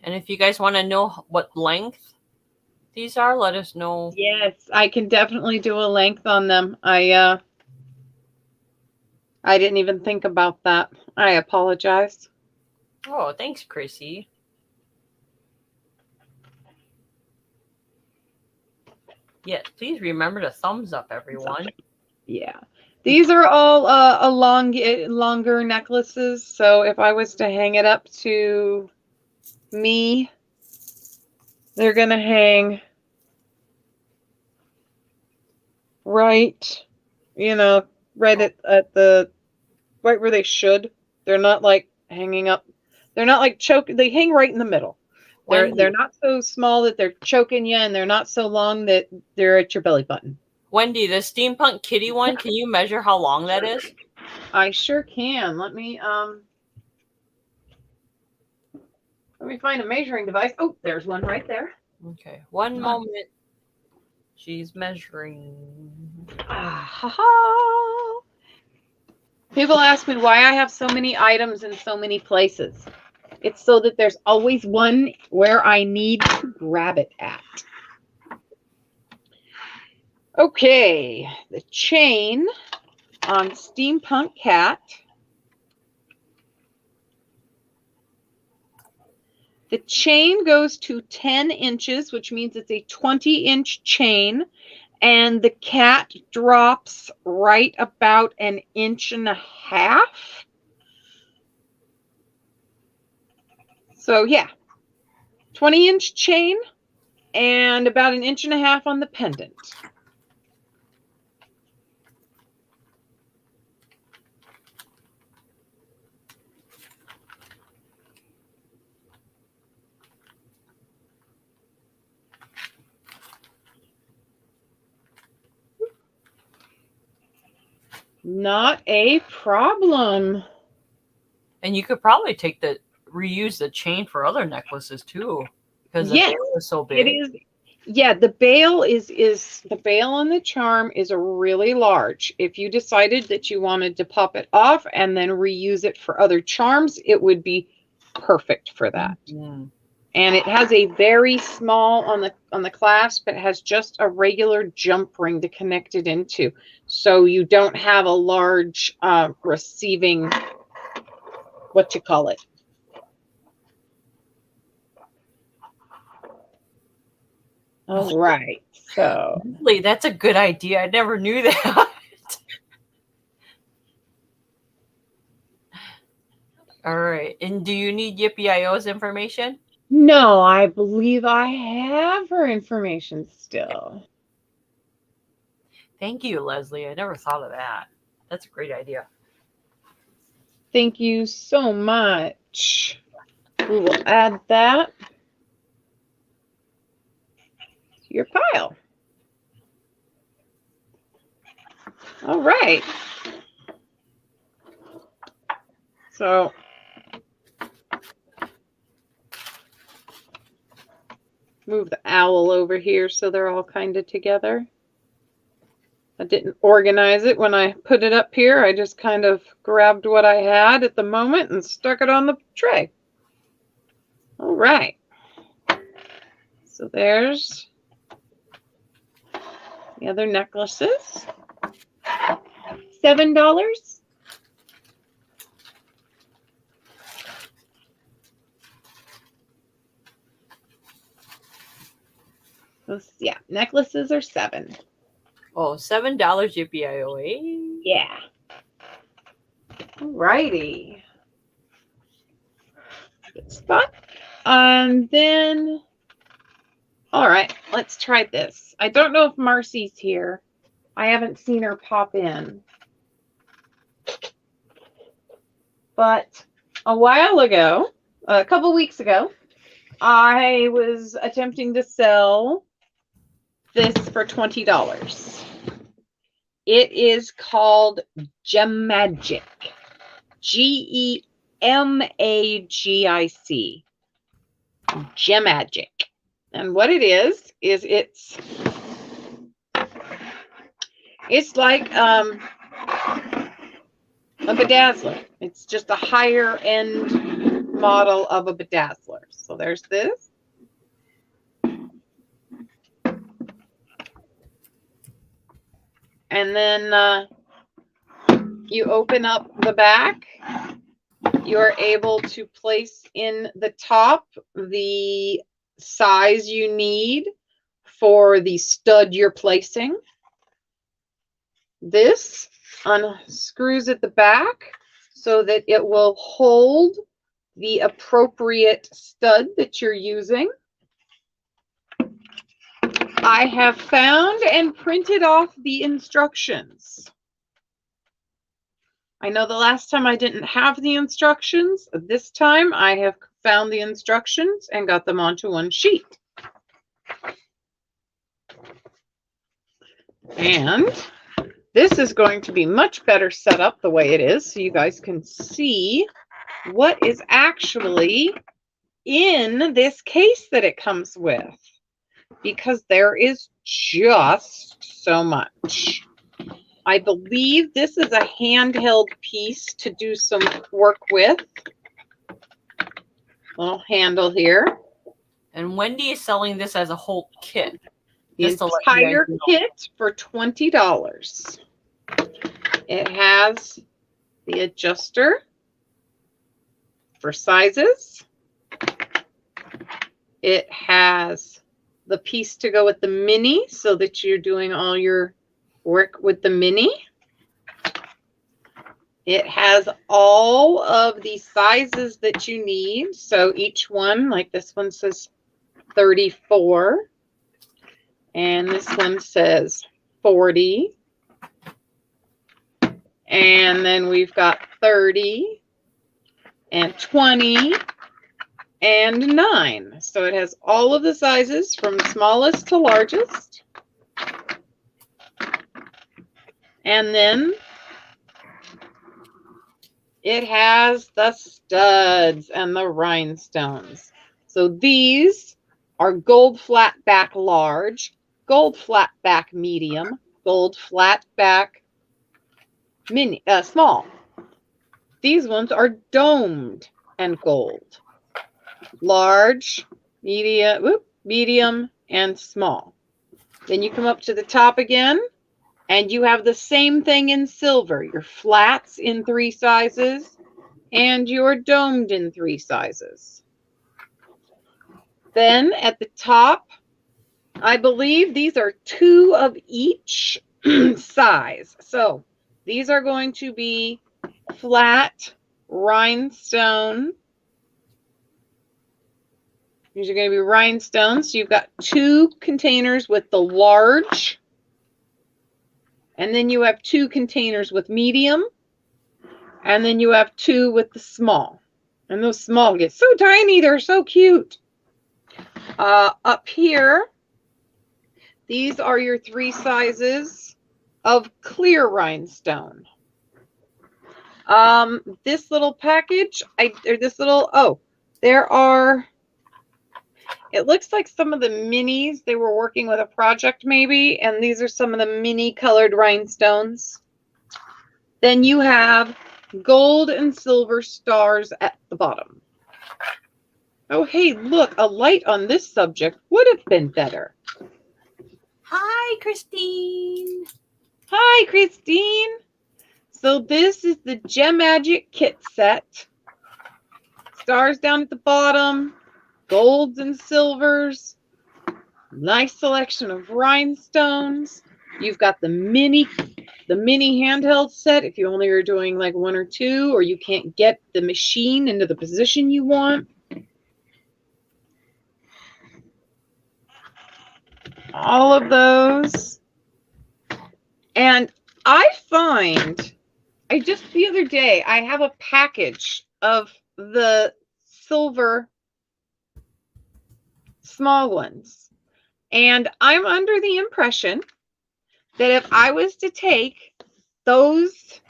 And if you guys want to know what length these are, let us know. Yes, I can definitely do a length on them. I didn't even think about that. I apologize. Oh, thanks, Chrissy. Yes, please remember to thumbs up, everyone. Yeah. These are all longer necklaces. So if I was to hang it up to me, they're going to hang right, right at the right where they should. They're not like hanging up. They're not like choking. They hang right in the middle. They're not so small that they're choking you, and they're not so long that they're at your belly button. Wendie, the steampunk kitty one, can you measure how long that is? I sure can. Let me find a measuring device. Oh, there's one right there. Okay, one moment. She's measuring. People ask me why I have so many items in so many places. It's so that there's always one where I need to grab it at. Okay, the chain on Steampunk Cat. The chain goes to 10 inches, which means it's a 20-inch chain, and the cat drops right about 1.5 inches. So yeah, 20-inch chain and about 1.5 inches on the pendant. Not a problem. And you could probably reuse the chain for other necklaces too, because the bail is so big. It is. Yeah, the bail the bail on the charm is a really large. If you decided that you wanted to pop it off and then reuse it for other charms, it would be perfect for that. Mm-hmm. And it has a very small on the clasp. It has just a regular jump ring to connect it into, so you don't have a large receiving. What you call it? All right. So Really, that's a good idea. I never knew that. All right. And do you need Yippee-IO's information? no, I believe I have her information still. Thank you, Leslie. I never thought of that. That's a great idea. Thank you so much. We will add that to your pile. All right. So move the owl over here so they're all kind of together. I didn't organize it when I put it up here. I just kind of grabbed what I had at the moment and stuck it on the tray. All right. So there's the other necklaces. $7. Those, yeah, necklaces are $7. Oh, $7 yippee-i-o-a. Yeah. Alrighty. Good spot. Then, all right, let's try this. I don't know if Marcy's here. I haven't seen her pop in. But a while ago, a couple weeks ago, I was attempting to sell this for $20. It is called Gemagic. Gemagic. Gemagic. And what it is it's like a bedazzler. It's just a higher end model of a bedazzler. So there's this. And then you open up the back. You're able to place in the top the size you need for the stud you're placing. This unscrews at the back so that it will hold the appropriate stud that you're using. I have found and printed off the instructions. I know the last time I didn't have the instructions. This time I have found the instructions and got them onto one sheet. And this is going to be much better set up the way it is so you guys can see what is actually in this case that it comes with, because there is just so much. I believe this is a handheld piece to do some work with. Little handle here. And Wendie is selling this as a whole kit. The entire kit for $20. It has the adjuster for sizes. It has the piece to go with the mini so that you're doing all your work with the mini. It has all of the sizes that you need. So each one, like this one says 34. And this one says 40. And then we've got 30 and 20 and 9. So it has all of the sizes from smallest to largest. And then it has the studs and the rhinestones. So these are gold flat back large, gold flat back medium, gold flat back mini, small. These ones are domed and gold. Large, medium, and small. Then you come up to the top again, and you have the same thing in silver. Your flats in 3 sizes, and your domed in 3 sizes. Then at the top, I believe these are 2 of each size. So these are going to be flat rhinestone. These are going to be rhinestones. So you've got 2 containers with the large. And then you have 2 containers with medium. And then you have 2 with the small. And those small get so tiny. They're so cute. Up here, these are your 3 sizes of clear rhinestone. This little package, there are, it looks like some of the minis, they were working with a project maybe, and these are some of the mini colored rhinestones. Then you have gold and silver stars at the bottom. Oh, hey, look, a light on this subject would have been better. Hi, Christine. Hi, Christine. So this is the Gemagic kit set. Stars down at the bottom, golds and silvers, Nice selection of rhinestones. You've got the mini handheld set if you only are doing like 1 or 2, or you can't get the machine into the position you want. All of those. And I find, just the other day, I have a package of the silver small ones. And I'm under the impression that if I was to take those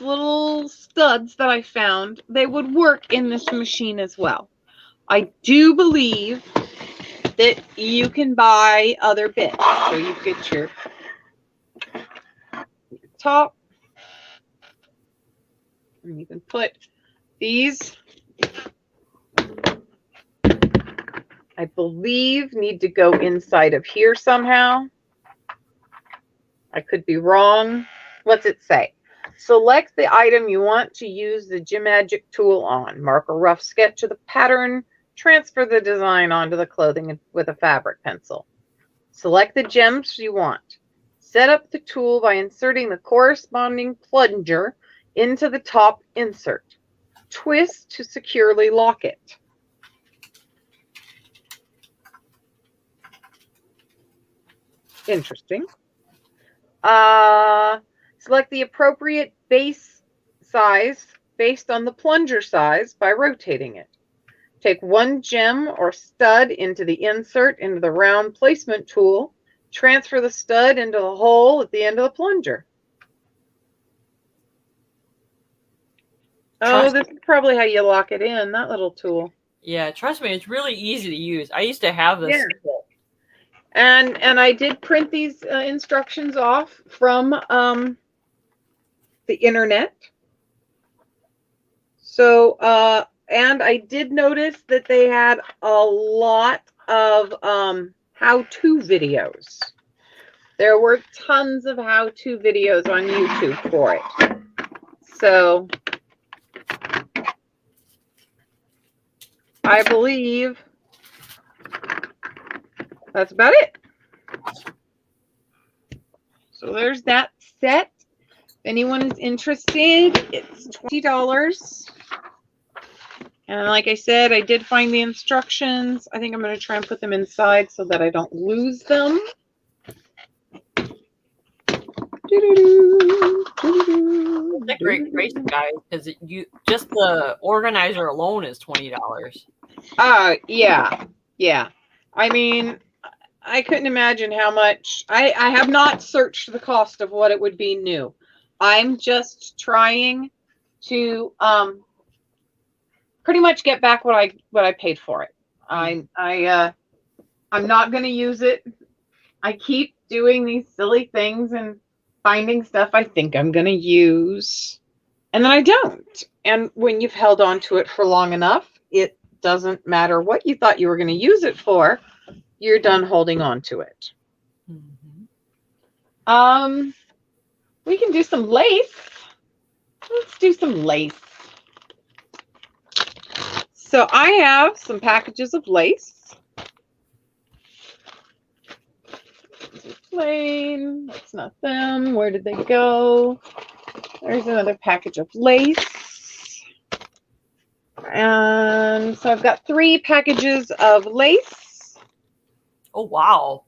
little studs that I found, they would work in this machine as well. I do believe that you can buy other bits. So you get your top, and you can put these, I believe, need to go inside of here somehow. I could be wrong. What's it say? Select the item you want to use the Gimagic tool on. Mark a rough sketch of the pattern. Transfer the design onto the clothing with a fabric pencil. Select the gems you want. Set up the tool by inserting the corresponding plunger into the top insert. Twist to securely lock it. Interesting. Select the appropriate base size based on the plunger size by rotating it. Take 1 gem or stud into the insert into the round placement tool. Transfer the stud into the hole at the end of the plunger. Oh, this is probably how you lock it in, that little tool. Yeah, trust me, it's really easy to use. I used to have this. Yeah. And I did print these instructions off from the internet. So, and I did notice that they had a lot of how-to videos. There were tons of how-to videos on YouTube for it. So, I believe that's about it. So there's that set. If anyone is interested, it's $20. And like I said, I did find the instructions. I think I'm going to try and put them inside so that I don't lose them. It's a great price, guys, because just the organizer alone is $20. Yeah. I mean, I couldn't imagine how much. I have not searched the cost of what it would be new. I'm just trying to pretty much get back what I paid for it. I'm not going to use it. I keep doing these silly things and finding stuff I think I'm going to use, and then I don't. And when you've held on to it for long enough, it doesn't matter what you thought you were going to use it for. You're done holding on to it. Mm-hmm. We can do some lace. Let's do some lace. So I have some packages of lace. Plain. That's not them. Where did they go? There's another package of lace. And so I've got 3 packages of lace. Oh, wow.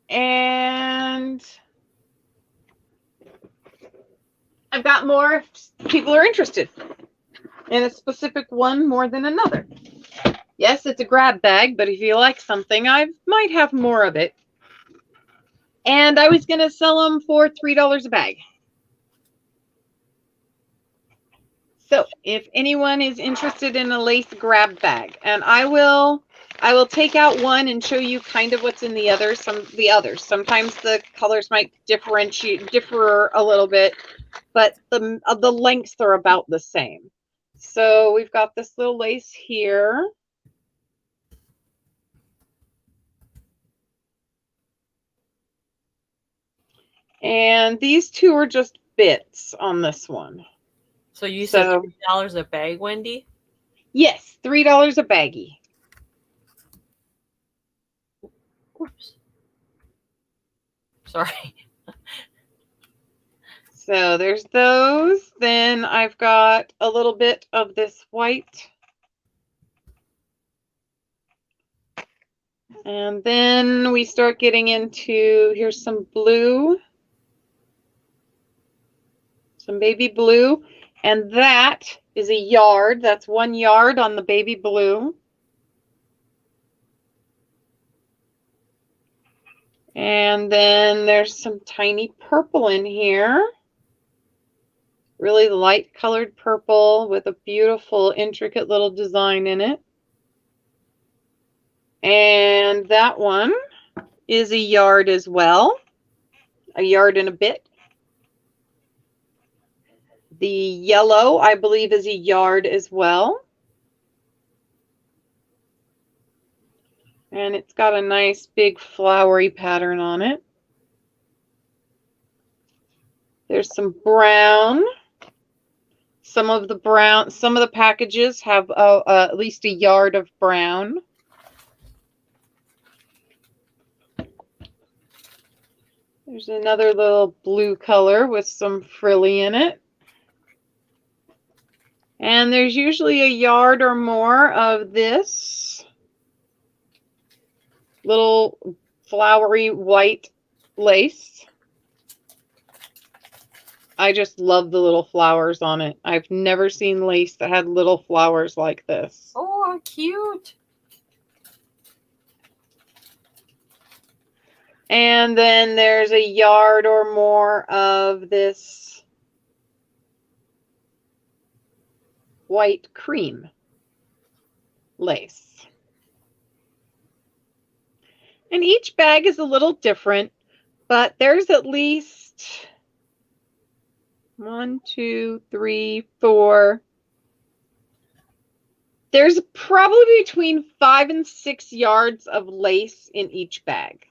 And I've got more if people are interested in a specific one more than another. Yes, it's a grab bag, but if you like something, I might have more of it. And I was going to sell them for $3 a bag. So if anyone is interested in a lace grab bag, and I will take out one and show you kind of what's in the others. Sometimes the colors might differ a little bit, but the lengths are about the same. So we've got this little lace here. And these 2 are just bits on this one. So you said $3 a bag, Wendy? Yes, $3 a baggie. Oops. Sorry. So there's those. Then I've got a little bit of this white. And then we start getting into, here's some blue. Some baby blue. And that is a yard. That's 1 yard on the baby blue. And then there's some tiny purple in here. Really light colored purple with a beautiful, intricate little design in it. And that one is a yard as well. A yard and a bit. The yellow, I believe, is a yard as well. And it's got a nice big flowery pattern on it. There's some brown. Some of the packages have at least a yard of brown. There's another little blue color with some frilly in it. And there's usually a yard or more of this little flowery white lace. I just love the little flowers on it. I've never seen lace that had little flowers like this. Oh, cute. And then there's a yard or more of this white cream lace. And each bag is a little different, but there's at least 1, 2, 3, 4. There's probably between 5 and 6 yards of lace in each bag.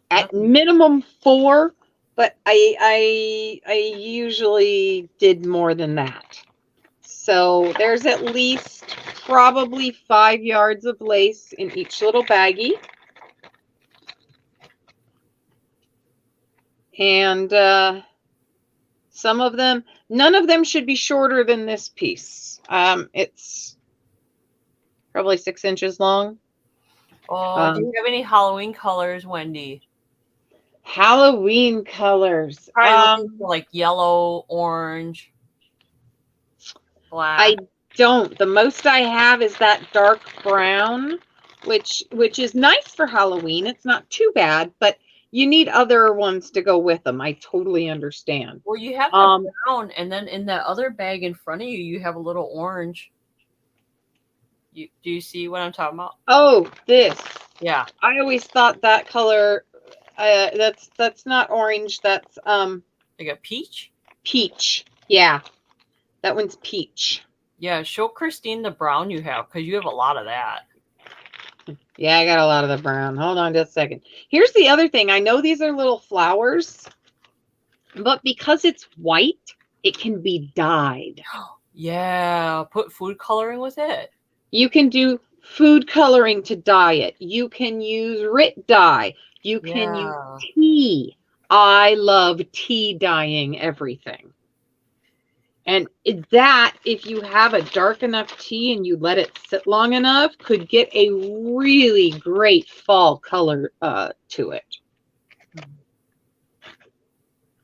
At minimum 4, but I usually did more than that. So there's at least probably 5 yards of lace in each little baggie. And some of them, none of them should be shorter than this piece. It's probably 6 inches long. Oh, do you have any Halloween colors, Wendy? Halloween colors. Like yellow, orange, black. I don't. The most I have is that dark brown, which is nice for Halloween. It's not too bad, but you need other ones to go with them. I totally understand. Well, you have the brown, and then in that other bag in front of you, you have a little orange. Do you see what I'm talking about? Oh, this. Yeah. I always thought that color. That's not orange. That's like a peach. Peach. Yeah, that one's peach. Yeah. Show Christine the brown you have, because you have a lot of that. Yeah, I got a lot of the brown. Hold on just a second. Here's the other thing. I know these are little flowers, but because it's white, it can be dyed. Yeah, put food coloring with it. You can do food coloring to dye it. You can use RIT dye. You can use tea. I love tea dyeing everything. And that, if you have a dark enough tea and you let it sit long enough, could get a really great fall color to it.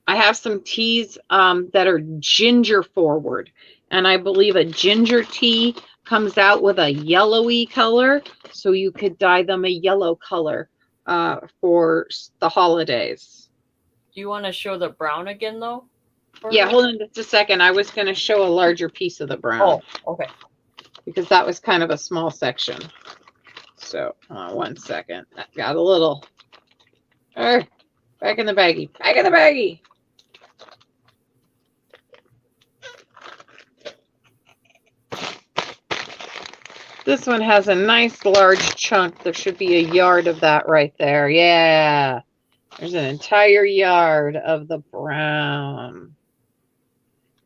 I have some teas that are ginger forward. And I believe a ginger tea comes out with a yellowy color. So you could dye them a yellow color for the holidays. Do you want to show the brown again, though? Yeah, hold on just a second. I was going to show a larger piece of the brown. Oh, okay. Because that was kind of a small section. So, 1 second. I got a little. Back in the baggie. Back in the baggie. This one has a nice large chunk. There should be a yard of that right there. Yeah. There's an entire yard of the brown.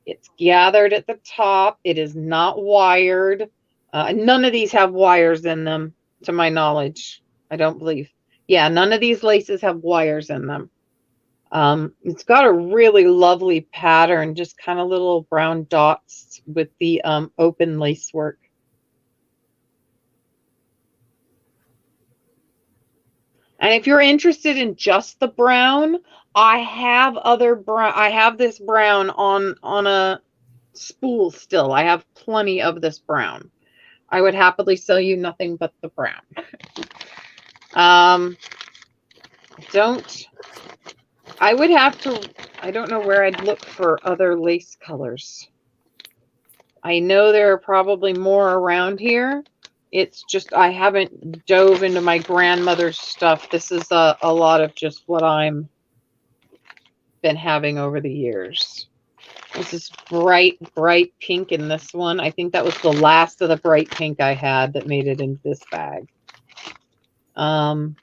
It's gathered at the top. It is not wired. None of these have wires in them, to my knowledge. I don't believe. Yeah, none of these laces have wires in them. It's got a really lovely pattern, just kind of little brown dots with the open lace work. And if you're interested in just the brown, I have other brown. I have this brown on a spool still. I have plenty of this brown. I would happily sell you nothing but the brown. I would have to, I don't know where I'd look for other lace colors. I know there are probably more around here. It's just, I haven't dove into my grandmother's stuff. This is a lot of just what I'm been having over the years. This is bright pink in this one. I think that was the last of the bright pink I had that made it into this bag. And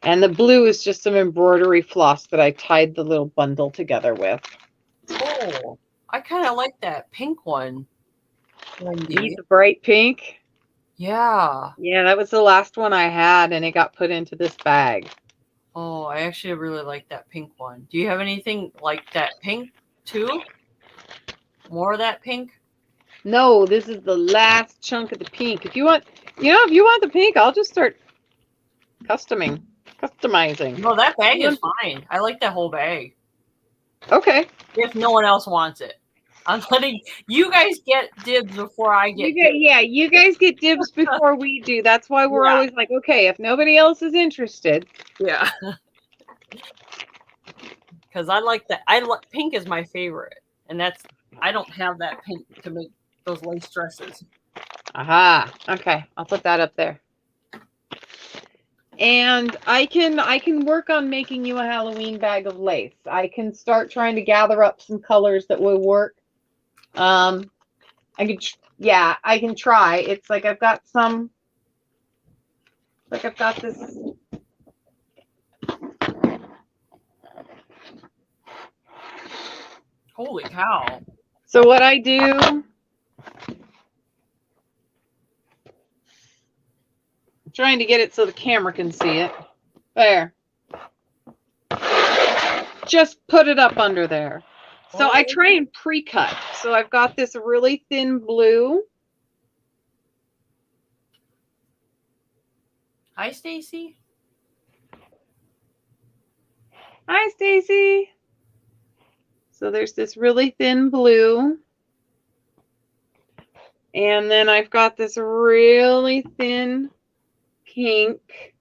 the blue is just some embroidery floss that I tied the little bundle together with. Oh, I kind of like that pink one. These bright pink. Yeah. Yeah, that was the last one I had, and it got put into this bag. Oh, I actually really like that pink one. Do you have anything like that pink too? More of that pink? No, this is the last chunk of the pink. If you want, if you want the pink, I'll just start customizing. No, that bag is fine. I like that whole bag. Okay. If no one else wants it. I'm letting you guys get dibs before I get dibs. Yeah, you guys get dibs before we do. That's why we're always like, okay, if nobody else is interested. Yeah. Because I like that. Pink is my favorite. And I don't have that pink to make those lace dresses. Aha. Okay. I'll put that up there. And I can work on making you a Halloween bag of lace. I can start trying to gather up some colors that will work. I can try. It's like I've got this. Holy cow. So what I do, I'm trying to get it so the camera can see it. There. Just put it up under there. So I try and pre-cut. So I've got this really thin blue. Hi, Stacy. Hi, Stacy. So there's this really thin blue. And then I've got this really thin pink.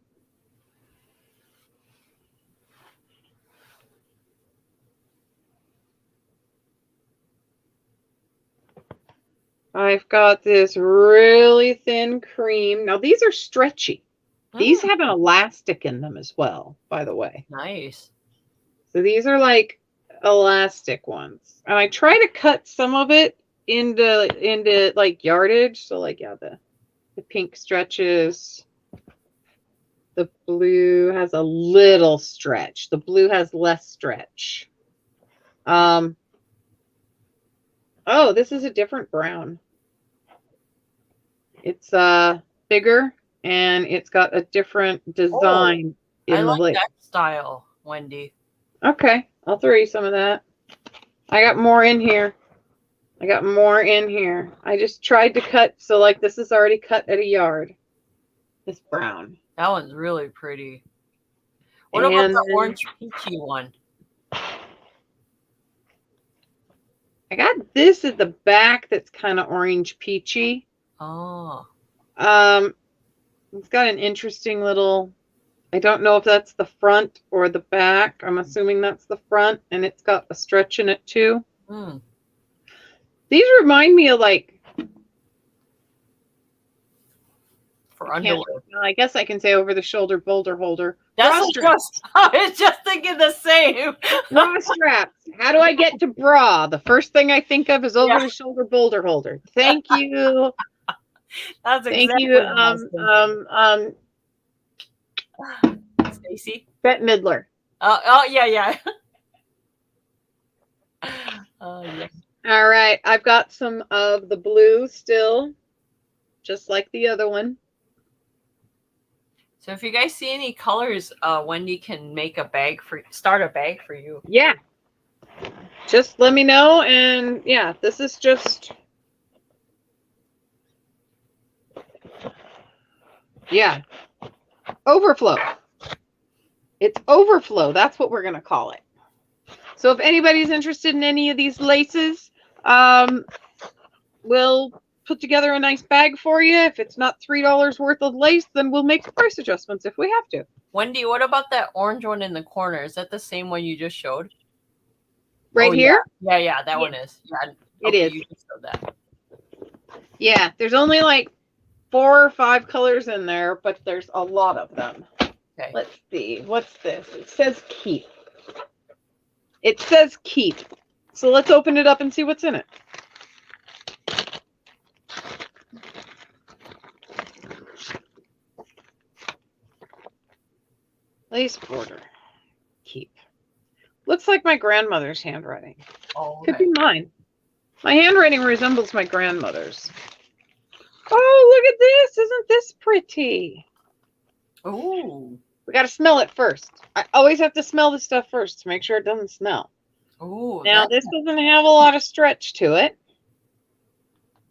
I've got this really thin cream. Now, these are stretchy. These have an elastic in them as well, by the way. Nice. So these are like elastic ones. And I try to cut some of it into like yardage. So like, yeah, the pink stretches. The blue has a little stretch. The blue has less stretch. Oh, this is a different brown. It's bigger and it's got a different design. I like that style, Wendy. Okay, I'll throw you some of that. I got more in here. I just tried to cut, so like this is already cut at a yard. This brown. That one's really pretty. What about the orange peachy one? I got this at the back that's kind of orange peachy. Oh. It's got an interesting little, I don't know if that's the front or the back. I'm assuming that's the front, and it's got a stretch in it too. These remind me of like, for underwear. I guess I can say over the shoulder boulder holder. That's just, I was just thinking the same. Bra straps. How do I get to bra? The first thing I think of is over the shoulder boulder holder. Thank you. That's Thank exactly you. Stacy. Bette Midler. Oh yeah. Yes. All right, I've got some of the blue still, just like the other one. So if you guys see any colors, Wendy can start a bag for you. Yeah. Just let me know. And yeah, this is just, yeah, overflow. It's overflow. That's what we're going to call it. So if anybody's interested in any of these laces, we'll put together a nice bag for you. If it's not $3 worth of lace, then we'll make price adjustments if we have to. Wendy, what about that orange one in the corner? Is that the same one you just showed? Right here? Yeah, that one is. Yeah, it is. You just showed that. Yeah, there's only like 4 or 5 colors in there, but there's a lot of them. Okay. Let's see. What's this? It says keep. It says keep. So let's open it up and see what's in it. Lace border. Keep. Looks like my grandmother's handwriting. Oh, Could be mine. My handwriting resembles my grandmother's. Oh, look at this. Isn't this pretty? Ooh. We got to smell it first. I always have to smell the stuff first to make sure it doesn't smell. Ooh. Now, this doesn't have a lot of stretch to it,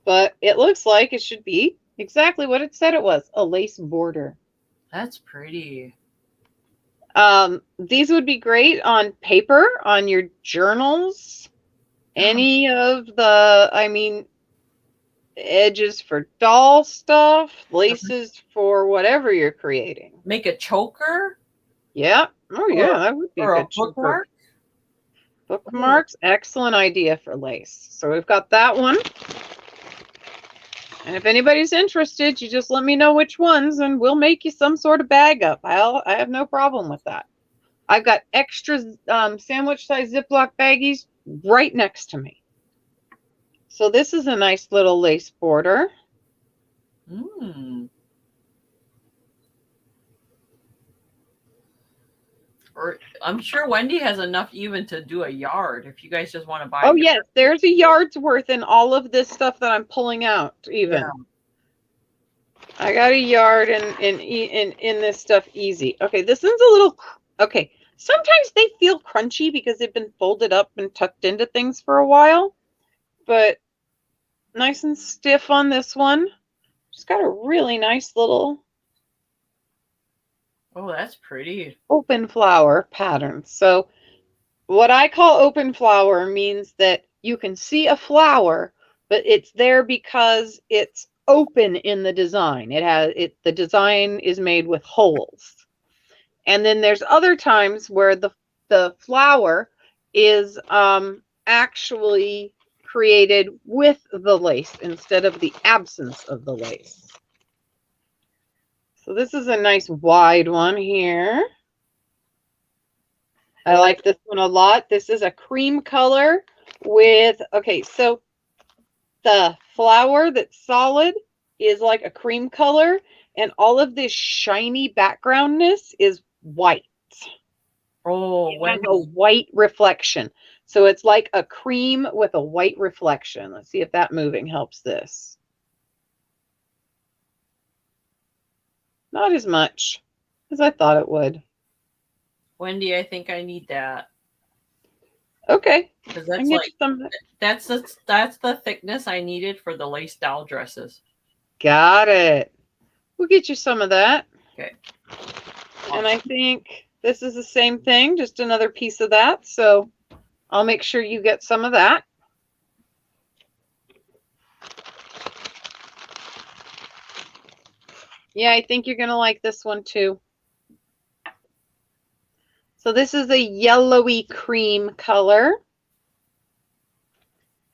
but it looks like it should be exactly what it said it was, a lace border. That's pretty. These would be great on paper, on your journals, any of the, I mean, edges for doll stuff, laces for whatever you're creating. Make a choker? Yeah. Oh, yeah, that would be or good. A bookmark? Bookmarks, excellent idea for lace. So we've got that one. And if anybody's interested, you just let me know which ones and we'll make you some sort of bag up. I have no problem with that. I've got extra sandwich size Ziploc baggies right next to me. So this is a nice little lace border. Or I'm sure Wendy has enough even to do a yard if you guys just want to buy. Oh, yes, there's a yard's worth in all of this stuff that I'm pulling out even. Yeah. I got a yard in this stuff easy. Okay, this one's a little, okay. Sometimes they feel crunchy because they've been folded up and tucked into things for a while, but nice and stiff on this one. Just got a really nice little. Oh, that's pretty. Open flower pattern. So what I call open flower means that you can see a flower, but it's there because it's open in the design. The design is made with holes. And then there's other times where the flower is actually created with the lace instead of the absence of the lace. So this is a nice wide one here. I like this one a lot. This is a cream color with, okay, so the flower that's solid is like a cream color, and all of this shiny backgroundness is white. Oh, it has a white reflection. So it's like a cream with a white reflection. Let's see if that moving helps this. Not as much as I thought it would. Wendy, I think I need that. Okay. Because that's like that's the thickness I needed for the lace doll dresses. Got it. We'll get you some of that. Okay. Awesome. And I think this is the same thing, just another piece of that. So I'll make sure you get some of that. Yeah, I think you're going to like this one too. So this is a yellowy cream color.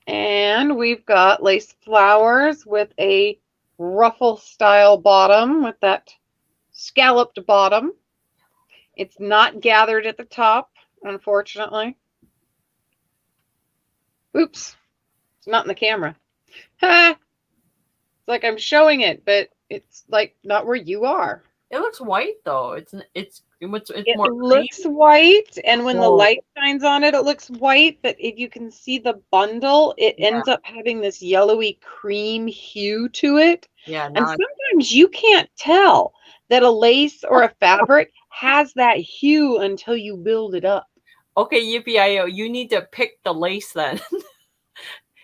And we've got lace flowers with a ruffle style bottom with that scalloped bottom. It's not gathered at the top, unfortunately. Oops, it's not in the camera. Ha! It's like I'm showing it, but it's like not where you are. It looks white though. It's It more looks creamy. white, and when the Oh, light shines on it, it looks white. But if you can see the bundle, it yeah, ends up having this yellowy cream hue to it. yeah. And Now, sometimes you can't tell that a lace or a fabric has that hue until you build it up. okay, Yippee-I-O, you need to pick the lace then.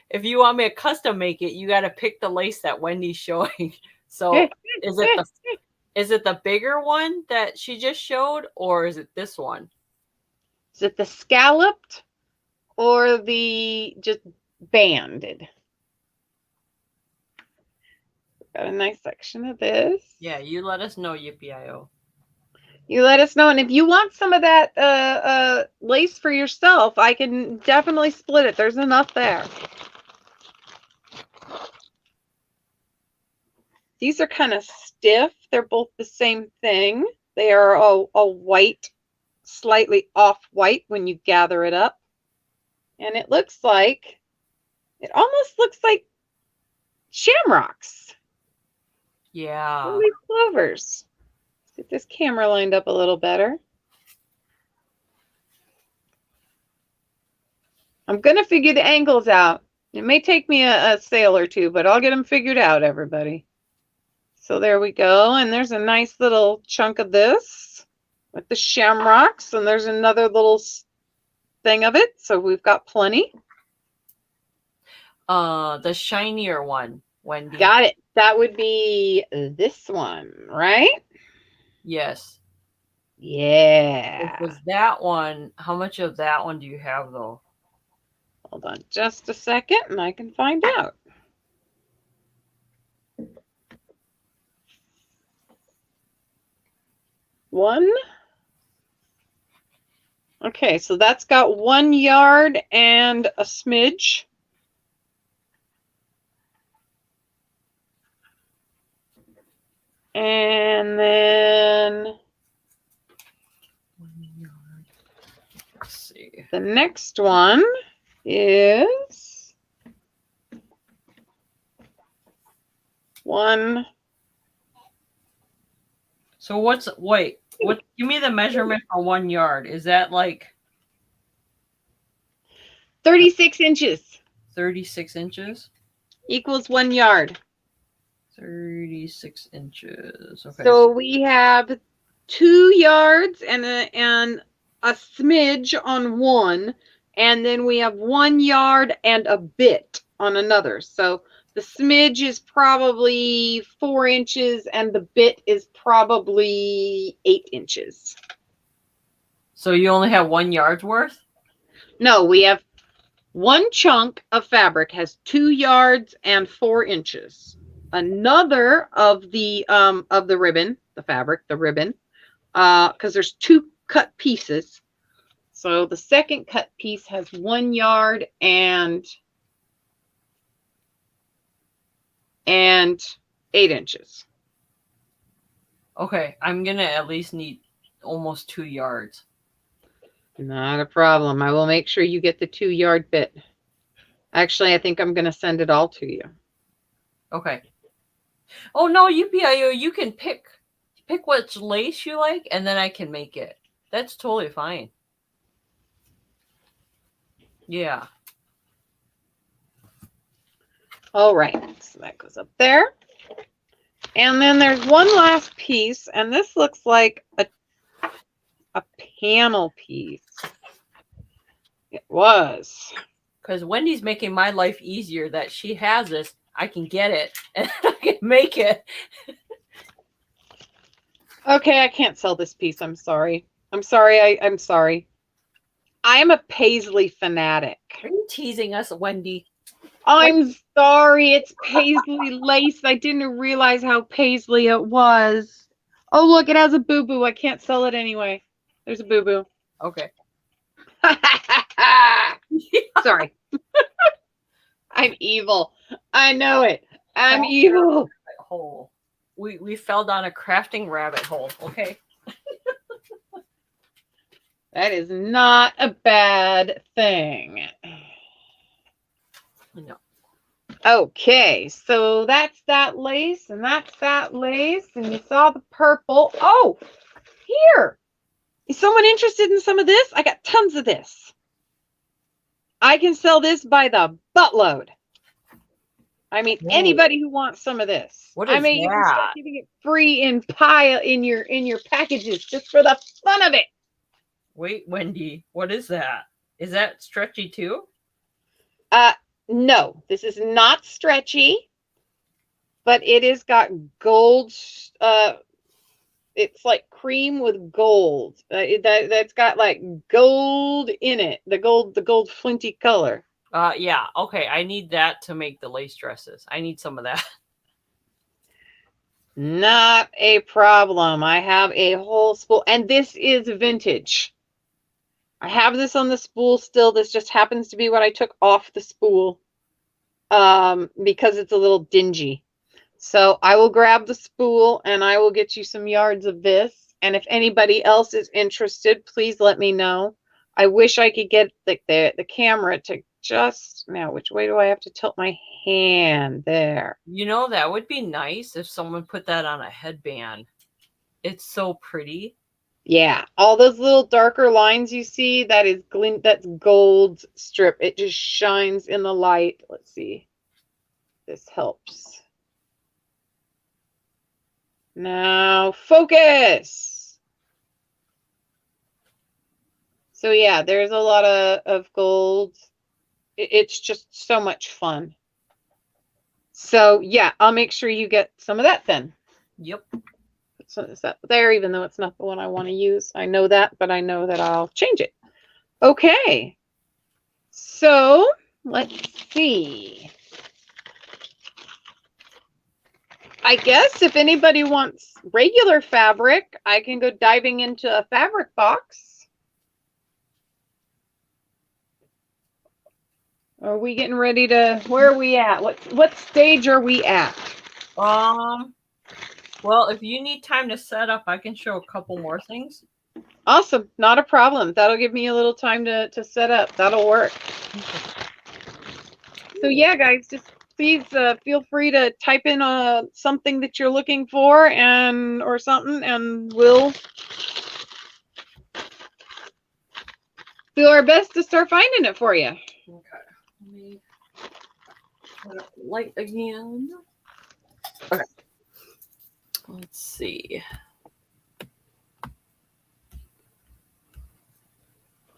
If you want me to custom make it, you got to pick the lace that Wendy's showing. So, is it the bigger one that she just showed, or is it this one? Is it the scalloped or the just banded? Got a nice section of this. Yeah, you let us know, Yippee-I-O. You let us know. And if you want some of that lace for yourself, I can definitely split it. There's enough there. These are kind of stiff. They're both the same thing. They are a white, slightly off-white when you gather it up. And it almost looks like shamrocks. Yeah. Really clovers. Let's get this camera lined up a little better. I'm going to figure the angles out. It may take me a sale or two, but I'll get them figured out, everybody. So there we go. And there's a nice little chunk of this with the shamrocks. And there's another little thing of it. So we've got plenty. The shinier one, Wendie. Got it. That would be this one, right? Yes. Yeah. If it was that one, how much of that one do you have though? Hold on just a second and I can find out. One. Okay, so that's got 1 yard and a smidge. And then 1 yard. Let's see. the next one is 1. So wait, give me the measurement for 1 yard. Is that like 36 inches 36 inches? equals 1 yard. 36 inches. Okay. So we have 2 yards and a smidge on one, and then we have 1 yard and a bit on another. So the smidge is probably 4 inches and the bit is probably 8 inches. So you only have 1 yard's worth? No, we have one chunk of fabric has 2 yards and 4 inches. Another of the ribbon, the fabric, the ribbon, because there's 2 cut pieces. So the second cut piece has 1 yard and 8 inches. Okay, I'm gonna at least need almost 2 yards. Not a problem. I will make sure you get the 2 yard bit. Actually, I think I'm going to send it all to you. Okay. Oh no, Yippee-I-O, you can pick which lace you like, and then I can make it. That's totally fine. Yeah. All right, so that goes up there. And then there's one last piece, and this looks like a panel piece. It was. Because Wendy's making my life easier that she has this. I can get it, and I can make it. Okay, I can't sell this piece. I'm sorry. I'm sorry. I'm sorry. I'm a paisley fanatic. Are you teasing us, Wendy? I'm sorry. It's paisley lace. I didn't realize how paisley it was. Oh, look, it has a boo-boo. I can't sell it anyway. There's a boo-boo. Okay. Sorry. I'm evil. I know it. I'm evil. Hole. We fell down a crafting rabbit hole. Okay. That is not a bad thing. No. Okay, so that's that lace, and that's that lace, and you saw the purple. Oh, here. Is someone interested in some of this? I got tons of this. I can sell this by the buttload. I mean, anybody who wants some of this. What I is may even start that? giving it free in pile in your packages just for the fun of it. Wait, Wendy, what is that? Is that stretchy too? No, this is not stretchy, but it has got gold. It's like cream with gold. That's got like gold in it. The gold flinty color. Yeah. Okay, I need that to make the lace dresses. I need some of that. Not a problem. I have a whole spool, and this is vintage. I have this on the spool still. This just happens to be what I took off the spool because it's a little dingy. So I will grab the spool and I will get you some yards of this. And if anybody else is interested, please let me know. I wish I could get the camera to just now. Which way do I have to tilt my hand? There. You know, that would be nice if someone put that on a headband. It's so pretty. Yeah, all those little darker lines you see, that's gold strip. It just shines in the light. Let's see. This helps. Now focus. So yeah, there's a lot of gold. It's just so much fun. So yeah, I'll make sure you get some of that then. Yep. So is that there, even though it's not the one I want to use. I know that, but I know that I'll change it. Okay. So let's see. I guess if anybody wants regular fabric, I can go diving into a fabric box. Are we getting ready to, where are we at? What stage are we at? Well, if you need time to set up, I can show a couple more things. Awesome. Not a problem. That'll give me a little time to set up. That'll work. So yeah, guys, just please feel free to type in something that you're looking for or something, and we'll do our best to start finding it for you. Okay. Let me turn up the light again. Okay. Let's see.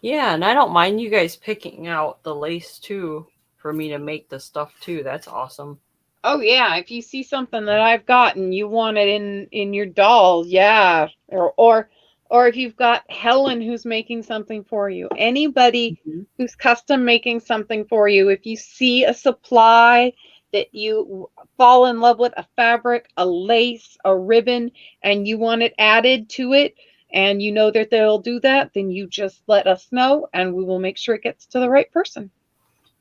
Yeah, and I don't mind you guys picking out the lace too for me to make the stuff too. That's awesome. Oh yeah, if you see something that I've got and you want it in your doll, yeah, or if you've got Helen who's making something for you, anybody who's custom making something for you, if you see a supply that you fall in love with, a fabric, a lace, a ribbon, and you want it added to it, and you know that they'll do that, then you just let us know and we will make sure it gets to the right person.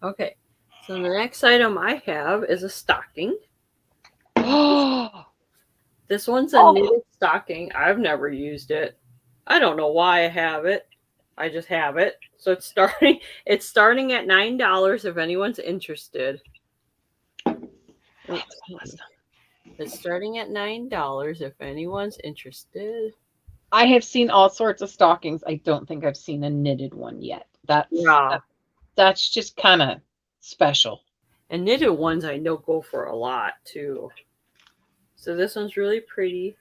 Okay. So the next item I have is a stocking. Oh, This one's a knitted stocking. I've never used it. I don't know why I have it. I just have it. So it's starting at $9 if anyone's interested. that's awesome. It's starting at $9 if anyone's interested. I have seen all sorts of stockings. I don't think I've seen a knitted one yet. That's just kind of special. And knitted ones I know go for a lot too. So this one's really pretty.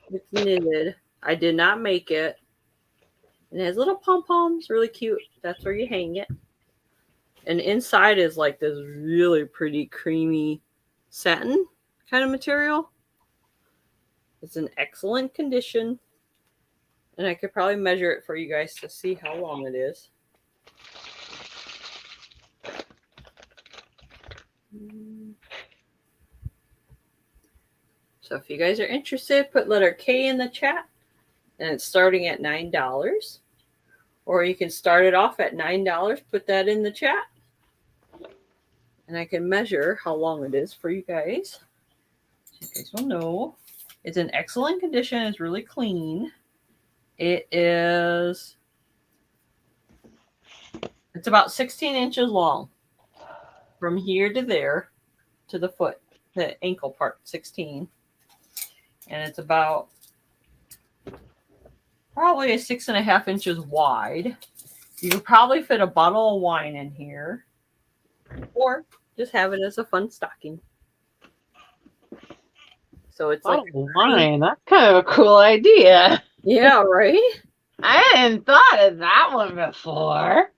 It's knitted. I did not make it. And it has little pom-poms, really cute. That's where you hang it. And inside is like this really pretty creamy satin kind of material. It's in excellent condition. And I could probably measure it for you guys to see how long it is. So if you guys are interested, put letter K in the chat. And it's starting at $9. Or you can start it off at $9. Put that in the chat. And I can measure how long it is for you guys. So you guys will know. It's in excellent condition. It's really clean. It's about 16 inches long from here to there. to the foot, the ankle part, 16. And it's about probably 6.5 inches wide. You could probably fit a bottle of wine in here, or just have it as a fun stocking. So it's like wine. That's kind of a cool idea. Yeah, right? I hadn't thought of that one before.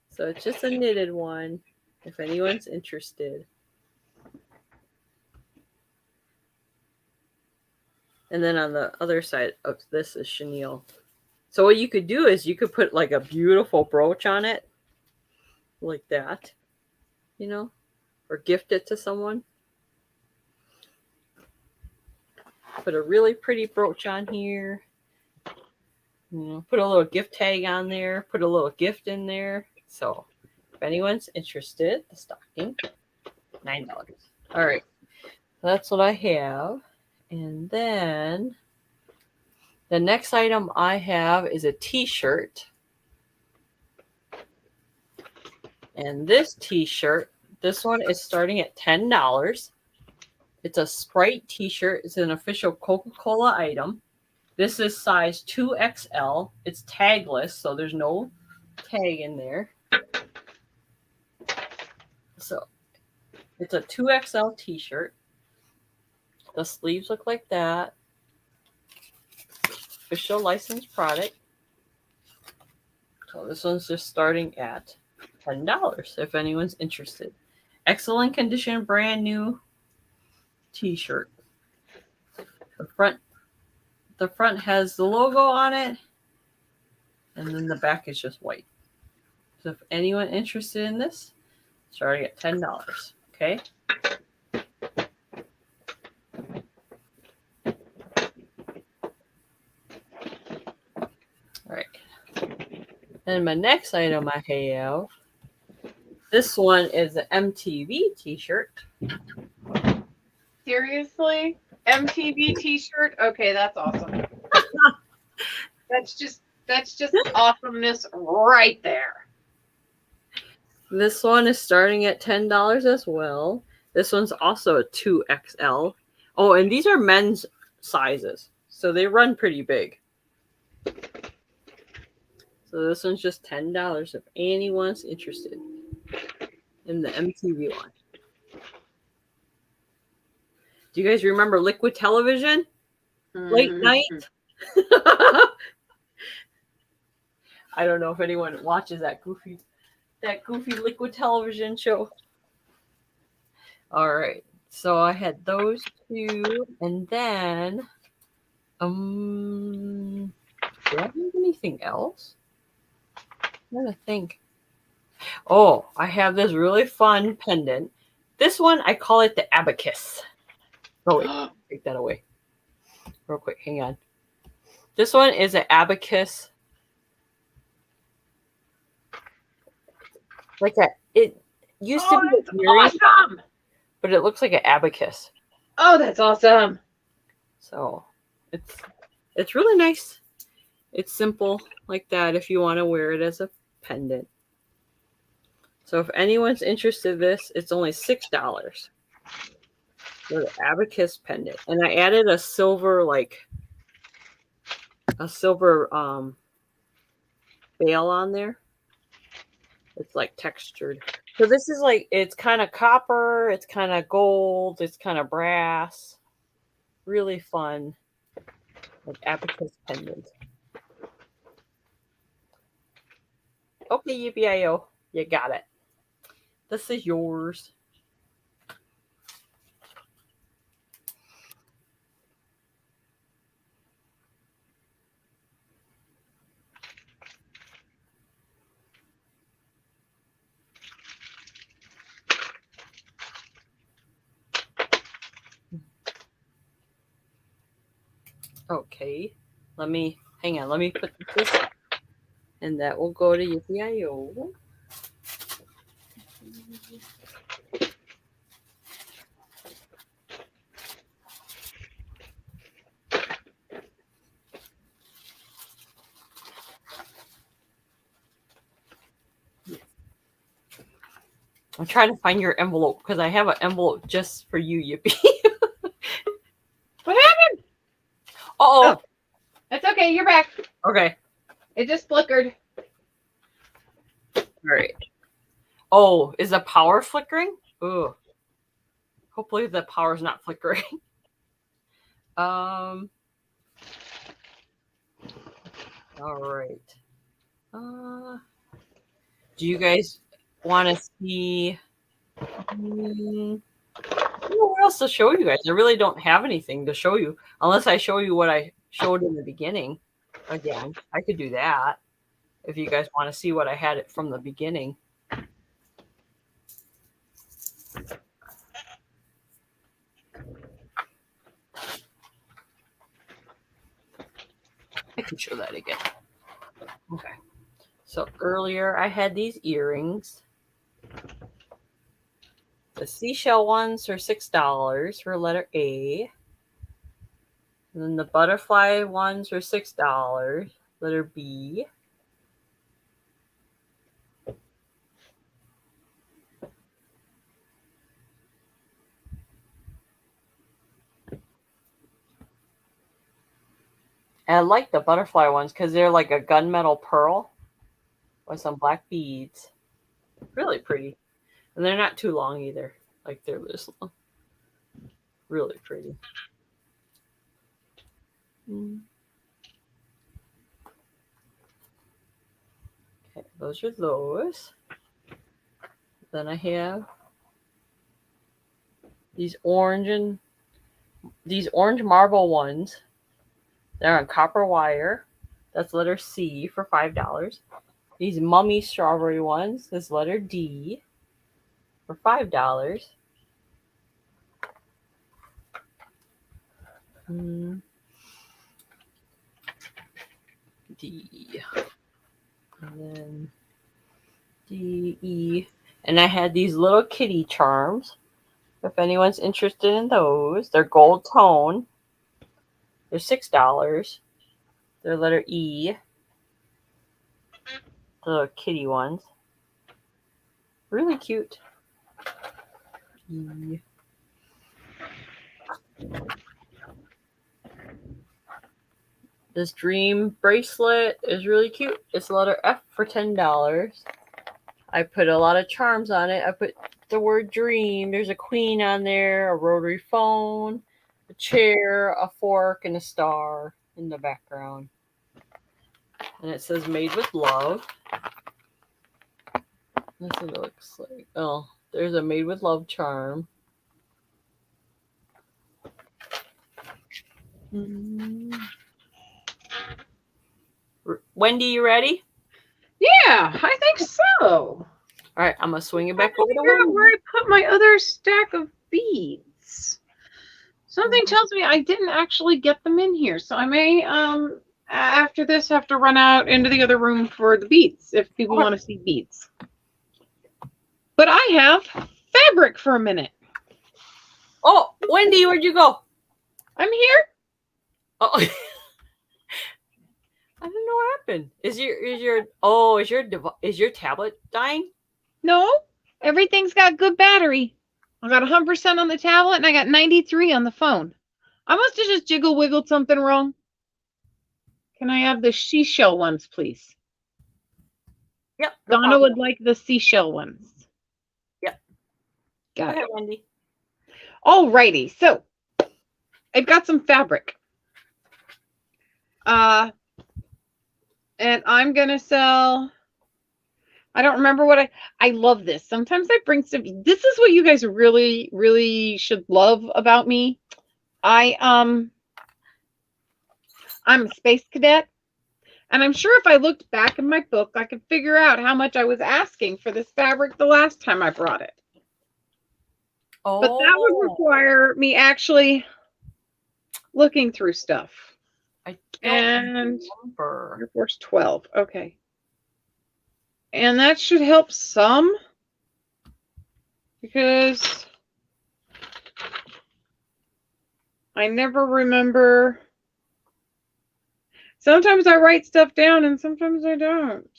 So it's just a knitted one, if anyone's interested. And then on the other side of this is chenille. So what you could do is you could put like a beautiful brooch on it, like that, you know, or gift it to someone. Put a really pretty brooch on here. You know, put a little gift tag on there. Put a little gift in there. So if anyone's interested, the stocking, $9. All right, that's what I have. And then the next item I have is a t-shirt. And this t-shirt, this one is starting at $10. It's a Sprite t-shirt. It's an official Coca-Cola item. This is size 2XL. It's tagless, so there's no tag in there. So it's a 2XL t-shirt. The sleeves look like that. Official licensed product. So this one's just starting at $10 if anyone's interested. Excellent condition, brand new t-shirt. The front has the logo on it, and then the back is just white. So if anyone interested in this, starting at $10. Okay. All right. And my next item I have, this one is an MTV t-shirt. Seriously? MTV t-shirt? Okay, that's awesome. That's just awesomeness right there. This one is starting at $10 as well. This one's also a 2XL. Oh, and these are men's sizes, so they run pretty big. So this one's just $10 if anyone's interested in the MTV one. Do you guys remember Liquid Television? Late night? I don't know if anyone watches that goofy Liquid Television show. All right. So I had those two, and then do I have anything else? I'm trying to think. Oh, I have this really fun pendant. This one, I call it the abacus. Oh, wait. Take that away. Real quick. Hang on. This one is an abacus. It used to be awesome, but it looks like an abacus. Oh, that's awesome. So it's really nice. It's simple like that if you want to wear it as a pendant. So if anyone's interested in this, it's only $6 for the abacus pendant. And I added a silver bail on there. It's like textured. So this is like, it's kind of copper, it's kind of gold, it's kind of brass. Really fun. Like abacus pendant. Okay, UBIO. You got it. This is yours. Okay. Let me put this, and that will go to UPIO. I'm trying to find your envelope because I have an envelope just for you, Yippee. What happened? Oh, That's okay. You're back. okay. It just flickered. All right. Oh, is the power flickering? Ooh. Hopefully the power's not flickering. All right. Do you guys want to see? I don't know what else to show you guys. I really don't have anything to show you unless I show you what I showed in the beginning. Again, I could do that if you guys want to see what I had it from the beginning. I can show that again. Okay. So earlier I had these earrings. The seashell ones are $6 for letter A. And then the butterfly ones are $6, letter B. And I like the butterfly ones because they're like a gunmetal pearl with some black beads. Really pretty. And they're not too long either. Like they're this long. Really pretty. Okay, those are those. Then I have these orange marble ones. They're on copper wire. That's letter C for $5. These mummy strawberry ones. This letter D for $5. D. And then D, E. And I had these little kitty charms. If anyone's interested in those, they're gold tone. They're $6. They're letter E. The little kitty ones. Really cute. E. This dream bracelet is really cute. It's letter F for $10. I put a lot of charms on it. I put the word dream. There's a queen on there, a rotary phone, a chair, a fork, and a star in the background. And it says made with love. That's what it looks like. Oh, there's a made with love charm. Wendy, you ready? Yeah, I think so. All right, I'm going to swing it back over to Figure out Wendy. where I put my other stack of beads. Something tells me I didn't actually get them in here, so I may after this have to run out into the other room for the beads if people want to see beads. But I have fabric for a minute. Oh, Wendy, where'd you go? I'm here. Oh, I don't know what happened. Is your tablet dying? No, everything's got good battery. I got 100% on the tablet and I got 93 on the phone. I must have just jiggle wiggled something wrong. Can I have the seashell ones, please? Yep. Donna would like the seashell ones. Yep. Got it. Go ahead, Wendy. Alrighty, so I've got some fabric. And I'm gonna sell. I don't remember what I love this. Sometimes I bring some. This is what you guys really, really should love about me. I'm a space cadet, and I'm sure if I looked back in my book, I could figure out how much I was asking for this fabric the last time I brought it. Oh. But that would require me actually looking through stuff. I don't remember. Air Force 12. Okay. And that should help some because I never remember. Sometimes I write stuff down and sometimes I don't.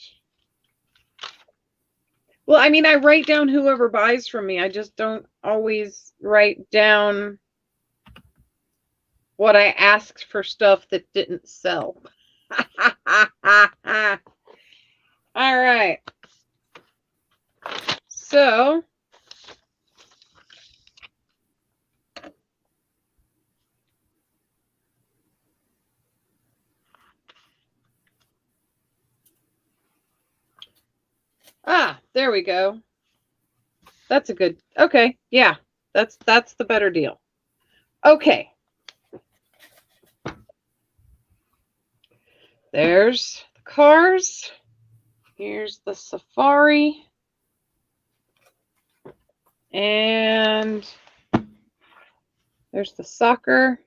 Well, I mean, I write down whoever buys from me. I just don't always write down what I asked for stuff that didn't sell. All right. So there we go. That's a good. Okay, yeah. That's the better deal. Okay. There's the cars. Here's the safari. And there's the soccer.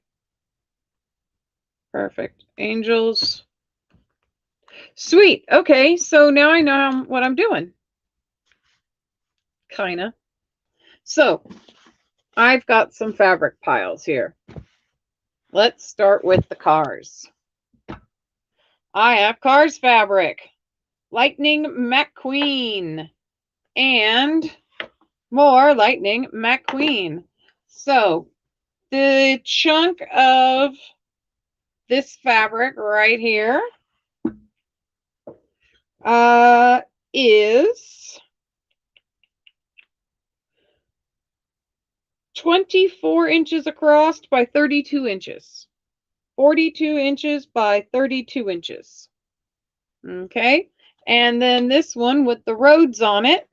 Perfect. Angels. Sweet. Okay, so now I know what I'm doing. Kinda. So I've got some fabric piles here. Let's start with the cars. I have Cars fabric, Lightning McQueen, and more Lightning McQueen. So the chunk of this fabric right here is 24 inches across by 32 inches. 42 inches by 32 inches. Okay. And then this one with the roads on it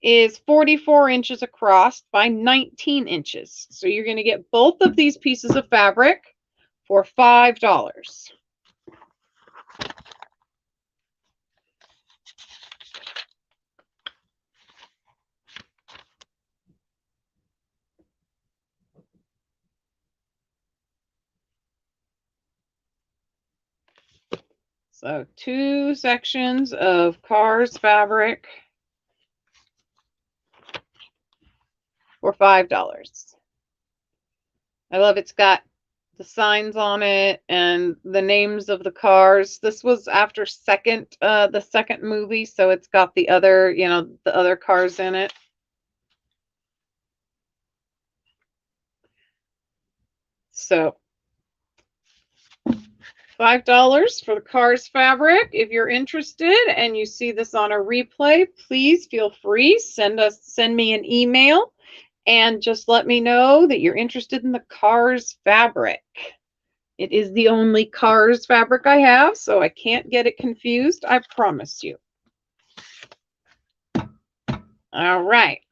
is 44 inches across by 19 inches. So you're going to get both of these pieces of fabric for $5. So 2 sections of Cars fabric for $5. I love it's got the signs on it and the names of the cars. This was after the second movie, so it's got the other, the other cars in it. So $5 for the Cars fabric. If you're interested and you see this on a replay, please feel free, send me an email and just let me know that you're interested in the Cars fabric. It is the only Cars fabric I have, so I can't get it confused, I promise you. All right.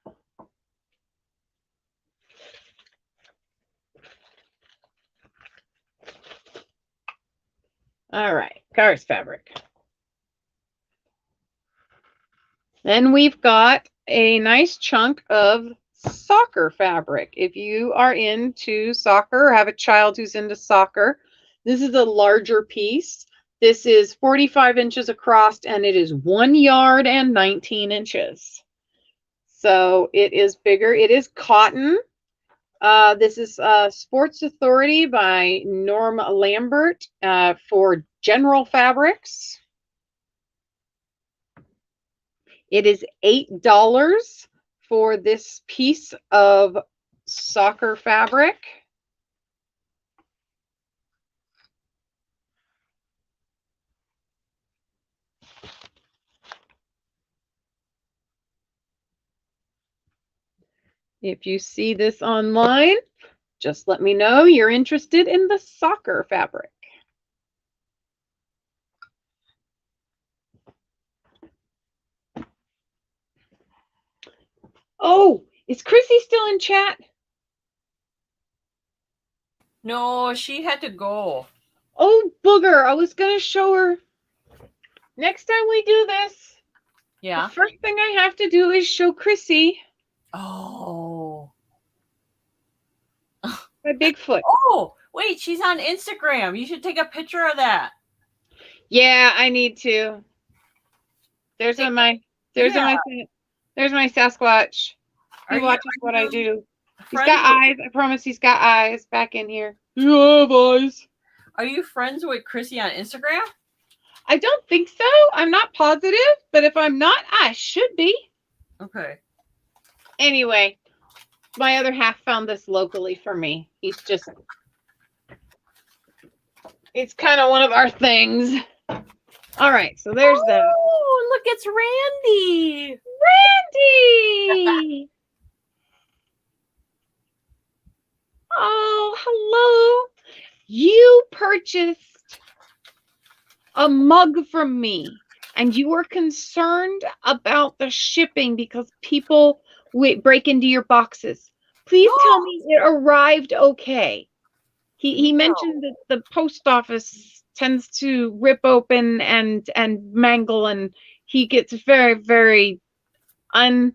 All right, Cars fabric. Then we've got a nice chunk of soccer fabric. If you are into soccer or have a child who's into soccer, this is a larger piece. This is 45 inches across and it is 1 yard and 19 inches. So it is bigger. It is cotton. This is Sports Authority by Norm Lambert for General Fabrics. It is $8 for this piece of soccer fabric. If you see this online, just let me know you're interested in the soccer fabric. Oh, is Chrissy still in chat? No, she had to go. Oh, booger. I was going to show her. Next time we do this, yeah, the first thing I have to do is show Chrissy. Oh. My Bigfoot. Oh, wait, she's on Instagram. You should take a picture of that. Yeah, I need to. There's my Sasquatch. He watches what I do. He's got eyes. I promise he's got eyes back in here. You have eyes. Are you friends with Chrissy on Instagram? I don't think so. I'm not positive, but if I'm not, I should be. Okay. Anyway, my other half found this locally for me. It's kind of one of our things. All right, so there's that. Oh, look, it's Randy. Randy! Oh, hello. You purchased a mug from me, and you were concerned about the shipping because people break into your boxes. Please tell me it arrived okay. He mentioned that the post office tends to rip open and mangle, and he gets very, very on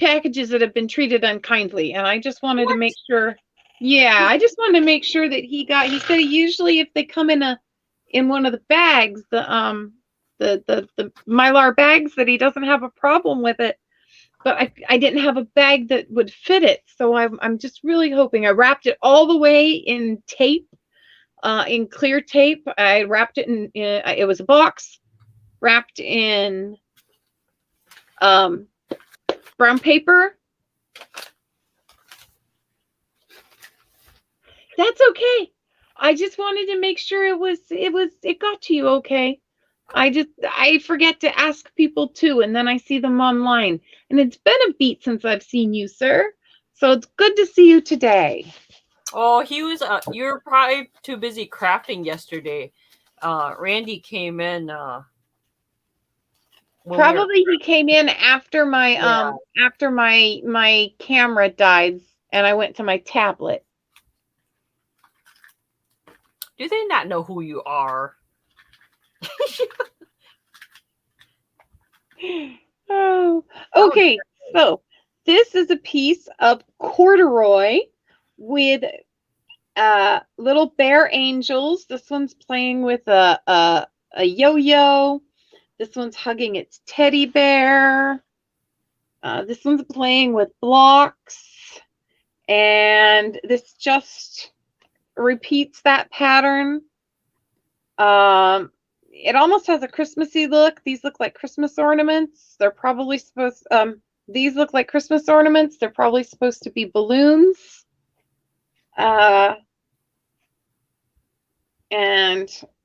packages that have been treated unkindly. And I just wanted to make sure. Yeah, I just wanted to make sure that he said usually if they come in one of the bags, the Mylar bags, that he doesn't have a problem with it. But I didn't have a bag that would fit it. So I'm just really hoping. I wrapped it all the way in tape, in clear tape. I wrapped it in it was a box wrapped in brown paper. That's okay. I just wanted to make sure it got to you okay. I forget to ask people too, and then I see them online. And it's been a beat since I've seen you, sir. So it's good to see you today. Oh, he was. You were probably too busy crafting yesterday. Randy came in. Probably he came in after my my camera died, and I went to my tablet. Do they not know who you are? Oh, okay. So this is a piece of corduroy with little bear angels. This one's playing with a yo-yo. This one's hugging its teddy bear. This one's playing with blocks. And this just repeats that pattern. It almost has a Christmassy look. These look like Christmas ornaments. They're probably supposed these look like Christmas ornaments. They're probably supposed to be balloons. And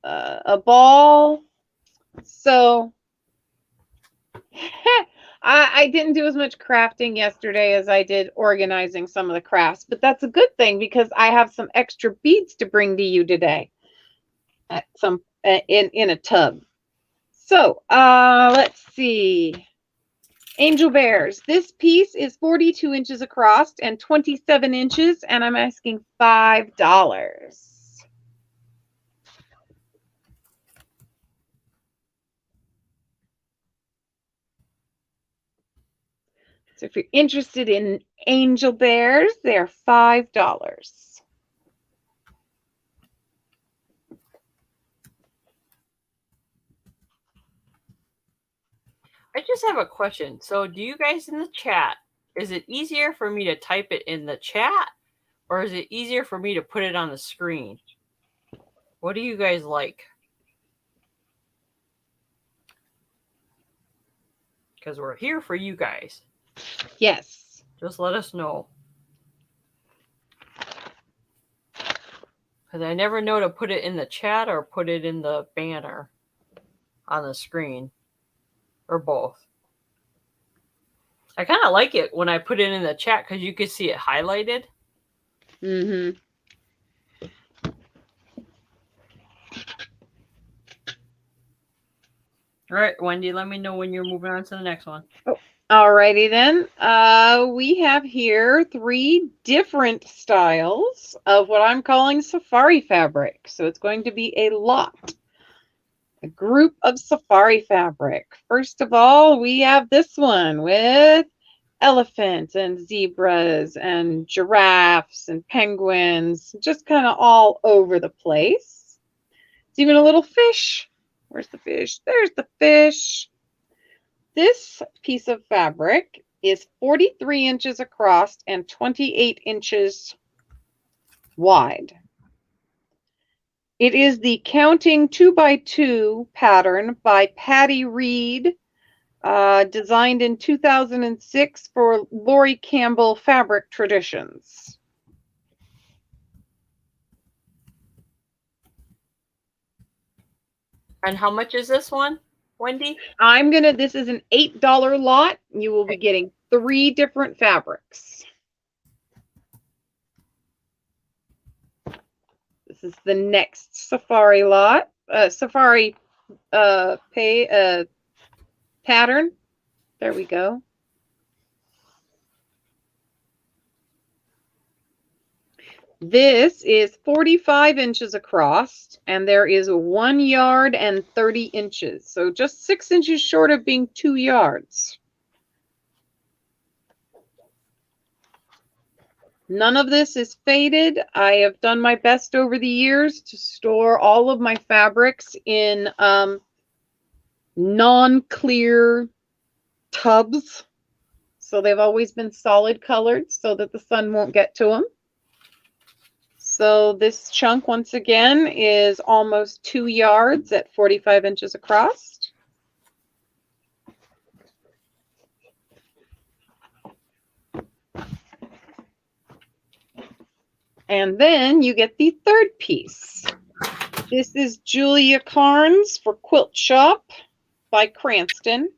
a ball. So I didn't do as much crafting yesterday as I did organizing some of the crafts, but that's a good thing because I have some extra beads to bring to you today. In a tub. So let's see. Angel bears. This piece is 42 inches across and 27 inches, and I'm asking $5. So if you're interested in angel bears, they're $5. I just have a question. So, do you guys in the chat, is it easier for me to type it in the chat, or is it easier for me to put it on the screen? What do you guys like? Because we're here for you guys. Yes. Just let us know. Because I never know to put it in the chat or put it in the banner on the screen. Or both. I kind of like it when I put it in the chat because you can see it highlighted. Mm-hmm. All right, Wendy, let me know when you're moving on to the next one. Oh, alrighty then. We have here 3 different styles of what I'm calling safari fabric. So it's going to be a lot. A group of safari fabric. First of all, we have this one with elephants and zebras and giraffes and penguins, just kind of all over the place. It's even a little fish. Where's the fish? There's the fish. This piece of fabric is 43 inches across and 28 inches wide. It is the Counting 2x2 pattern by Patty Reed Designed in 2006 for Lori Campbell Fabric Traditions. And how much is this one, Wendy? This is an $8 lot. You will be getting 3 different fabrics. This is the next Safari lot, Safari pattern. There we go. This is 45 inches across, and there is 1 yard and 30 inches. So just 6 inches short of being 2 yards. None of this is faded. I have done my best over the years to store all of my fabrics in non-clear tubs. So they've always been solid colored so that the sun won't get to them. So this chunk, once again, is almost 2 yards at 45 inches across. And then you get the third piece. This is Julia Carnes for Quilt Shop by Cranston.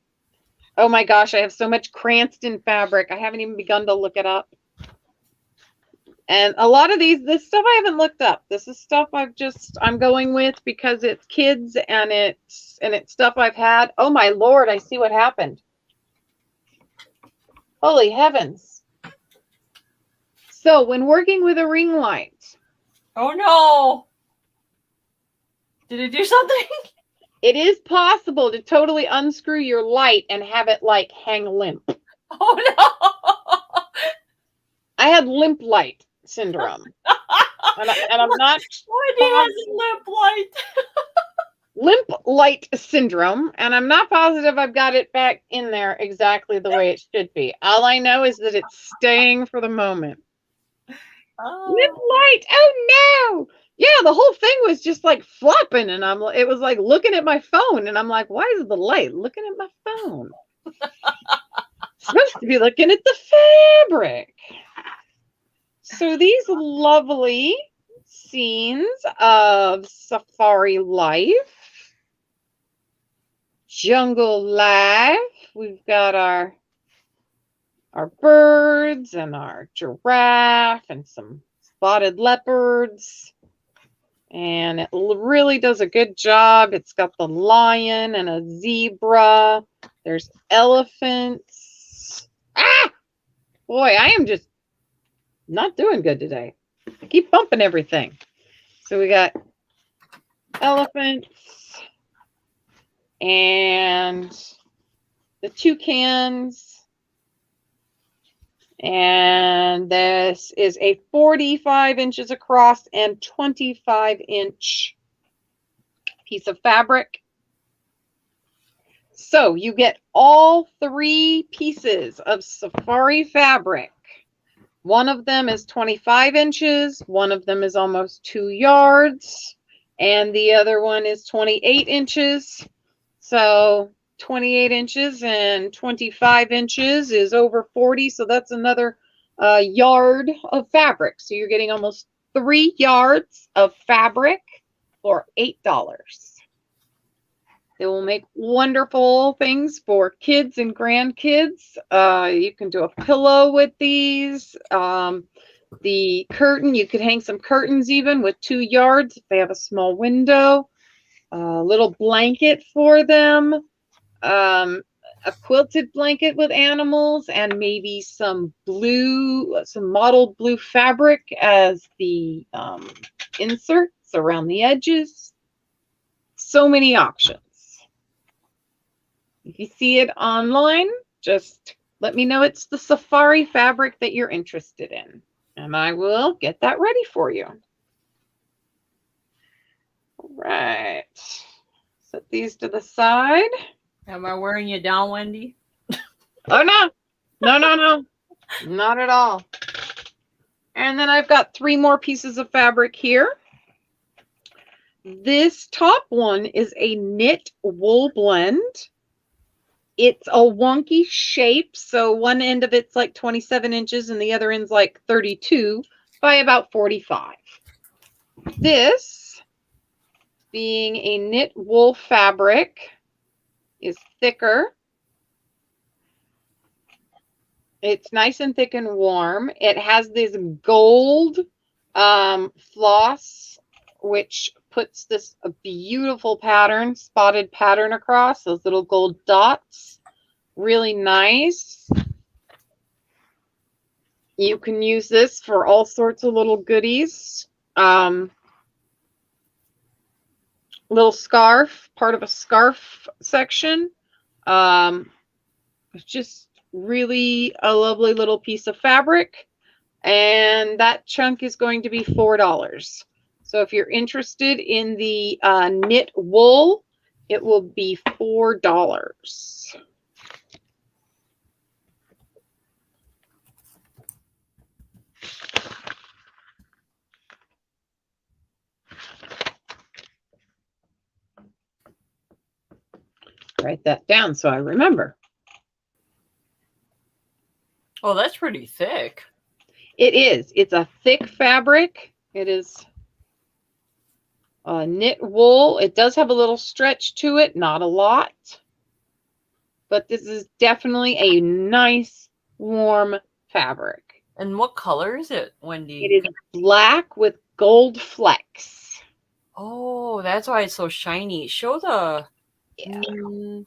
Oh my gosh, I have so much Cranston fabric. I haven't even begun to look it up. And a lot of this stuff I haven't looked up. This is stuff I'm going with because it's kids and it's stuff I've had. Oh my Lord, I see what happened. Holy heavens. So when working with a ring light. Oh no. Did it do something? It is possible to totally unscrew your light and have it like hang limp. Oh no. I had limp light syndrome. and I'm not. Wendy has limp light. Limp light syndrome, and I'm not positive I've got it back in there exactly the way it should be. All I know is that it's staying for the moment. Oh. Limp light. Oh no. Yeah, the whole thing was just like flopping, and it was like looking at my phone, and I'm like, why is the light looking at my phone? Supposed to be looking at the fabric. So these lovely scenes of safari life, jungle life. We've got our birds and our giraffe and some spotted leopards. And it really does a good job. It's got the lion and a zebra. There's elephants. Ah! Boy, I am just not doing good today. I keep bumping everything. So we got elephants and the toucans. And this is a 45 inches across and 25-inch piece of fabric. So you get all 3 pieces of safari fabric. One of them is 25 inches, one of them is almost 2 yards, and the other one is 28 inches. So 28 inches and 25 inches is over 40, so that's another yard of fabric. So you're getting almost 3 yards of fabric for $8. They will make wonderful things for kids and grandkids. You can do a pillow with these. The curtain, you could hang some curtains even with 2 yards if they have a small window. A little blanket for them. A quilted blanket with animals and maybe some mottled blue fabric as the inserts around the edges. So many options. If you see it online, just let me know it's the safari fabric that you're interested in, and I will get that ready for you. All right. Set these to the side. Am I wearing you down, Wendy? Oh, no. No. Not at all. And then I've got 3 more pieces of fabric here. This top one is a knit wool blend. It's a wonky shape. So one end of it's like 27 inches and the other end's like 32 by about 45. This, being a knit wool fabric, is thicker. It's nice and thick and warm. It has this gold floss, which puts this a beautiful pattern, spotted pattern across, those little gold dots. Really nice. You can use this for all sorts of little goodies. Little scarf, part of a scarf section. It's just really a lovely little piece of fabric. And that chunk is going to be $4. So if you're interested in the knit wool, it will be $4. Write that down so I remember. Oh, that's pretty thick. It is. It's a thick fabric. It is knit wool. It does have a little stretch to it, not a lot. But this is definitely a nice, warm fabric. And what color is it, Wendie? It is black with gold flecks. Oh, that's why it's so shiny. Show the... Yeah. See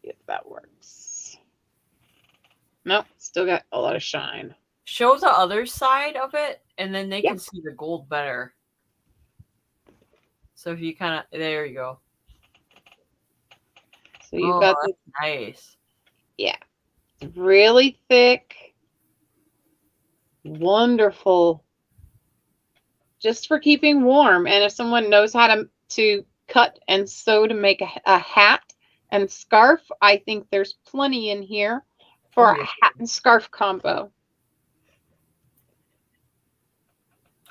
if that works. Nope, still got a lot of shine. Show the other side of it, and then they Yeah. can see the gold better. So if you kind of... There you go. So you've got this, nice. yeah, really thick, wonderful, just for keeping warm. And if someone knows how to cut and sew to make a hat and scarf, I think there's plenty in here for a hat and scarf combo.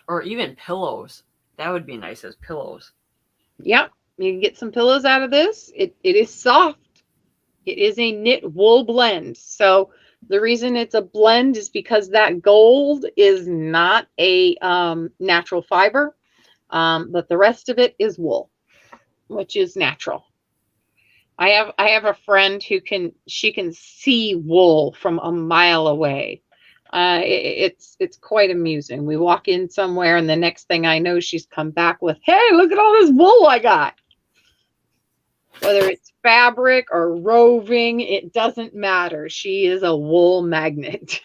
Or even pillows. That would be nice as pillows. Yep, you can get some pillows out of this. It is soft. It is a knit wool blend. So the reason it's a blend is because that gold is not a natural fiber, but the rest of it is wool, which is natural. I have a friend who can see wool from a mile away. It's quite amusing. We walk in somewhere and the next thing I know, she's come back with, hey, look at all this wool I got. Whether it's fabric or roving, it doesn't matter. She is a wool magnet.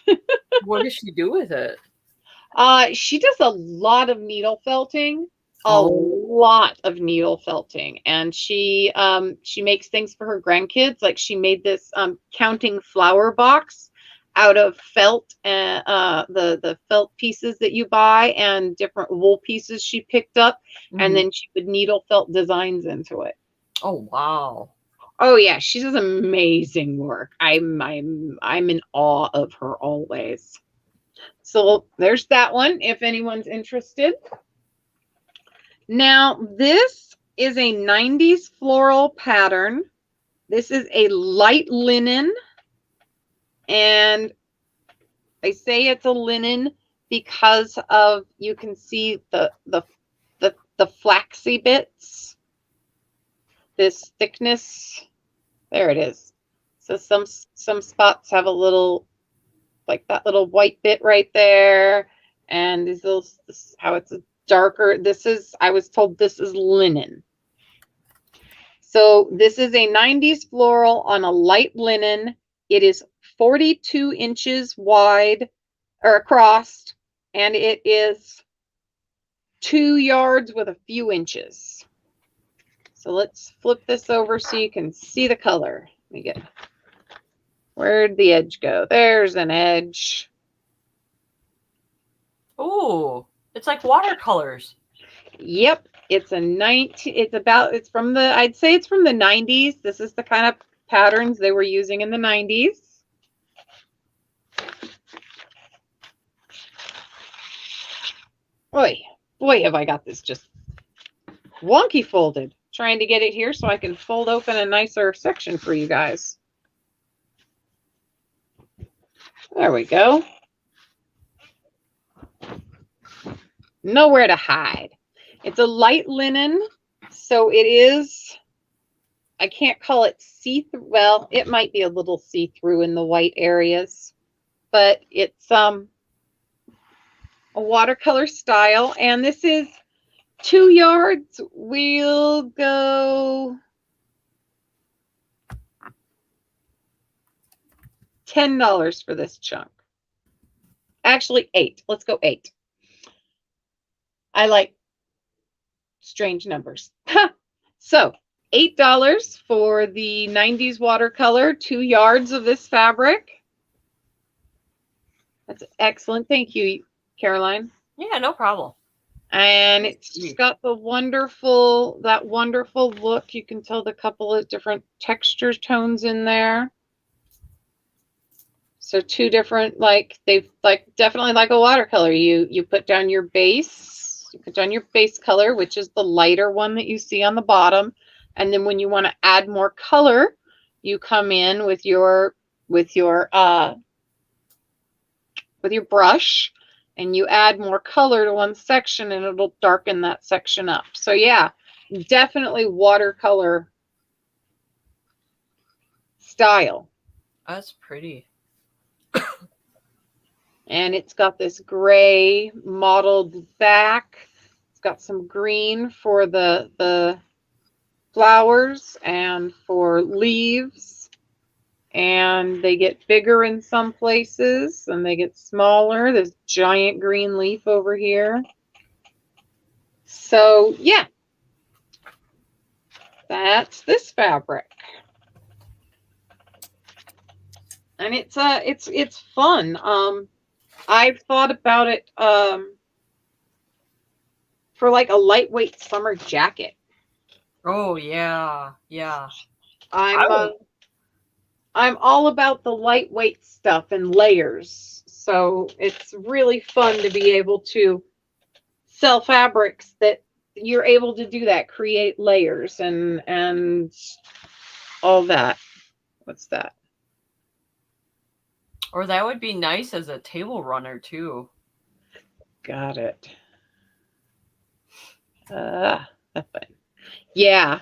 What does she do with it? She does a lot of needle felting. A lot of needle felting, and she makes things for her grandkids. Like she made this counting flower box out of felt, the felt pieces that you buy and different wool pieces she picked up, and then she would needle felt designs into it. Oh wow! Oh yeah, she does amazing work. I'm in awe of her always. So there's that one. If anyone's interested. Now, this is a 90s floral pattern. This is a light linen, and I say it's a linen because of, you can see the flaxy bits, this thickness. There it is. So some spots have a little, like that little white bit right there, and these little, this is how it's a darker. This is, I was told this is linen. So this is a 90s floral on a light linen. It is 42 inches wide or across, and it is 2 yards with a few inches. So let's flip this over so you can see the color. Let me get, where'd the edge go? There's an edge. Oh, it's like watercolors. Yep, it's a it's from the, I'd say it's from the 90s. This is the kind of patterns they were using in the 90s. Boy, have I got this just wonky folded. Trying to get it here so I can fold open a nicer section for you guys. There we go. Nowhere to hide. It's a light linen, so it is, I can't call it see-through. Well, it might be a little see-through in the white areas, but it's a watercolor style, and this is 2 yards. We'll go $10 for this chunk. Actually, 8. Let's go 8. I like strange numbers. So $8 for the 90s watercolor, 2 yards of this fabric. That's excellent. Thank you, Caroline. Yeah, no problem. And it's just got the wonderful, that wonderful look. You can tell the couple of different texture tones in there. So 2 different, like, they like definitely like a watercolor. You put down your base, you put down your base color, which is the lighter one that you see on the bottom. And then when you want to add more color, you come in with your brush and you add more color to one section and it'll darken that section up. So yeah, definitely watercolor style. That's pretty. And it's got this gray mottled back. It's got some green for the flowers and for leaves. And they get bigger in some places and they get smaller. There's giant green leaf over here. So yeah, that's this fabric. And it's fun. I've thought about it for like a lightweight summer jacket. Oh yeah, yeah. I'm all about the lightweight stuff and layers. So it's really fun to be able to sell fabrics that you're able to do that, create layers and all that. What's that? Or that would be nice as a table runner too. Got it. Yeah.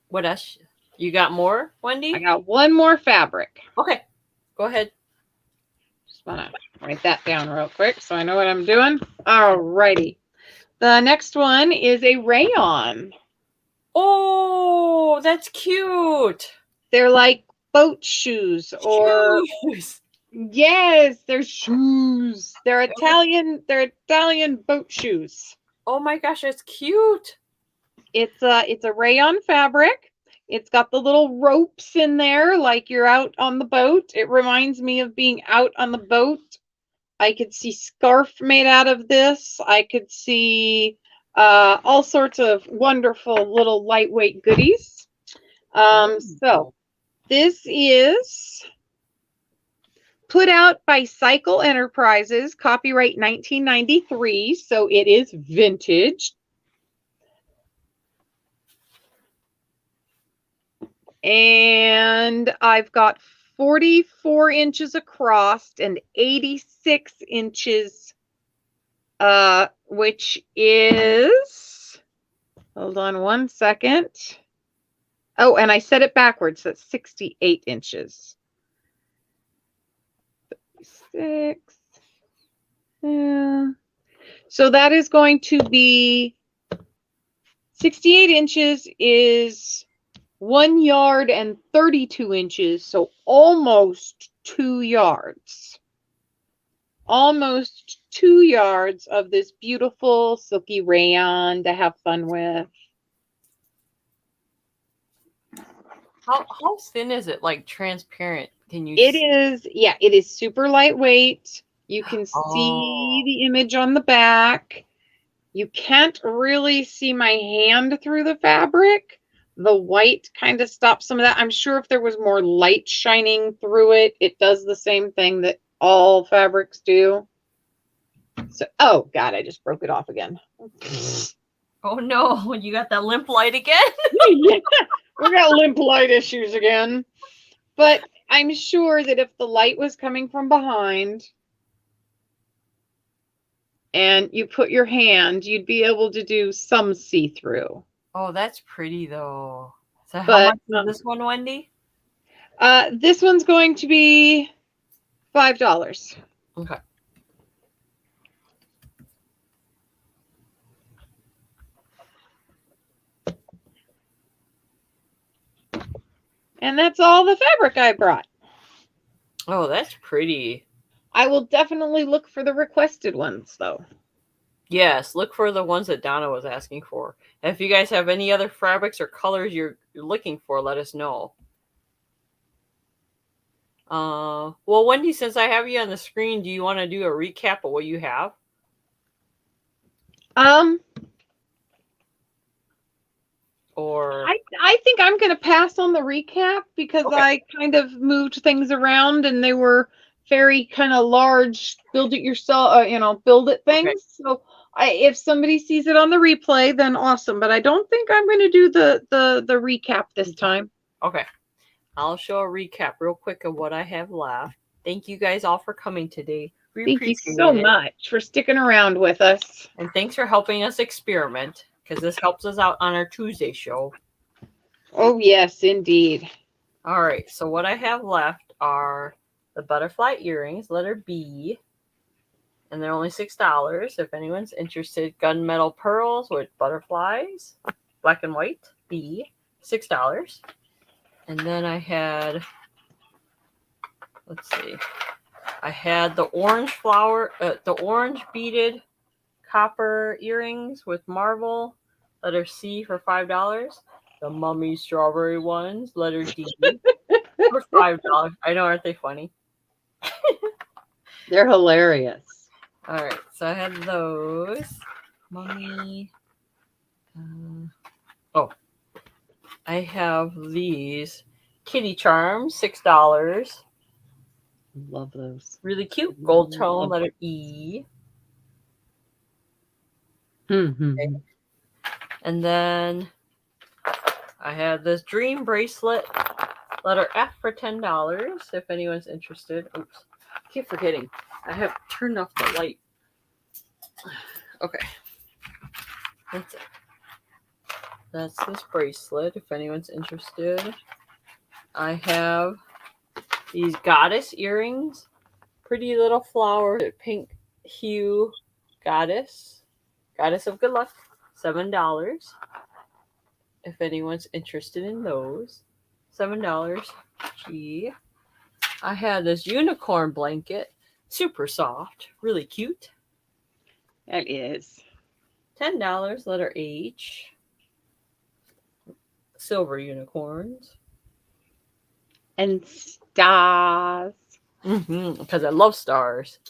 What else? You got more, Wendy? I got one more fabric. Okay, go ahead. Just want to write that down real quick so I know what I'm doing. Alrighty. The next one is a rayon. Oh, that's cute. They're like boat shoes or Shoes. yes, they're shoes. They're Italian boat shoes. Oh my gosh, that's cute. It's a rayon fabric. It's got the little ropes in there like you're out on the boat. It reminds me of being out on the boat. I could see scarf made out of this. I could see all sorts of wonderful little lightweight goodies. So this is put out by Cycle Enterprises, copyright 1993, so it is vintage. And I've got 44 inches across and 86 inches, which is, hold on one second. Oh, and I said it backwards. That's 68 inches. 36. Yeah. So that is going to be 68 inches is 1 yard and 32 inches. So almost 2 yards. Almost 2 yards of this beautiful silky rayon to have fun with. How thin is it? Like transparent? Can you? It is, yeah, it is super lightweight. You can see the image on the back. You can't really see my hand through the fabric. The white kind of stops some of that. I'm sure if there was more light shining through it, it does the same thing that all fabrics do. So, oh God, I just broke it off again. Oh no, you got that limp light again? Yeah. We got limp light issues again. But I'm sure that if the light was coming from behind and you put your hand, you'd be able to do some see-through. Oh, that's pretty though. So how But much is this one, Wendy? this one's going to be $5. Okay. And that's all the fabric I brought. Oh, that's pretty. I will definitely look for the requested ones, though. Yes, look for the ones that Donna was asking for. And if you guys have any other fabrics or colors you're looking for, let us know. Well, Wendy, since I have you on the screen, do you want to do a recap of what you have? Or I think I'm going to pass on the recap because Okay. I kind of moved things around and they were very kind of large, build it yourself, build it things. Okay. So if somebody sees it on the replay, then awesome. But I don't think I'm going to do the recap this time. Okay. I'll show a recap real quick of what I have left. Thank you guys all for coming today. We Thank you appreciate so it. much for sticking around with us. And thanks for helping us experiment, because this helps us out on our Tuesday show. Oh, yes, indeed. All right, so what I have left are the butterfly earrings, letter B, and they're only $6. If anyone's interested, gunmetal pearls with butterflies, black and white, B, $6. And then I had, let's see, I had the orange flower, the orange beaded copper earrings with marble, letter C for $5. The mummy strawberry ones, letter D for $5. I know, aren't they funny? They're hilarious. All right, so I had those. Mummy. I have these kitty charms, $6. Love those. Really cute. Gold tone, letter E. Mm-hmm. And then I had this dream bracelet, letter F for $10. If anyone's interested. Oops. I keep forgetting. I have turned off the light. Okay. That's it. That's this bracelet, if anyone's interested. I have these goddess earrings. Pretty little flower, pink hue goddess. Goddess of good luck, $7. If anyone's interested in those. $7. Gee. I had this unicorn blanket. Super soft. Really cute. That is. $10, letter H. Silver unicorns. And stars. Because I love stars.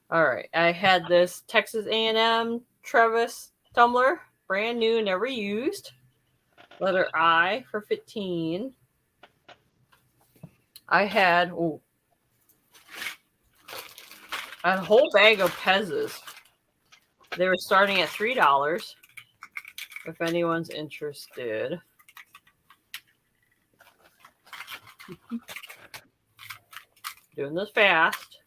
All right. I had this Texas A&M Travis tumbler. Brand new, never used. Letter I for $15. I had a whole bag of Pez's. They were starting at $3. If anyone's interested. Doing this fast.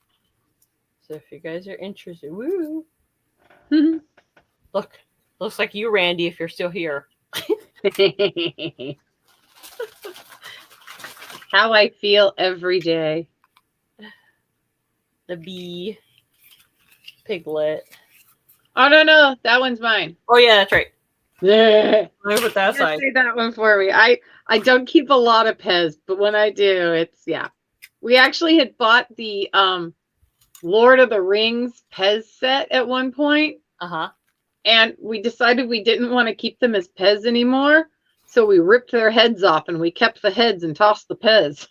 So if you guys are interested, woo. Look, looks like you, Randy, if you're still here. How I feel every day. The bee. Piglet. Oh, no. That one's mine. Oh, yeah, that's right. Let me put that aside. Say that one for me. I don't keep a lot of Pez, but when I do, it's, yeah. We actually had bought the Lord of the Rings Pez set at one point. Uh-huh. And we decided we didn't want to keep them as Pez anymore. So we ripped their heads off and we kept the heads and tossed the Pez.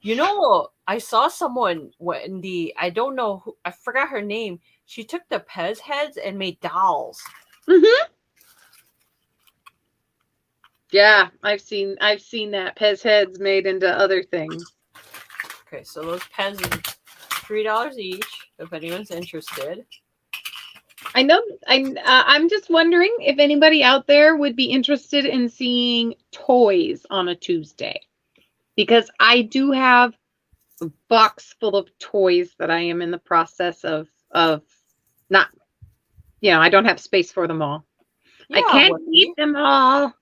You know, I saw someone, Wendie, I don't know who, I forgot her name. She took the Pez heads and made dolls. Mm-hmm. Yeah, I've seen that Pez heads made into other things. Okay, so those Pez $3 each, if anyone's interested. I know. I'm just wondering if anybody out there would be interested in seeing toys on a Tuesday, because I do have a box full of toys that I am in the process of not. I don't have space for them all. I Yeah, can't Wendy, keep them all.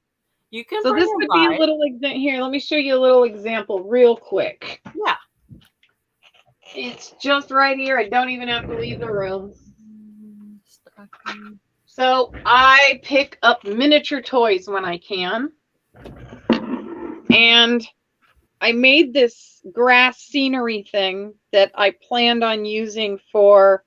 you can So bring this them would be a by. little example here. Let me show you a little example real quick. Yeah. It's just right here. I don't even have to leave the room. So I pick up miniature toys when I can. And I made this grass scenery thing that I planned on using for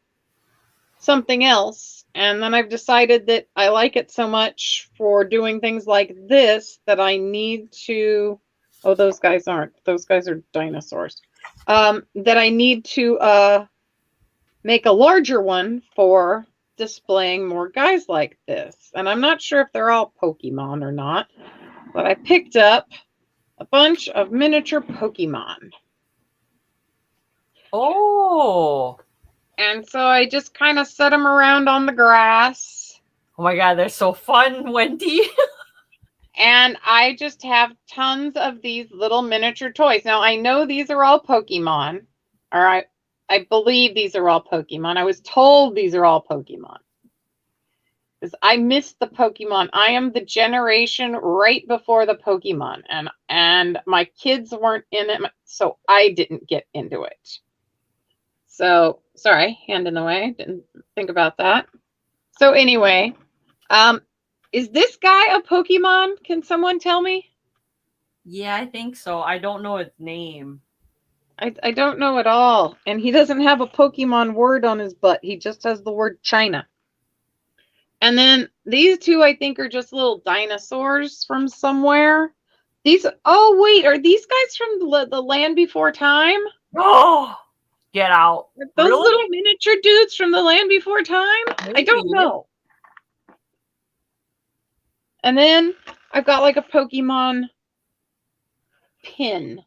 something else. And then I've decided that I like it so much for doing things like this that I need to, oh, those guys aren't, those guys are dinosaurs. That I need to make a larger one for displaying more guys like this. And I'm not sure if they're all Pokemon or not, but I picked up a bunch of miniature Pokemon. Oh. And so I just kind of set them around on the grass. Oh my God, they're so fun, Wendy. And I just have tons of these little miniature toys. Now, I know these are all Pokemon. Or I believe these are all Pokemon. I was told these are all Pokemon. Because I missed the Pokemon. I am the generation right before the Pokemon. And my kids weren't in it, so I didn't get into it. So, sorry, hand in the way. Didn't think about that. So anyway, is this guy a Pokemon? Can someone tell me? Yeah, I think so. I don't know its name. I don't know at all. And he doesn't have a Pokemon word on his butt. He just has the word China. And then these two, I think, are just little dinosaurs from somewhere. Oh, wait, are these guys from the Land Before Time? Oh, get out. Are those Really? little miniature dudes from the Land Before Time? Maybe. I don't know. And then I've got like a Pokemon pin.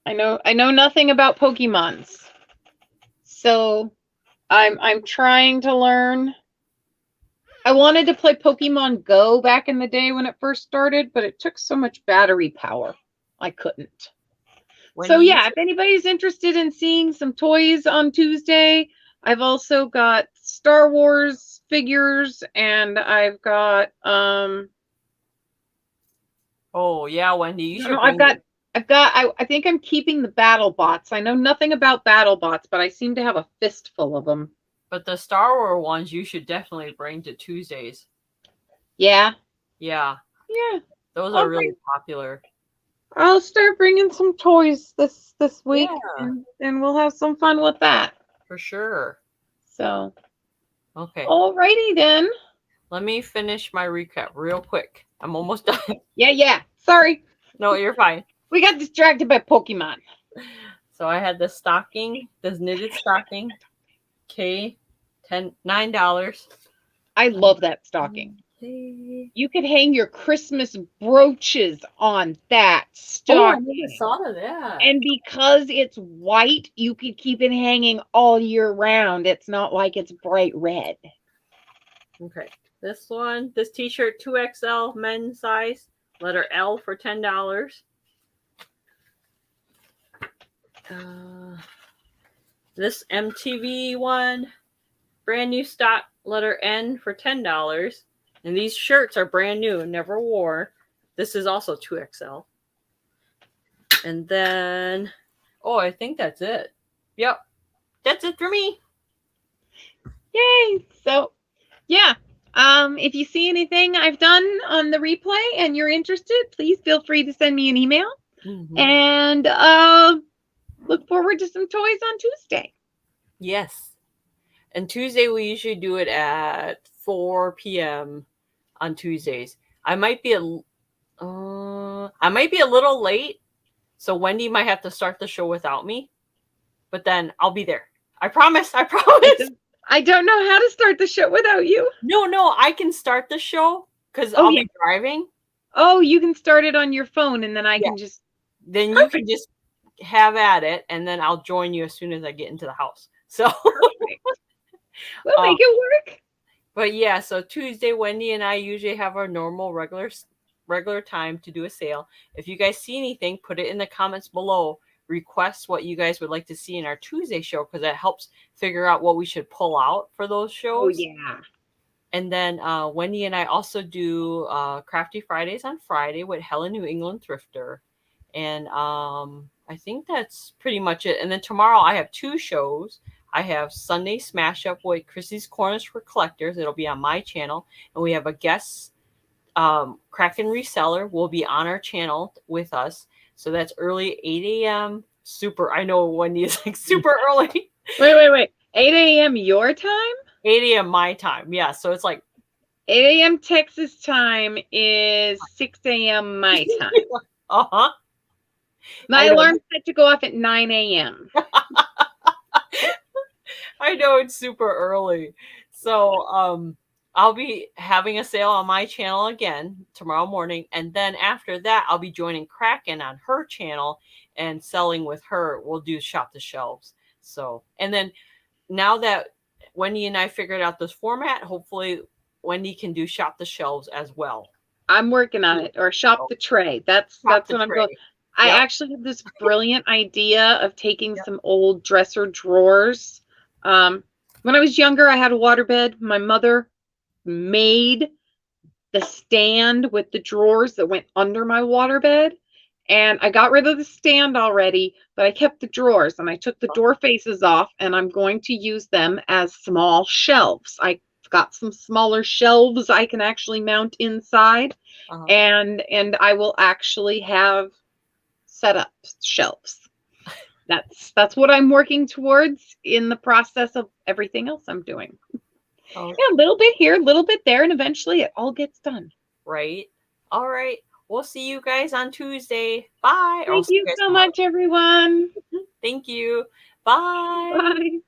I know nothing about Pokemons. So I'm trying to learn. I wanted to play Pokemon Go back in the day when it first started, but it took so much battery power. I couldn't. So yeah, if anybody's interested in seeing some toys on Tuesday, I've also got Star Wars figures, and I've got oh yeah, Wendy, you should. I think I'm keeping the battle bots. I know nothing about battle bots, but I seem to have a fistful of them. But the Star Wars ones you should definitely bring to Tuesdays. Yeah. Yeah. Yeah. Those are really popular. I'll start bringing some toys this week, Yeah. and we'll have some fun with that. For sure. So. Okay. Alrighty then. Let me finish my recap real quick. I'm almost done. Yeah. Sorry. No, you're fine. We got distracted by Pokemon. So I had this stocking, this knitted stocking. Okay. $9. I love that stocking. You could hang your Christmas brooches on that stocking. Oh, I never thought of that. And because it's white, you could keep it hanging all year round. It's not like it's bright red. Okay. This one, this t-shirt, 2XL men's size, letter L for $10. This MTV one, brand new stock, letter N for $10. And these shirts are brand new, never wore. This is also 2XL. And then, oh, I think that's it. Yep. That's it for me. Yay. So, yeah. If you see anything I've done on the replay and you're interested, please feel free to send me an email. Mm-hmm. And look forward to some toys on Tuesday. Yes. And Tuesday, we usually do it at 4 p.m. on Tuesdays. I might be a little late, so Wendie might have to start the show without me. But then I'll be there. I promise. I don't know how to start the show without you. No, I can start the show because I'll be driving. Oh, you can start it on your phone, and then I can just. Then you can just have at it, and then I'll join you as soon as I get into the house. So we'll make it work. But yeah, so Tuesday, Wendy and I usually have our normal regular time to do a sale. If you guys see anything, put it in the comments below. Request what you guys would like to see in our Tuesday show, because that helps figure out what we should pull out for those Oh shows. yeah. And then Wendy and I also do Crafty Fridays on Friday with Helen New England Thrifter. And I think that's pretty much it. And then tomorrow I have 2 shows. I have Sunday Smash Up with Chrissy's Corners for Collectors. It'll be on my channel. And we have a guest Kraken reseller will be on our channel with us. So that's early, 8 a.m. Super. I know Wendy is like super early. Wait. 8 a.m. your time? 8 a.m. my time. Yeah. So it's like 8 a.m. Texas time is 6 a.m. my time. uh-huh. My alarm's set to go off at 9 a.m. I know it's super early. So I'll be having a sale on my channel again tomorrow morning. And then after that, I'll be joining Kraken on her channel and selling with her. We'll do Shop the Shelves. So, and then now that Wendy and I figured out this format, hopefully Wendy can do Shop the Shelves as well. I'm working on it, or Shop the Tray. That's what I'm going. I actually have this brilliant idea of taking some old dresser drawers. When I was younger, I had a waterbed. My mother made the stand with the drawers that went under my waterbed. And I got rid of the stand already, but I kept the drawers, and I took the door faces off, and I'm going to use them as small shelves. I got some smaller shelves I can actually mount inside, and I will actually have set up shelves. That's what I'm working towards in the process of everything else I'm doing. Yeah, a little bit here, a little bit there, and eventually it all gets done. Right. All right. We'll see you guys on Tuesday. Bye. Thank you so much, everyone. Thank you. Bye. Bye.